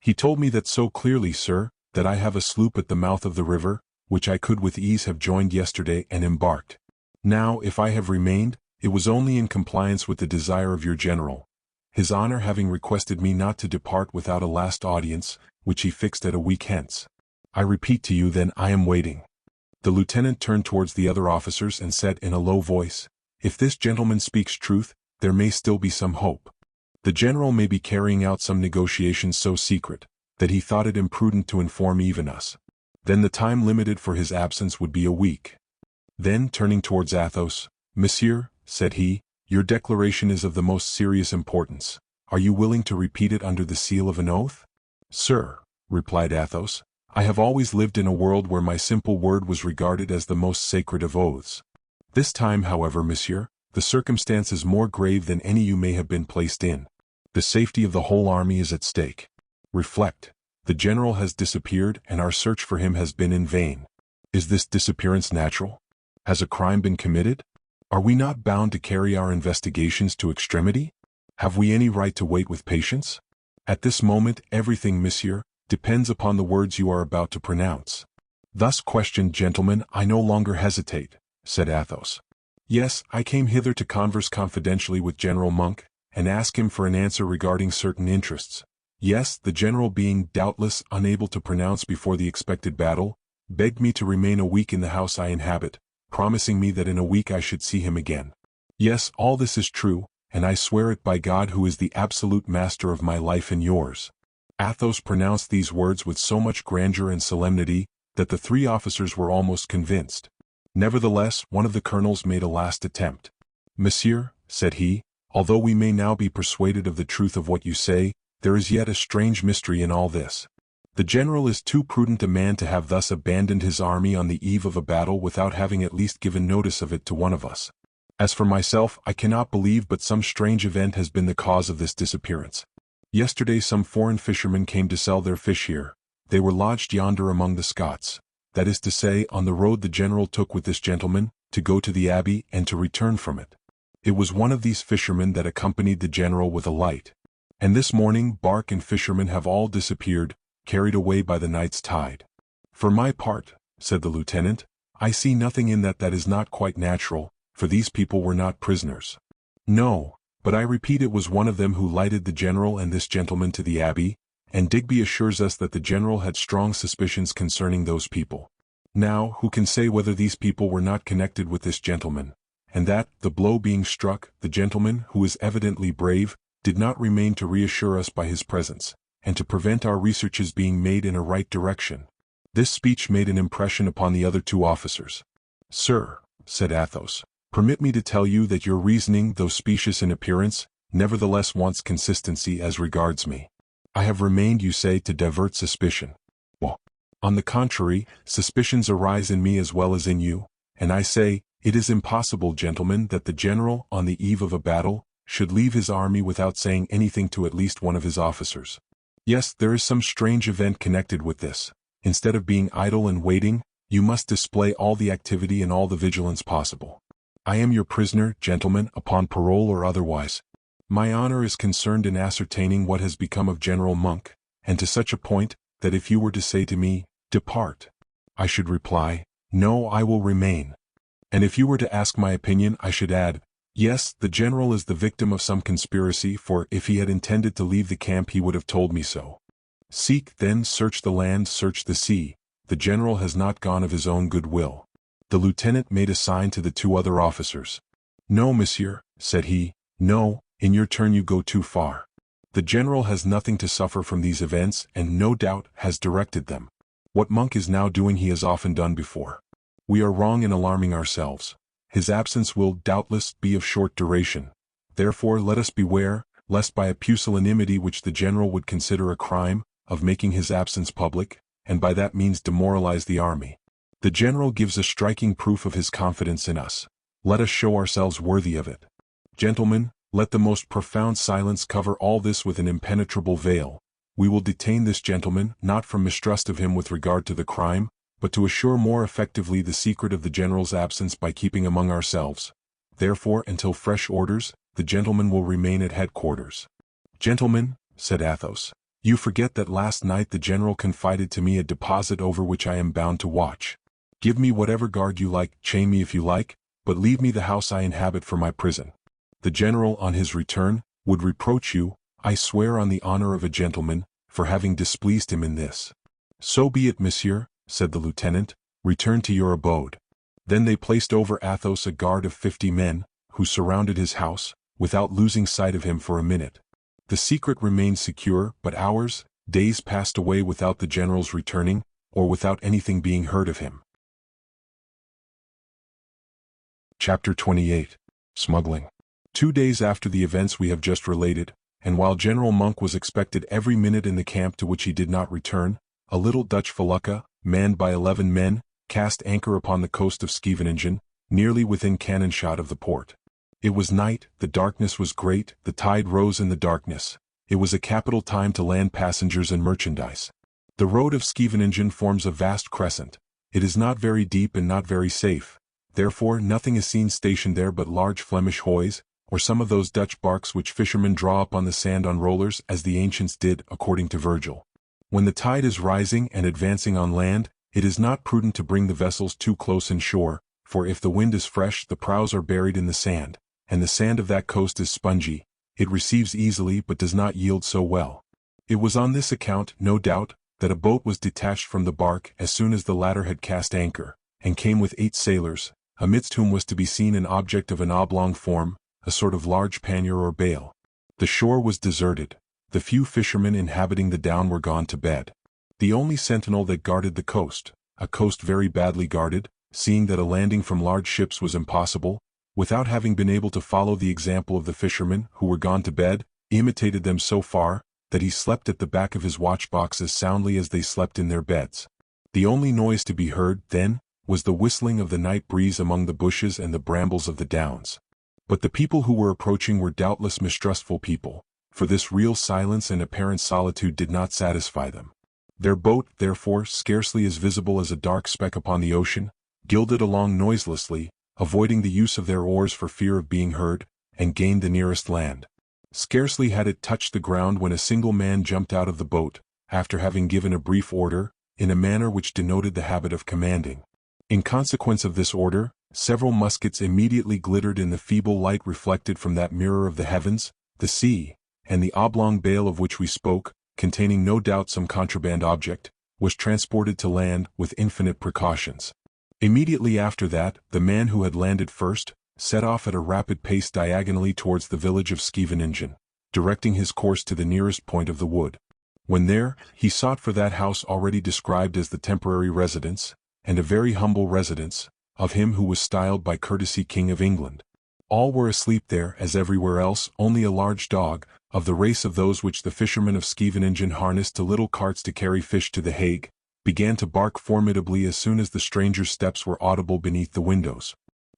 "He told me that so clearly, sir, that I have a sloop at the mouth of the river, which I could with ease have joined yesterday and embarked. Now, if I have remained, it was only in compliance with the desire of your general. his honor having requested me not to depart without a last audience, which he fixed at a week hence. I repeat to you then I am waiting. The lieutenant turned towards the other officers and said in a low voice, "If this gentleman speaks truth, there may still be some hope. The general may be carrying out some negotiations so secret, that he thought it imprudent to inform even us. Then the time limited for his absence would be a week." Then turning towards Athos, "Monsieur," said he, "your declaration is of the most serious importance. Are you willing to repeat it under the seal of an oath?" "Sir," replied Athos, "I have always lived in a world where my simple word was regarded as the most sacred of oaths. This time, however, monsieur, the circumstance is more grave than any you may have been placed in. The safety of the whole army is at stake. Reflect. The general has disappeared and our search for him has been in vain. Is this disappearance natural? Has a crime been committed? Are we not bound to carry our investigations to extremity? Have we any right to wait with patience? At this moment everything, monsieur, depends upon the words you are about to pronounce." "Thus questioned, gentlemen, I no longer hesitate," said Athos. "Yes, I came hither to converse confidentially with General Monk, and ask him for an answer regarding certain interests. Yes, the general being, doubtless, unable to pronounce before the expected battle, begged me to remain a week in the house I inhabit, promising me that in a week I should see him again. Yes, all this is true, and I swear it by God who is the absolute master of my life and yours." Athos pronounced these words with so much grandeur and solemnity, that the three officers were almost convinced. Nevertheless, one of the colonels made a last attempt. "Monsieur," said he, "although we may now be persuaded of the truth of what you say, there is yet a strange mystery in all this. The general is too prudent a man to have thus abandoned his army on the eve of a battle without having at least given notice of it to one of us. As for myself, I cannot believe but some strange event has been the cause of this disappearance. Yesterday some foreign fishermen came to sell their fish here. They were lodged yonder among the Scots, that is to say, on the road the general took with this gentleman, to go to the abbey and to return from it. It was one of these fishermen that accompanied the general with a light. And this morning bark and fishermen have all disappeared, carried away by the night's tide. For my part," said the lieutenant, "I see nothing in that is not quite natural, for these people were not prisoners. No, but I repeat it was one of them who lighted the general and this gentleman to the abbey, and Digby assures us that the general had strong suspicions concerning those people. Now, who can say whether these people were not connected with this gentleman, and that, the blow being struck, the gentleman, who is evidently brave, did not remain to reassure us by his presence, and to prevent our researches being made in a right direction." This speech made an impression upon the other two officers. "Sir," said Athos, "permit me to tell you that your reasoning, though specious in appearance, nevertheless wants consistency as regards me. I have remained, you say, to divert suspicion. Well, on the contrary, suspicions arise in me as well as in you, and I say, it is impossible, gentlemen, that the general, on the eve of a battle, should leave his army without saying anything to at least one of his officers. Yes, there is some strange event connected with this. Instead of being idle and waiting, you must display all the activity and all the vigilance possible. I am your prisoner, gentlemen, upon parole or otherwise. My honor is concerned in ascertaining what has become of General Monk, and to such a point, that if you were to say to me, 'Depart,' I should reply, 'No, I will remain.' And if you were to ask my opinion, I should add, 'Yes, the general is the victim of some conspiracy, for if he had intended to leave the camp he would have told me so. Seek, then, search the land, search the sea. The general has not gone of his own good will.'" The lieutenant made a sign to the two other officers. "No, monsieur," said he, "no, in your turn you go too far. The general has nothing to suffer from these events, and no doubt has directed them. What Monk is now doing he has often done before. We are wrong in alarming ourselves. His absence will, doubtless, be of short duration. Therefore let us beware, lest by a pusillanimity which the general would consider a crime, of making his absence public, and by that means demoralize the army. The general gives a striking proof of his confidence in us. Let us show ourselves worthy of it. Gentlemen, let the most profound silence cover all this with an impenetrable veil. We will detain this gentleman, not from mistrust of him with regard to the crime, but to assure more effectively the secret of the general's absence by keeping among ourselves. Therefore, until fresh orders, the gentleman will remain at headquarters." "Gentlemen," said Athos, "you forget that last night the general confided to me a deposit over which I am bound to watch. Give me whatever guard you like, chain me if you like, but leave me the house I inhabit for my prison. The general, on his return, would reproach you, I swear on the honor of a gentleman, for having displeased him in this. So be it, monsieur, said the lieutenant, return to your abode. Then they placed over Athos a guard of 50 men, who surrounded his house, without losing sight of him for a minute. The secret remained secure, but hours, days passed away without the general's returning, or without anything being heard of him. Chapter 28. Smuggling. 2 days after the events we have just related, and while General Monk was expected every minute in the camp to which he did not return, a little Dutch felucca, manned by 11 men, cast anchor upon the coast of Scheveningen, nearly within cannon shot of the port. It was night, the darkness was great, the tide rose in the darkness. It was a capital time to land passengers and merchandise. The road of Scheveningen forms a vast crescent. It is not very deep and not very safe. Therefore nothing is seen stationed there but large Flemish hoys, or some of those Dutch barks which fishermen draw up on the sand on rollers as the ancients did, according to Virgil. When the tide is rising and advancing on land, it is not prudent to bring the vessels too close inshore, for if the wind is fresh the prows are buried in the sand, and the sand of that coast is spongy. It receives easily but does not yield so well. It was on this account, no doubt, that a boat was detached from the bark as soon as the latter had cast anchor, and came with 8 sailors, amidst whom was to be seen an object of an oblong form, a sort of large pannier or bale. The shore was deserted. The few fishermen inhabiting the down were gone to bed. The only sentinel that guarded the coast, a coast very badly guarded, seeing that a landing from large ships was impossible, without having been able to follow the example of the fishermen who were gone to bed, imitated them so far, that he slept at the back of his watchbox as soundly as they slept in their beds. The only noise to be heard, then, was the whistling of the night breeze among the bushes and the brambles of the downs. But the people who were approaching were doubtless mistrustful people, for this real silence and apparent solitude did not satisfy them. Their boat, therefore, scarcely as visible as a dark speck upon the ocean, glided along noiselessly, avoiding the use of their oars for fear of being heard, and gained the nearest land. Scarcely had it touched the ground when a single man jumped out of the boat, after having given a brief order, in a manner which denoted the habit of commanding. In consequence of this order, several muskets immediately glittered in the feeble light reflected from that mirror of the heavens, the sea, and the oblong bale of which we spoke, containing no doubt some contraband object, was transported to land with infinite precautions. Immediately after that, the man who had landed first, set off at a rapid pace diagonally towards the village of Scheveningen, directing his course to the nearest point of the wood. When there, he sought for that house already described as the temporary residence, and a very humble residence, of him who was styled by courtesy King of England. All were asleep there as everywhere else, only a large dog, of the race of those which the fishermen of Scheveningen harnessed to little carts to carry fish to the Hague, began to bark formidably as soon as the stranger's steps were audible beneath the windows.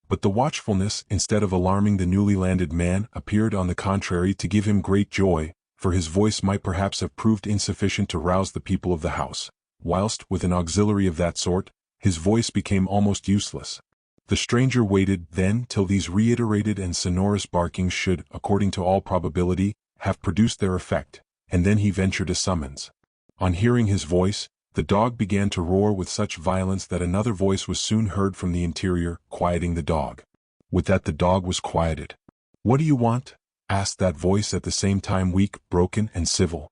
But the watchfulness, instead of alarming the newly landed man, appeared on the contrary to give him great joy, for his voice might perhaps have proved insufficient to rouse the people of the house, whilst, with an auxiliary of that sort, his voice became almost useless. The stranger waited, then, till these reiterated and sonorous barkings should, according to all probability, have produced their effect, and then he ventured a summons. On hearing his voice, the dog began to roar with such violence that another voice was soon heard from the interior, quieting the dog. With that the dog was quieted. "What do you want?" asked that voice, at the same time weak, broken, and civil.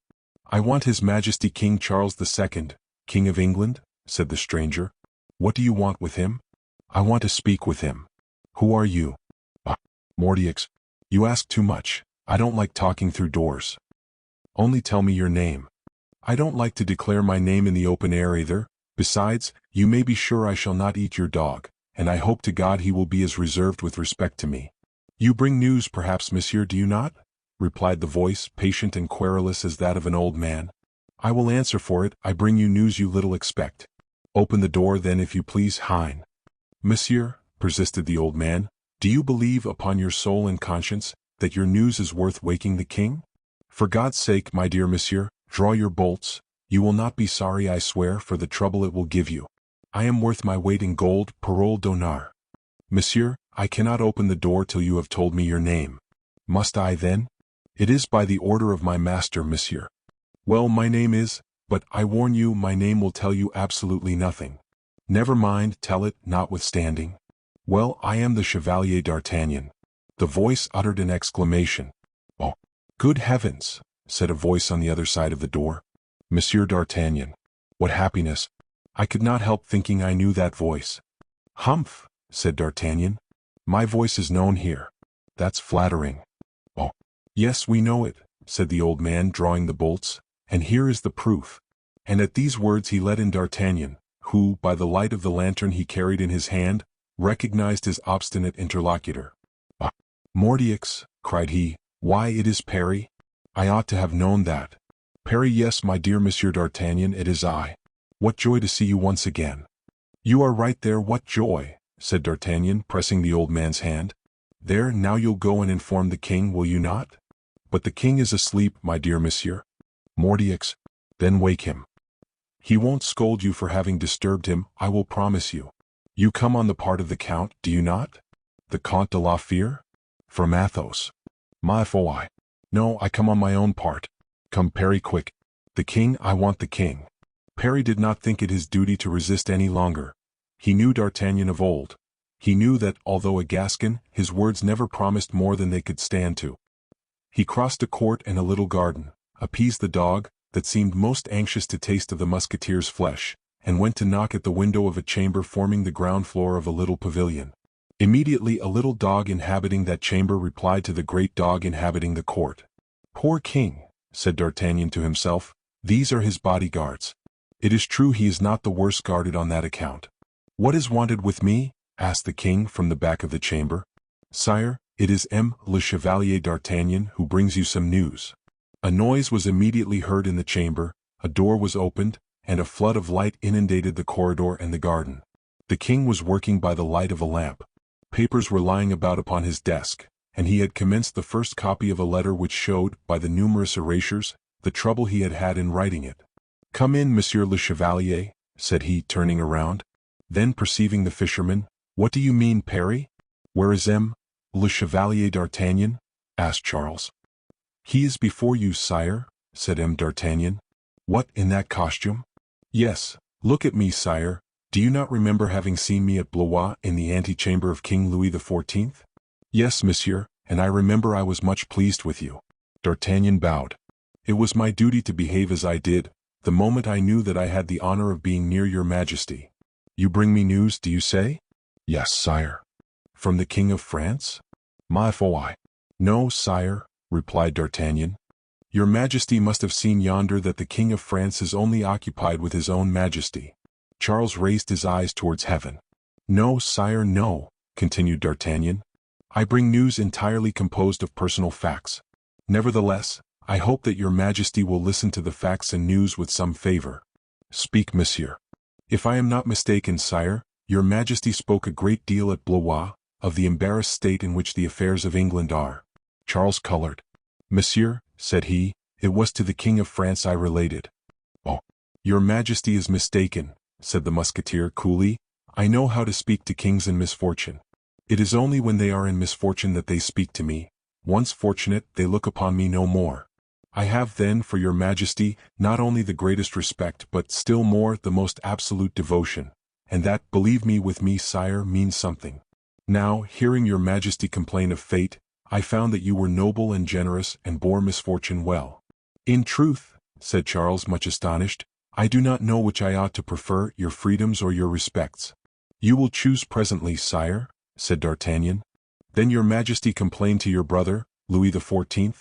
"I want His Majesty King Charles II, King of England," said the stranger. "What do you want with him?" "I want to speak with him." "Who are you?" "Ah, Mordieux, you ask too much. I don't like talking through doors." "Only tell me your name." "I don't like to declare my name in the open air either. Besides, you may be sure I shall not eat your dog, and I hope to God he will be as reserved with respect to me." "You bring news perhaps, monsieur, do you not?" replied the voice, patient and querulous as that of an old man. "I will answer for it, I bring you news you little expect." "Open the door then if you please, Hein." "Monsieur," persisted the old man, "do you believe upon your soul and conscience that your news is worth waking the king? For God's sake, my dear monsieur, draw your bolts. You will not be sorry, I swear, for the trouble it will give you. I am worth my weight in gold, parole d'honneur." "Monsieur, I cannot open the door till you have told me your name." "Must I then?" "It is by the order of my master, monsieur." "Well, my name is, but I warn you my name will tell you absolutely nothing." "Never mind, tell it, notwithstanding." "Well, I am the Chevalier d'Artagnan." The voice uttered an exclamation. "Oh, Good heavens, said a voice on the other side of the door. Monsieur d'Artagnan. What happiness! I could not help thinking I knew that voice. Humph, said D'Artagnan. My voice is known here. That's flattering. Oh, yes, we know it, said the old man, drawing the bolts, and here is the proof. And at these words he let in D'Artagnan, who, by the light of the lantern he carried in his hand, recognized his obstinate interlocutor. Ah, Mordioux, cried he, why, it is Perry? I ought to have known that. Perry, yes, my dear Monsieur d'Artagnan, it is I. What joy to see you once again. You are right there, what joy, said D'Artagnan, pressing the old man's hand. There, now you'll go and inform the king, will you not? But the king is asleep, my dear monsieur. Mordioux, then wake him. He won't scold you for having disturbed him, I will promise you. You come on the part of the count, do you not? The Comte de la Fere? From Athos. Ma foi. No, I come on my own part. Come, Perry, quick. The king, I want the king. Perry did not think it his duty to resist any longer. He knew D'Artagnan of old. He knew that, although a Gascon, his words never promised more than they could stand to. He crossed a court and a little garden, appeased the dog, that seemed most anxious to taste of the Musketeer's flesh, and went to knock at the window of a chamber forming the ground floor of a little pavilion. Immediately a little dog inhabiting that chamber replied to the great dog inhabiting the court. Poor king, said D'Artagnan to himself, these are his bodyguards. It is true he is not the worse guarded on that account. What is wanted with me? Asked the king from the back of the chamber. Sire, it is le Chevalier d'Artagnan who brings you some news. A noise was immediately heard in the chamber, a door was opened, and a flood of light inundated the corridor and the garden. The king was working by the light of a lamp. Papers were lying about upon his desk, and he had commenced the first copy of a letter which showed, by the numerous erasures, the trouble he had had in writing it. Come in, Monsieur le Chevalier, said he, turning around. Then perceiving the fisherman, what do you mean, Perry? Where is le Chevalier d'Artagnan? Asked Charles. He is before you, sire, said d'Artagnan. What, in that costume? Yes, look at me, sire. Do you not remember having seen me at Blois in the antechamber of King Louis XIV? Yes, monsieur, and I remember I was much pleased with you. D'Artagnan bowed. It was my duty to behave as I did, the moment I knew that I had the honor of being near your majesty. You bring me news, do you say? Yes, sire. From the King of France? Ma foi. No, sire, replied D'Artagnan. Your majesty must have seen yonder that the King of France is only occupied with his own majesty. Charles raised his eyes towards heaven. No, sire, no, continued D'Artagnan. I bring news entirely composed of personal facts. Nevertheless, I hope that your majesty will listen to the facts and news with some favor. Speak, monsieur. If I am not mistaken, sire, your majesty spoke a great deal at Blois, of the embarrassed state in which the affairs of England are. Charles colored. Monsieur, said he, it was to the King of France I related. Oh, your majesty is mistaken, said the Musketeer coolly. I know how to speak to kings in misfortune. It is only when they are in misfortune that they speak to me. Once fortunate, they look upon me no more. I have then for your majesty not only the greatest respect but still more the most absolute devotion, and that, believe me with me, sire, means something. Now, hearing your majesty complain of fate, I found that you were noble and generous and bore misfortune well. In truth, said Charles, much astonished, I do not know which I ought to prefer, your freedoms or your respects. You will choose presently, sire, said D'Artagnan. Then your majesty complained to your brother, Louis XIV,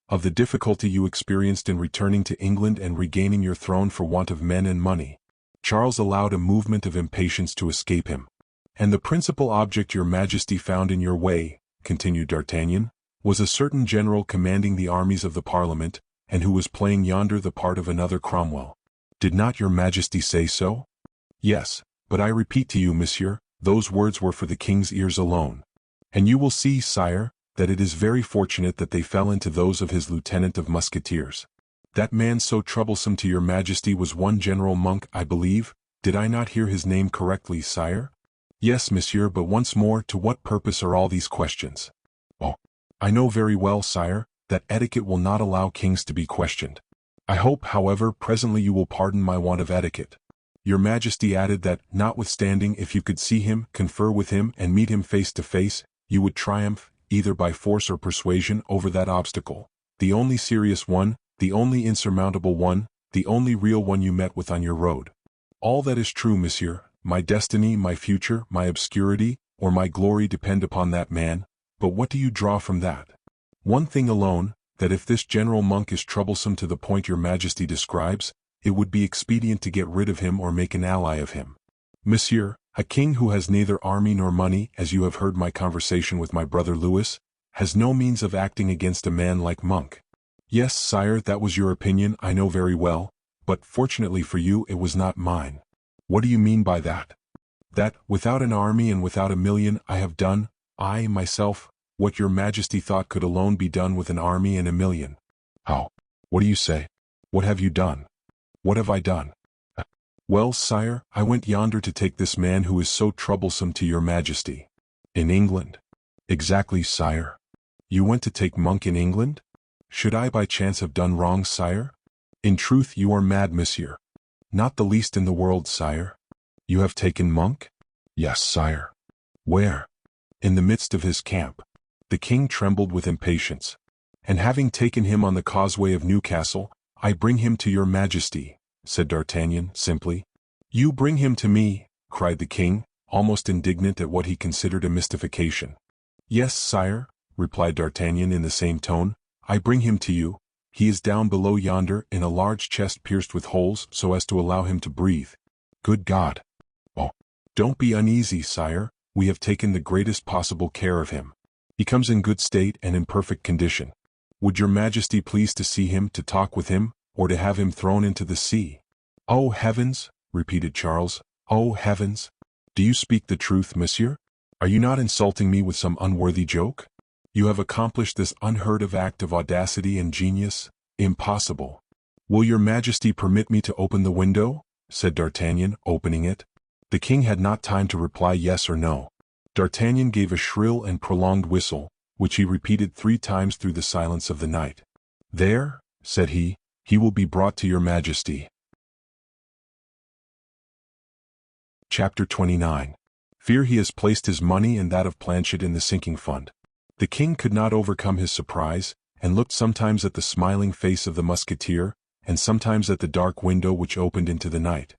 of the difficulty you experienced in returning to England and regaining your throne for want of men and money. Charles allowed a movement of impatience to escape him. And the principal object your majesty found in your way, continued D'Artagnan, was a certain general commanding the armies of the Parliament, and who was playing yonder the part of another Cromwell. Did not your majesty say so? Yes, but I repeat to you, monsieur, those words were for the king's ears alone. And you will see, sire, that it is very fortunate that they fell into those of his lieutenant of Musketeers. That man so troublesome to your majesty was one General Monk, I believe. Did I not hear his name correctly, sire? Yes, monsieur, but once more, to what purpose are all these questions? Oh, I know very well, sire, that etiquette will not allow kings to be questioned. I hope, however, presently you will pardon my want of etiquette. Your majesty added that, notwithstanding, if you could see him, confer with him, and meet him face to face, you would triumph, either by force or persuasion, over that obstacle. the only serious one, the only insurmountable one, the only real one you met with on your road. All that is true, monsieur, my destiny, my future, my obscurity, or my glory depend upon that man, but what do you draw from that? One thing alone, that if this General Monk is troublesome to the point your majesty describes, it would be expedient to get rid of him or make an ally of him. Monsieur, a king who has neither army nor money, as you have heard my conversation with my brother Louis, has no means of acting against a man like Monk. Yes, sire, that was your opinion, I know very well, but fortunately for you it was not mine. What do you mean by that? That, without an army and without a million, I have done, I, myself, what your majesty thought could alone be done with an army and a million. How? What do you say? What have you done? What have I done? Well, sire, I went yonder to take this man who is so troublesome to your majesty. In England? Exactly, sire. You went to take Monk in England? Should I by chance have done wrong, sire? In truth you are mad, monsieur. Not the least in the world, sire. You have taken Monk? Yes, sire. Where? In the midst of his camp. The king trembled with impatience. And having taken him on the causeway of Newcastle, I bring him to your majesty, said D'Artagnan, simply. You bring him to me, cried the king, almost indignant at what he considered a mystification. Yes, sire, replied D'Artagnan in the same tone, I bring him to you. He is down below yonder in a large chest pierced with holes so as to allow him to breathe. Good God! Oh, don't be uneasy, sire, we have taken the greatest possible care of him. He comes in good state and in perfect condition. Would your majesty please to see him, to talk with him, or to have him thrown into the sea? Oh heavens, repeated Charles, oh heavens! Do you speak the truth, monsieur? Are you not insulting me with some unworthy joke? You have accomplished this unheard-of act of audacity and genius? Impossible. Will your majesty permit me to open the window? Said D'Artagnan, opening it. The king had not time to reply yes or no. D'Artagnan gave a shrill and prolonged whistle, which he repeated 3 times through the silence of the night. There, said he will be brought to your majesty. Chapter 29. Fear he has placed his money and that of Planchet in the sinking fund. The king could not overcome his surprise, and looked sometimes at the smiling face of the Musketeer, and sometimes at the dark window which opened into the night.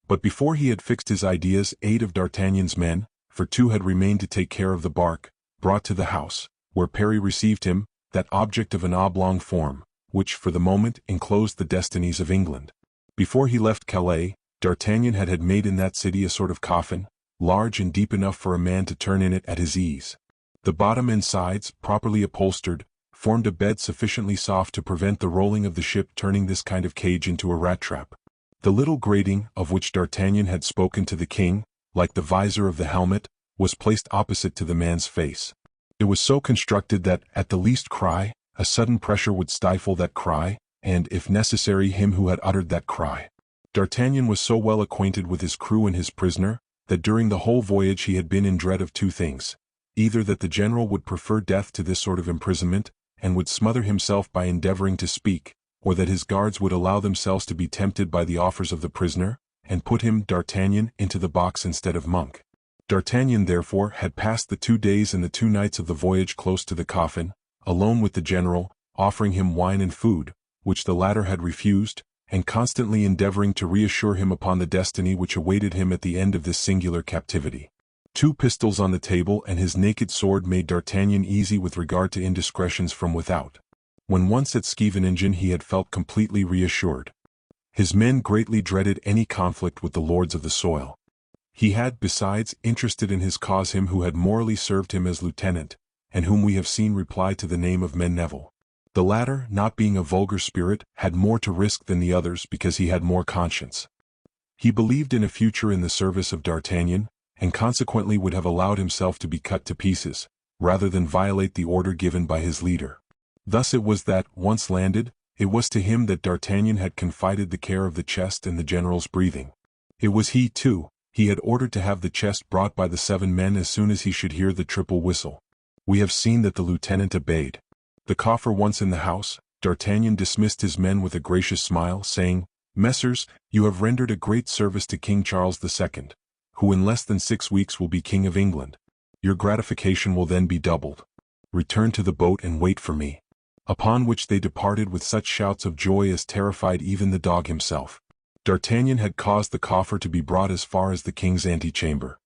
But before he had fixed his ideas, 8 of D'Artagnan's men, for 2 had remained to take care of the bark, brought to the house, where Perry received him, that object of an oblong form, which for the moment enclosed the destinies of England. Before he left Calais, D'Artagnan had made in that city a sort of coffin, large and deep enough for a man to turn in it at his ease. The bottom and sides, properly upholstered, formed a bed sufficiently soft to prevent the rolling of the ship turning this kind of cage into a rat trap. The little grating, of which D'Artagnan had spoken to the king, like the visor of the helmet, was placed opposite to the man's face. It was so constructed that, at the least cry, a sudden pressure would stifle that cry, and, if necessary, him who had uttered that cry. D'Artagnan was so well acquainted with his crew and his prisoner, that during the whole voyage he had been in dread of 2 things. Either that the general would prefer death to this sort of imprisonment, and would smother himself by endeavoring to speak, or that his guards would allow themselves to be tempted by the offers of the prisoner, and put him, D'Artagnan, into the box instead of Monk. D'Artagnan therefore had passed the 2 days and the 2 nights of the voyage close to the coffin, alone with the general, offering him wine and food, which the latter had refused, and constantly endeavoring to reassure him upon the destiny which awaited him at the end of this singular captivity. 2 pistols on the table and his naked sword made D'Artagnan easy with regard to indiscretions from without. When once at Scheveningen he had felt completely reassured. His men greatly dreaded any conflict with the lords of the soil. He had, besides, interested in his cause him who had morally served him as lieutenant, and whom we have seen reply to the name of Neville. The latter, not being a vulgar spirit, had more to risk than the others because he had more conscience. He believed in a future in the service of D'Artagnan, and consequently would have allowed himself to be cut to pieces, rather than violate the order given by his leader. Thus it was that, once landed, it was to him that D'Artagnan had confided the care of the chest and the general's breathing. It was he, too, he had ordered to have the chest brought by the 7 men as soon as he should hear the triple whistle. We have seen that the lieutenant obeyed. The coffer once in the house, D'Artagnan dismissed his men with a gracious smile, saying, Messers, you have rendered a great service to King Charles II, who in less than 6 weeks will be King of England. Your gratification will then be doubled. Return to the boat and wait for me. Upon which they departed with such shouts of joy as terrified even the dog himself. D'Artagnan had caused the coffer to be brought as far as the king's antechamber.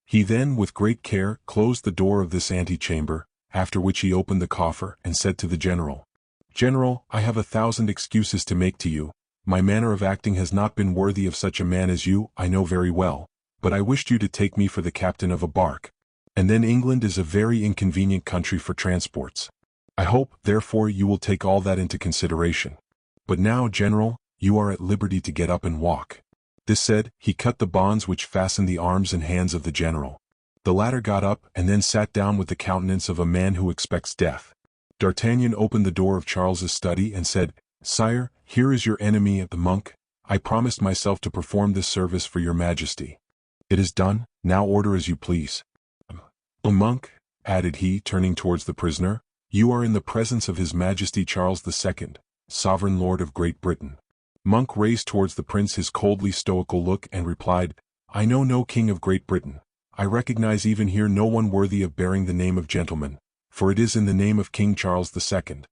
He then, with great care, closed the door of this antechamber, after which he opened the coffer, and said to the general, "General, I have 1,000 excuses to make to you. My manner of acting has not been worthy of such a man as you, I know very well, but I wished you to take me for the captain of a bark. And then England is a very inconvenient country for transports. I hope, therefore, you will take all that into consideration. But now, General, you are at liberty to get up and walk." This said, he cut the bonds which fastened the arms and hands of the general. The latter got up and then sat down with the countenance of a man who expects death. D'Artagnan opened the door of Charles's study and said, "Sire, here is your enemy the monk. I promised myself to perform this service for your majesty. It is done, now order as you please. Monk," added he, turning towards the prisoner, "you are in the presence of His Majesty Charles II, Sovereign Lord of Great Britain." Monk raised towards the prince his coldly stoical look and replied, "I know no king of Great Britain. I recognize even here no one worthy of bearing the name of gentleman, for it is in the name of King Charles II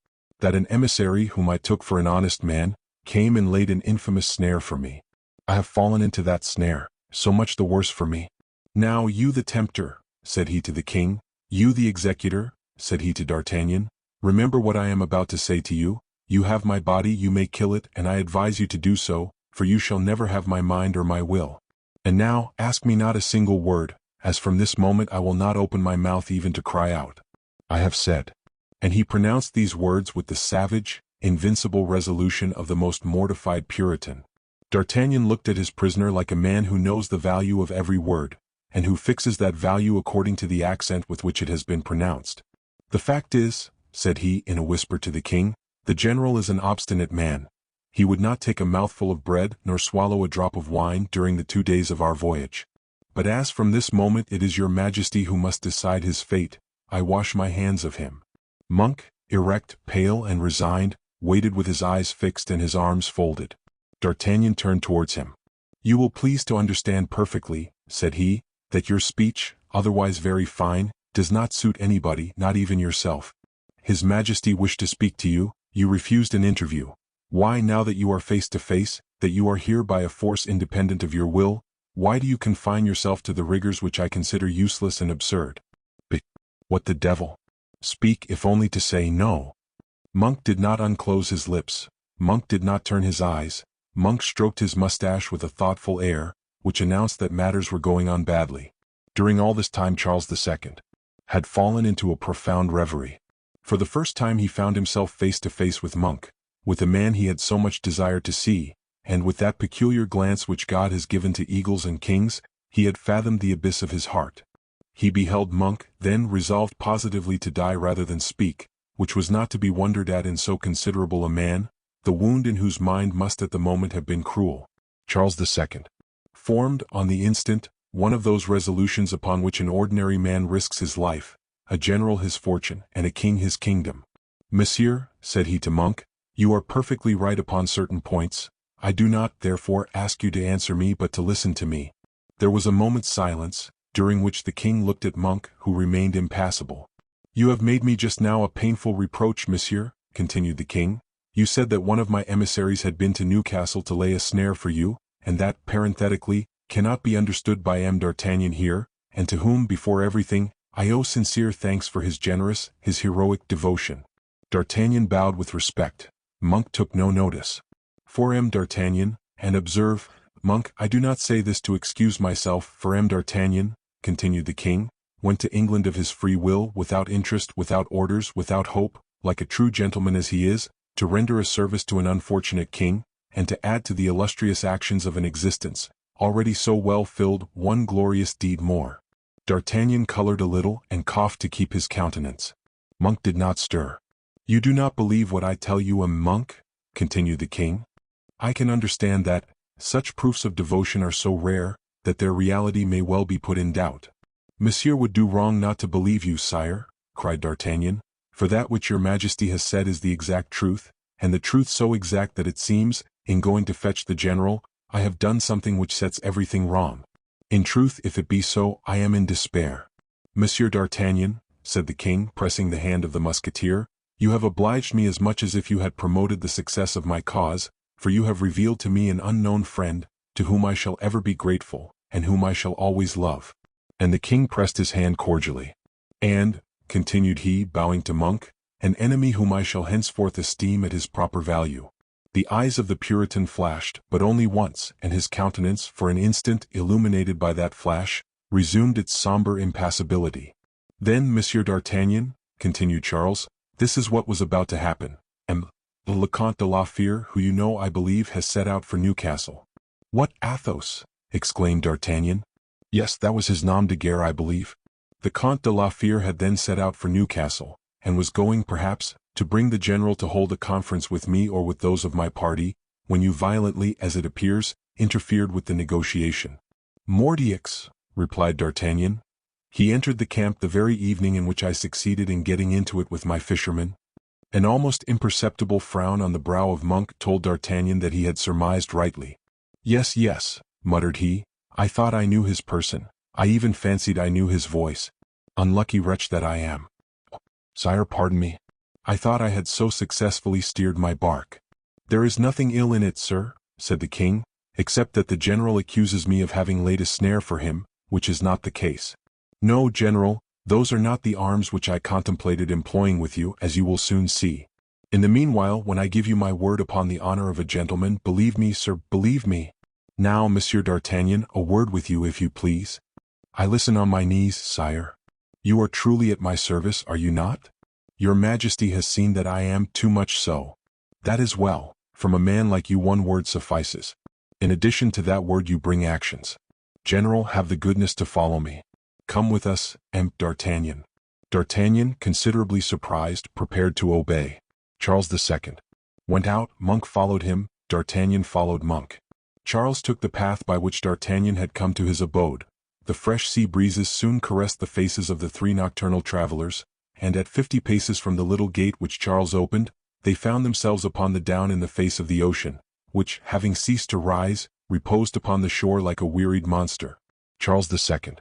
that an emissary whom I took for an honest man, came and laid an infamous snare for me. I have fallen into that snare, so much the worse for me. Now you the tempter," said he to the king, "you the executor," said he to D'Artagnan, "remember what I am about to say to you. You have my body, you may kill it, and I advise you to do so, for you shall never have my mind or my will. And now, ask me not a single word, as from this moment I will not open my mouth even to cry out. I have said." And he pronounced these words with the savage, invincible resolution of the most mortified Puritan. D'Artagnan looked at his prisoner like a man who knows the value of every word, and who fixes that value according to the accent with which it has been pronounced. "The fact is," said he in a whisper to the king, "the general is an obstinate man. He would not take a mouthful of bread nor swallow a drop of wine during the 2 days of our voyage. But as from this moment it is your majesty who must decide his fate, I wash my hands of him." Monk, erect, pale and resigned, waited with his eyes fixed and his arms folded. D'Artagnan turned towards him. "You will please to understand perfectly," said he, "that your speech, otherwise very fine, does not suit anybody, not even yourself. His Majesty wished to speak to you, you refused an interview. Why, now that you are face to face, that you are here by a force independent of your will, why do you confine yourself to the rigors which I consider useless and absurd? But what the devil? Speak, if only to say no." Monk did not unclose his lips. Monk did not turn his eyes. Monk stroked his mustache with a thoughtful air, which announced that matters were going on badly. During all this time Charles II had fallen into a profound reverie. For the first time he found himself face to face with Monk, with a man he had so much desired to see, and with that peculiar glance which God has given to eagles and kings, he had fathomed the abyss of his heart. He beheld Monk, then resolved positively to die rather than speak, which was not to be wondered at in so considerable a man, the wound in whose mind must at the moment have been cruel. Charles II formed, on the instant, one of those resolutions upon which an ordinary man risks his life, a general his fortune, and a king his kingdom. "Monsieur," said he to Monk, "you are perfectly right upon certain points. I do not, therefore, ask you to answer me but to listen to me." There was a moment's silence, during which the king looked at Monk, who remained impassible. "You have made me just now a painful reproach, monsieur," continued the king. "You said that one of my emissaries had been to Newcastle to lay a snare for you, and that, parenthetically, cannot be understood by M. D'Artagnan here, and to whom, before everything, I owe sincere thanks for his generous, his heroic devotion." D'Artagnan bowed with respect. Monk took no notice. "For M. D'Artagnan, and observe, Monk, I do not say this to excuse myself, for M. D'Artagnan," continued the king, "went to England of his free will, without interest, without orders, without hope, like a true gentleman as he is, to render a service to an unfortunate king, and to add to the illustrious actions of an existence, already so well filled, one glorious deed more." D'Artagnan colored a little and coughed to keep his countenance. Monk did not stir. "You do not believe what I tell you, Monk?" continued the king. "I can understand that. Such proofs of devotion are so rare, that their reality may well be put in doubt." "Monsieur would do wrong not to believe you, sire," cried D'Artagnan, "for that which your majesty has said is the exact truth, and the truth so exact that it seems, in going to fetch the general, I have done something which sets everything wrong. In truth, if it be so, I am in despair." "Monsieur D'Artagnan," said the king, pressing the hand of the Musketeer, You have obliged me as much as if you had promoted the success of my cause, for you have revealed to me an unknown friend, to whom I shall ever be grateful, and whom I shall always love." And the king pressed his hand cordially. "And," continued he, bowing to Monk, "an enemy whom I shall henceforth esteem at his proper value." The eyes of the Puritan flashed, but only once, and his countenance, for an instant illuminated by that flash, resumed its sombre impassibility. "Then, Monsieur d'Artagnan," continued Charles, "this is what was about to happen. The Vicomte de la Fère, who you know I believe has set out for Newcastle." "What, Athos?" exclaimed D'Artagnan. "Yes, that was his nom de guerre, I believe." The Comte de la Fère had then set out for Newcastle, and was going, perhaps, to bring the general to hold a conference with me or with those of my party, when you violently, as it appears, interfered with the negotiation. "Mordioux," replied D'Artagnan. "He entered the camp the very evening in which I succeeded in getting into it with my fishermen." An almost imperceptible frown on the brow of Monk told D'Artagnan that he had surmised rightly. "Yes, yes," muttered he, "I thought I knew his person. I even fancied I knew his voice. Unlucky wretch that I am. Sire, pardon me. I thought I had so successfully steered my bark." "There is nothing ill in it, sir," said the king, "except that the general accuses me of having laid a snare for him, which is not the case. No, general, those are not the arms which I contemplated employing with you, as you will soon see. In the meanwhile, when I give you my word upon the honor of a gentleman, believe me, sir, believe me. Now, Monsieur d'Artagnan, a word with you, if you please." "I listen on my knees, sire." "You are truly at my service, are you not? Your Majesty has seen that I am too much so. That is well. From a man like you one word suffices. In addition to that word you bring actions. General, have the goodness to follow me. Come with us, D'Artagnan." D'Artagnan, considerably surprised, prepared to obey. Charles II went out, Monk followed him, D'Artagnan followed Monk. Charles took the path by which D'Artagnan had come to his abode. The fresh sea breezes soon caressed the faces of the three nocturnal travelers, and at 50 paces from the little gate which Charles opened, they found themselves upon the down in the face of the ocean, which, having ceased to rise, reposed upon the shore like a wearied monster. Charles II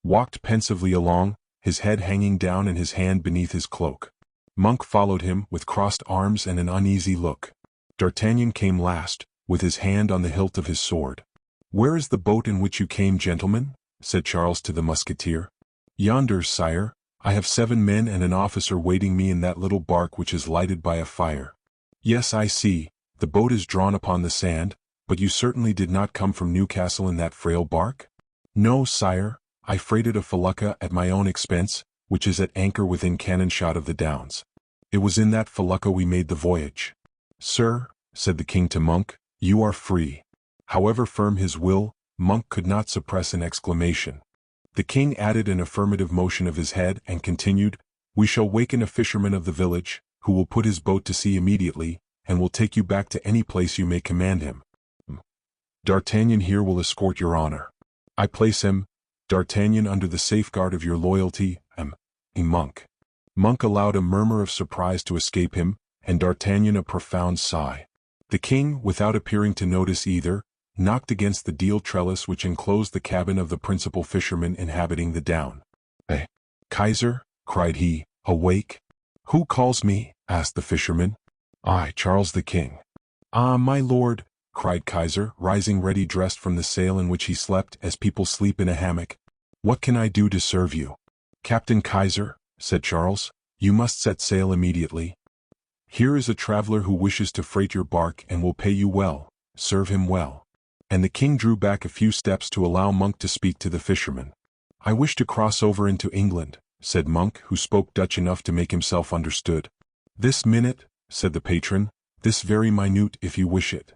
walked pensively along, his head hanging down and his hand beneath his cloak. Monk followed him with crossed arms and an uneasy look. D'Artagnan came last, with his hand on the hilt of his sword. "Where is the boat in which you came, gentlemen?" said Charles to the Musketeer. "Yonder, sire. I have 7 men and an officer waiting me in that little bark which is lighted by a fire." "Yes, I see, the boat is drawn upon the sand, but you certainly did not come from Newcastle in that frail bark?" "No, sire, I freighted a felucca at my own expense, which is at anchor within cannon shot of the Downs. It was in that felucca we made the voyage." "Sir," said the king to Monk, "you are free." However firm his will, Monk could not suppress an exclamation. The king added an affirmative motion of his head and continued, "We shall waken a fisherman of the village, who will put his boat to sea immediately, and will take you back to any place you may command him. D'Artagnan here will escort your honor. I place him, D'Artagnan, under the safeguard of your loyalty, Monk." Monk allowed a murmur of surprise to escape him, and D'Artagnan a profound sigh. The king, without appearing to notice either, knocked against the deal trellis which enclosed the cabin of the principal fisherman inhabiting the down. "Kaiser," cried he, "awake." "Who calls me?" asked the fisherman. "I, Charles the King." "Ah, my lord," cried Kaiser, rising ready dressed from the sail in which he slept, as people sleep in a hammock. "What can I do to serve you?" "Captain Kaiser," said Charles, "you must set sail immediately. Here is a traveler who wishes to freight your bark and will pay you well. Serve him well." And the king drew back a few steps to allow Monk to speak to the fisherman. "I wish to cross over into England," said Monk, who spoke Dutch enough to make himself understood. "This minute," said the patron, "this very minute if you wish it."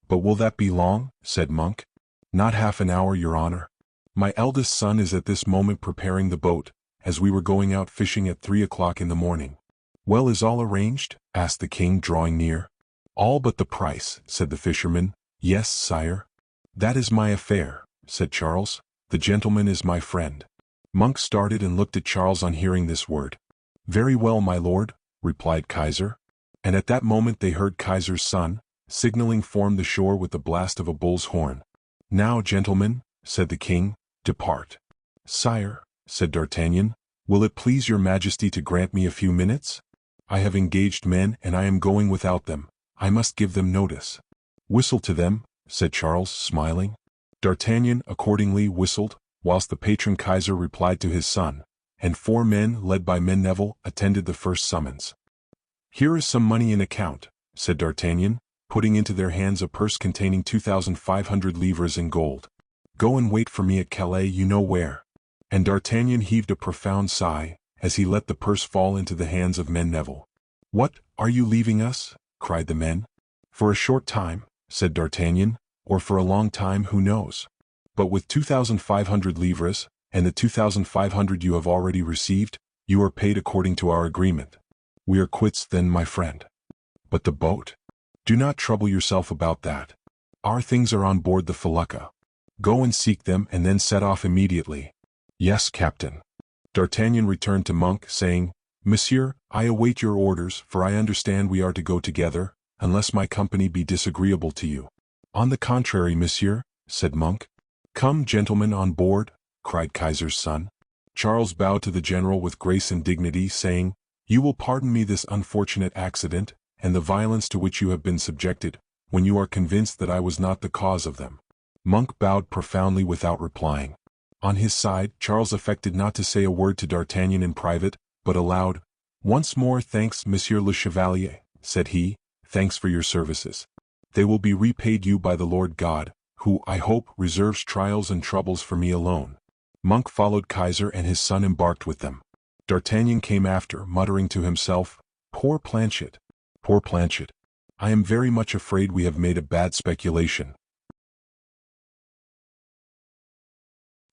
"But will that be long?" said Monk. "Not half an hour, your honor. My eldest son is at this moment preparing the boat, as we were going out fishing at 3 o'clock in the morning." "Well, is all arranged?" asked the king, drawing near. "All but the price," said the fisherman. "Yes, sire." "That is my affair," said Charles. "The gentleman is my friend." Monk started and looked at Charles on hearing this word. "Very well, my lord," replied Kaiser. And at that moment they heard Kaiser's son, signaling from the shore with the blast of a bull's horn. "Now, gentlemen," said the king, "depart." "Sire," said D'Artagnan, "will it please your Majesty to grant me a few minutes?" I have engaged men and I am going without them. I must give them notice." "Whistle to them," said Charles, smiling. D'Artagnan accordingly whistled, whilst the patron Kaiser replied to his son, and 4 men led by Menneville attended the first summons. "Here is some money in account," said D'Artagnan, putting into their hands a purse containing 2,500 livres in gold. "Go and wait for me at Calais, you know where." And D'Artagnan heaved a profound sigh, as he let the purse fall into the hands of Menneville. "What, are you leaving us?" cried the men. "For a short time," said D'Artagnan, "or for a long time, who knows? But with 2,500 livres, and the 2,500 you have already received, you are paid according to our agreement. We are quits then, my friend. But the boat? Do not trouble yourself about that. Our things are on board the felucca. Go and seek them and then set off immediately." "Yes, Captain." D'Artagnan returned to Monk, saying, "Monsieur, I await your orders, for I understand we are to go together, unless my company be disagreeable to you." "On the contrary, monsieur," said Monk. "Come, gentlemen, on board," cried Kaiser's son. Charles bowed to the general with grace and dignity, saying, "You will pardon me this unfortunate accident, and the violence to which you have been subjected, when you are convinced that I was not the cause of them." Monk bowed profoundly without replying. On his side, Charles affected not to say a word to D'Artagnan in private, but aloud, "Once more thanks, Monsieur le Chevalier," said he, "thanks for your services. They will be repaid you by the Lord God, who, I hope, reserves trials and troubles for me alone." Monk followed Kaiser and his son embarked with them. D'Artagnan came after, muttering to himself, "Poor Planchet! Poor Planchet! I am very much afraid we have made a bad speculation."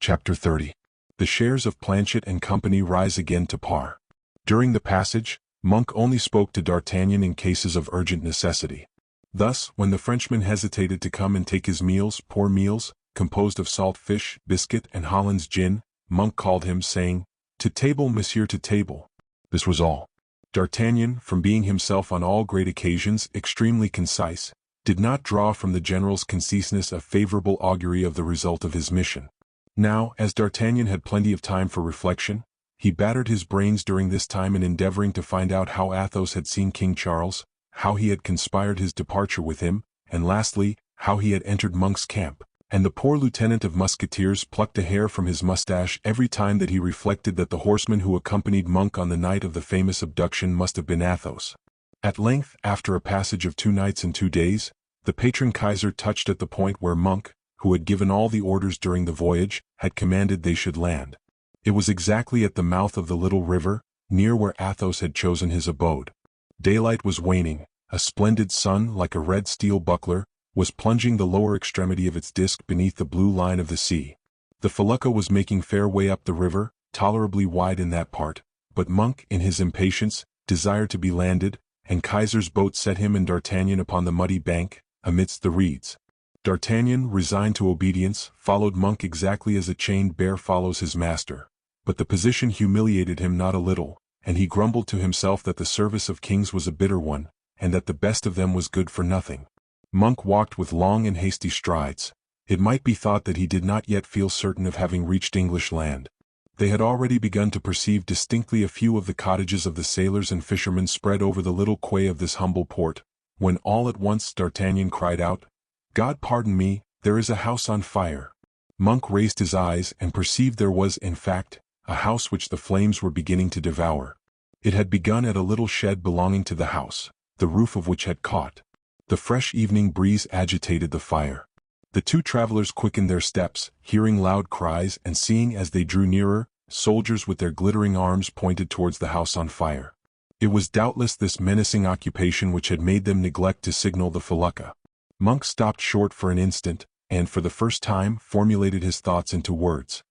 Chapter 30. The shares of Planchet and Company rise again to par. During the passage, Monk only spoke to D'Artagnan in cases of urgent necessity. Thus, when the Frenchman hesitated to come and take his meals, poor meals, composed of salt fish, biscuit, and Holland's gin, Monk called him, saying, "To table, monsieur, to table." This was all. D'Artagnan, from being himself on all great occasions extremely concise, did not draw from the general's conciseness a favorable augury of the result of his mission. Now, as D'Artagnan had plenty of time for reflection, he battered his brains during this time in endeavoring to find out how Athos had seen King Charles, how he had conspired his departure with him, and lastly, how he had entered Monk's camp, and the poor lieutenant of Musketeers plucked a hair from his mustache every time that he reflected that the horseman who accompanied Monk on the night of the famous abduction must have been Athos. At length, after a passage of 2 nights and 2 days, the patron Kaiser touched at the point where Monk, who had given all the orders during the voyage, had commanded they should land. It was exactly at the mouth of the little river, near where Athos had chosen his abode. Daylight was waning, a splendid sun, like a red steel buckler, was plunging the lower extremity of its disk beneath the blue line of the sea. The felucca was making fair way up the river, tolerably wide in that part, but Monk, in his impatience, desired to be landed, and Kaiser's boat set him and D'Artagnan upon the muddy bank, amidst the reeds. D'Artagnan, resigned to obedience, followed Monk exactly as a chained bear follows his master. But the position humiliated him not a little, and he grumbled to himself that the service of kings was a bitter one, and that the best of them was good for nothing. Monk walked with long and hasty strides. It might be thought that he did not yet feel certain of having reached English land. They had already begun to perceive distinctly a few of the cottages of the sailors and fishermen spread over the little quay of this humble port, when all at once D'Artagnan cried out, "God pardon me, there is a house on fire." Monk raised his eyes and perceived there was, in fact, a house which the flames were beginning to devour. It had begun at a little shed belonging to the house, the roof of which had caught. The fresh evening breeze agitated the fire. The 2 travelers quickened their steps, hearing loud cries and seeing as they drew nearer, soldiers with their glittering arms pointed towards the house on fire. It was doubtless this menacing occupation which had made them neglect to signal the felucca. Monk stopped short for an instant, and for the first time formulated his thoughts into words.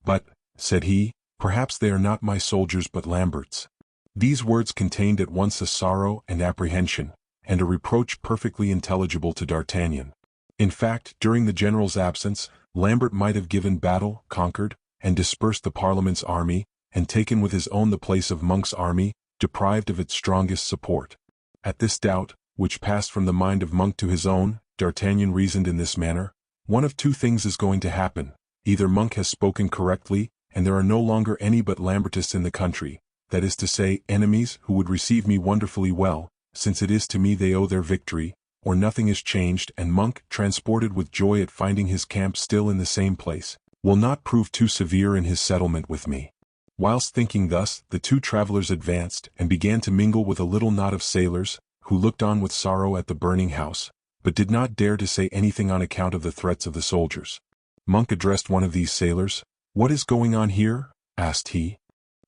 But, said he, perhaps they are not my soldiers but Lambert's. These words contained at once a sorrow and apprehension, and a reproach perfectly intelligible to D'Artagnan. In fact, during the general's absence, Lambert might have given battle, conquered, and dispersed the Parliament's army, and taken with his own the place of Monk's army, deprived of its strongest support. At this doubt, which passed from the mind of Monk to his own, D'Artagnan reasoned in this manner: one of 2 things is going to happen. Either Monk has spoken correctly, and there are no longer any but Lambertists in the country, that is to say, enemies who would receive me wonderfully well, since it is to me they owe their victory, or nothing is changed, and Monk, transported with joy at finding his camp still in the same place, will not prove too severe in his settlement with me. Whilst thinking thus, the two travelers advanced, and began to mingle with a little knot of sailors, who looked on with sorrow at the burning house, but did not dare to say anything on account of the threats of the soldiers. Monk addressed one of these sailors. "What is going on here?" asked he.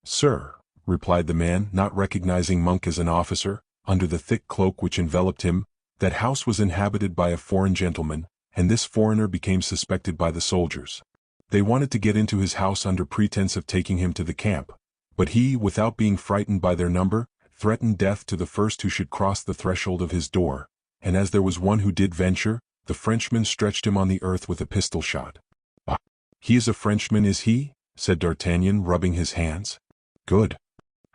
"Sir," replied the man, not recognizing Monk as an officer, under the thick cloak which enveloped him, "that house was inhabited by a foreign gentleman, and this foreigner became suspected by the soldiers. They wanted to get into his house under pretense of taking him to the camp, but he, without being frightened by their number, threatened death to the first who should cross the threshold of his door, and as there was one who did venture, the Frenchman stretched him on the earth with a pistol shot." "Ah, he is a Frenchman, is he?" said D'Artagnan, rubbing his hands. "Good."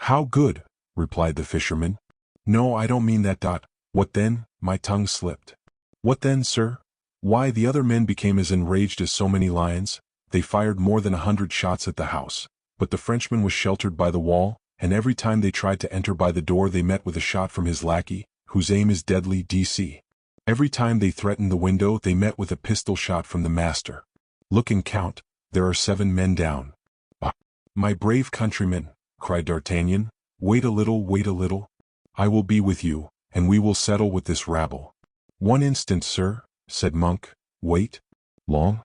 "How good?" replied the fisherman. "No, I don't mean that. What then?" My tongue slipped. "What then, sir?" "Why, the other men became as enraged as so many lions. They fired more than 100 shots at the house, but the Frenchman was sheltered by the wall, and every time they tried to enter by the door they met with a shot from his lackey, whose aim is deadly. DC. Every time they threatened the window they met with a pistol shot from the master. Look and count, there are 7 men down." "Ah, my brave countrymen," cried D'Artagnan, wait a little. I will be with you, and we will settle with this rabble." "One instant, sir," said Monk. "Wait? Long?"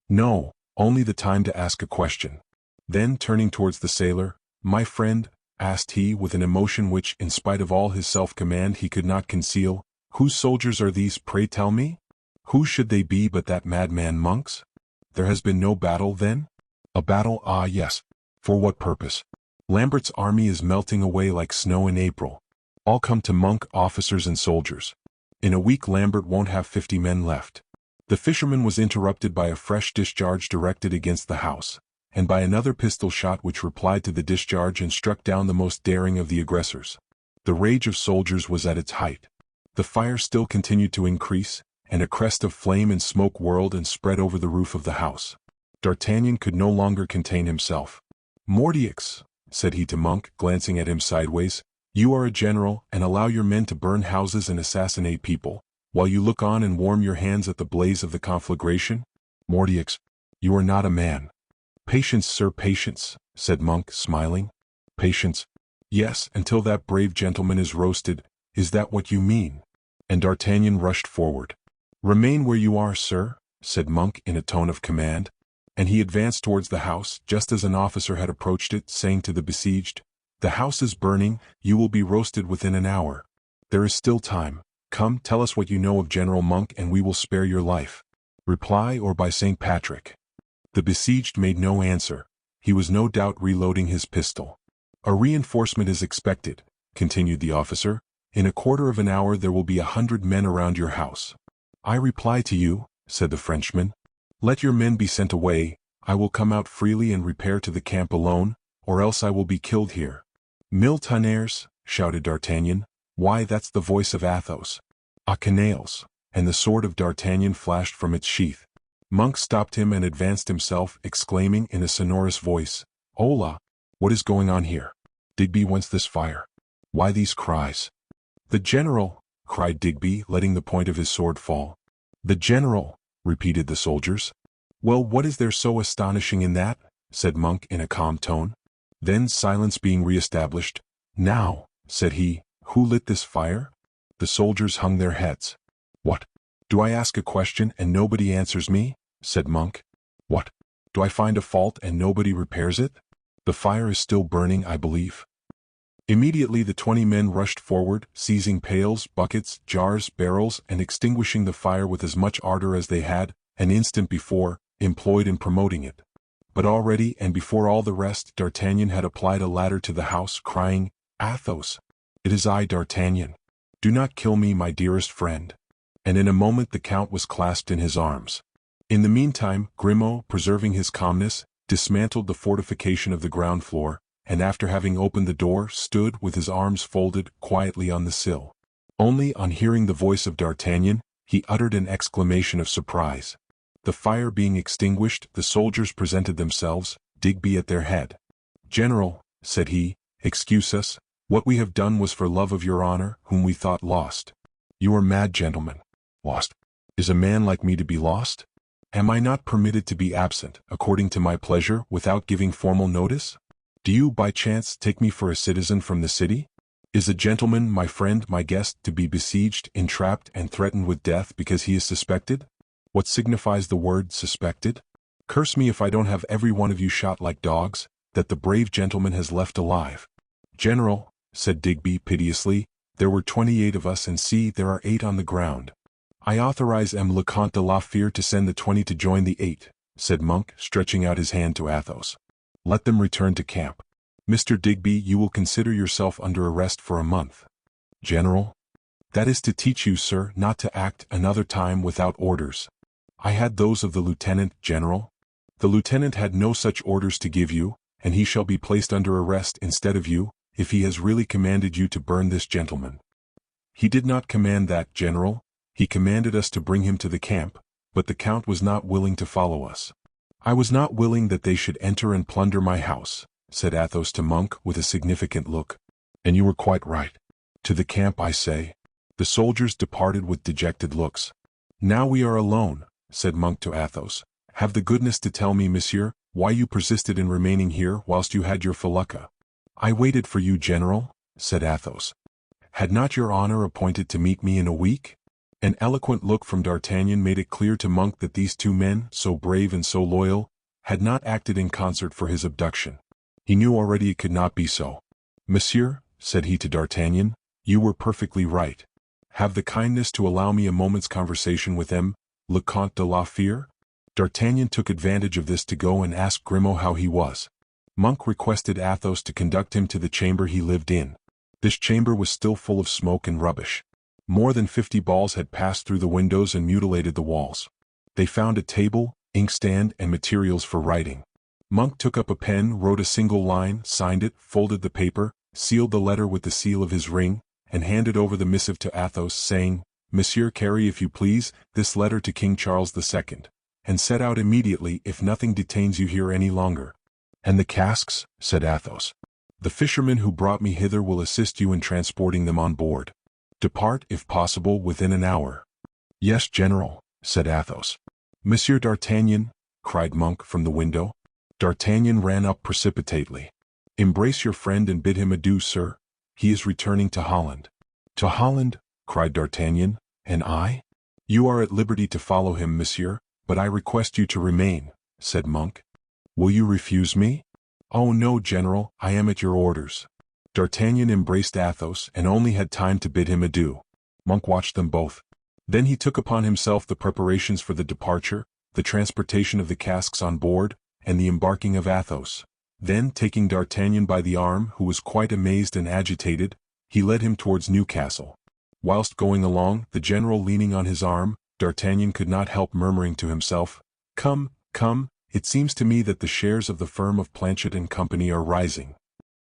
"No, only the time to ask a question." Then turning towards the sailor, "My friend," asked he with an emotion which, in spite of all his self-command, he could not conceal, "whose soldiers are these, pray tell me? Who should they be but that madman Monk's? There has been no battle, then?" "A battle, ah yes. For what purpose? Lambert's army is melting away like snow in April. All come to Monk, officers and soldiers. In a week Lambert won't have 50 men left." The fisherman was interrupted by a fresh discharge directed against the house, and by another pistol shot which replied to the discharge and struck down the most daring of the aggressors. The rage of soldiers was at its height. The fire still continued to increase, and a crest of flame and smoke whirled and spread over the roof of the house. D'Artagnan could no longer contain himself. "Mordioux," said he to Monk, glancing at him sideways, "you are a general, and allow your men to burn houses and assassinate people, while you look on and warm your hands at the blaze of the conflagration? Mordioux, you are not a man." "Patience, sir, patience," said Monk, smiling. "Patience? Yes, until that brave gentleman is roasted. Is that what you mean?" And D'Artagnan rushed forward. "Remain where you are, sir," said Monk in a tone of command, and he advanced towards the house, just as an officer had approached it, saying to the besieged, "The house is burning, you will be roasted within an hour. There is still time. Come, tell us what you know of General Monk and we will spare your life. Reply, or by St. Patrick." The besieged made no answer. He was no doubt reloading his pistol. "A reinforcement is expected," continued the officer. "In a quarter of an hour there will be 100 men around your house." "I reply to you," said the Frenchman. "Let your men be sent away, I will come out freely and repair to the camp alone, or else I will be killed here." "Mille tonnerres," shouted D'Artagnan. "Why, that's the voice of Athos." "Ah, canaille!" And the sword of D'Artagnan flashed from its sheath. Monk stopped him and advanced himself, exclaiming in a sonorous voice, "Hola! What is going on here? Digby, whence this fire? Why these cries?" "The general!" cried Digby, letting the point of his sword fall. "The general!" repeated the soldiers. "Well, what is there so astonishing in that?" said Monk in a calm tone. Then, silence being re-established, "Now," said he, "who lit this fire?" The soldiers hung their heads. "What? Do I ask a question and nobody answers me?" said Monk. "What? Do I find a fault and nobody repairs it? The fire is still burning, I believe." Immediately the 20 men rushed forward, seizing pails, buckets, jars, barrels, and extinguishing the fire with as much ardor as they had, an instant before, employed in promoting it. But already, and before all the rest, D'Artagnan had applied a ladder to the house, crying, "Athos! It is I, D'Artagnan. Do not kill me, my dearest friend." And in a moment the Count was clasped in his arms. In the meantime, Grimaud, preserving his calmness, dismantled the fortification of the ground floor, and after having opened the door, stood, with his arms folded, quietly on the sill. Only, on hearing the voice of D'Artagnan, he uttered an exclamation of surprise. The fire being extinguished, the soldiers presented themselves, Digby at their head. "General," said he, Excuse us, what we have done was for love of your honor, whom we thought lost. You are mad, gentlemen. Lost? Is a man like me to be lost? Am I not permitted to be absent, according to my pleasure, without giving formal notice? Do you, by chance, take me for a citizen from the city? Is a gentleman, my friend, my guest, to be besieged, entrapped, and threatened with death because he is suspected? What signifies the word suspected? Curse me if I don't have every one of you shot like dogs, that the brave gentleman has left alive. General, said Digby piteously, there were 28 of us and see, there are 8 on the ground. I authorize M. Vicomte de la Fere to send the 20 to join the 8, said Monk, stretching out his hand to Athos. Let them return to camp. Mr. Digby, you will consider yourself under arrest for a month. General? That is to teach you, sir, not to act another time without orders. I had those of the lieutenant, General. The lieutenant had no such orders to give you, and he shall be placed under arrest instead of you, if he has really commanded you to burn this gentleman. He did not command that, General. He commanded us to bring him to the camp, but the Count was not willing to follow us. I was not willing that they should enter and plunder my house, said Athos to Monk with a significant look. And you were quite right. To the camp, I say. The soldiers departed with dejected looks. Now we are alone, said Monk to Athos. Have the goodness to tell me, monsieur, why you persisted in remaining here whilst you had your felucca. I waited for you, General, said Athos. Had not your honor appointed to meet me in a week? An eloquent look from D'Artagnan made it clear to Monk that these 2 men, so brave and so loyal, had not acted in concert for his abduction. He knew already it could not be so. Monsieur, said he to D'Artagnan, you were perfectly right. Have the kindness to allow me a moment's conversation with M. Vicomte de la Fere? D'Artagnan took advantage of this to go and ask Grimaud how he was. Monk requested Athos to conduct him to the chamber he lived in. This chamber was still full of smoke and rubbish. More than 50 balls had passed through the windows and mutilated the walls. They found a table, inkstand, and materials for writing. Monk took up a pen, wrote a single line, signed it, folded the paper, sealed the letter with the seal of his ring, and handed over the missive to Athos, saying, Monsieur, carry, if you please, this letter to King Charles II, and set out immediately if nothing detains you here any longer. And the casks, said Athos. The fishermen who brought me hither will assist you in transporting them on board. Depart, if possible, within an hour. Yes, General, said Athos. Monsieur d'Artagnan, cried Monk from the window. D'Artagnan ran up precipitately. Embrace your friend and bid him adieu, sir. He is returning to Holland. To Holland, cried D'Artagnan, and I? You are at liberty to follow him, monsieur, but I request you to remain, said Monk. Will you refuse me? Oh no, General, I am at your orders. D'Artagnan embraced Athos and only had time to bid him adieu. Monk watched them both. Then he took upon himself the preparations for the departure, the transportation of the casks on board, and the embarking of Athos. Then, taking D'Artagnan by the arm, who was quite amazed and agitated, he led him towards Newcastle. Whilst going along, the general leaning on his arm, D'Artagnan could not help murmuring to himself, Come, come, it seems to me that the shares of the firm of Planchet and Company are rising.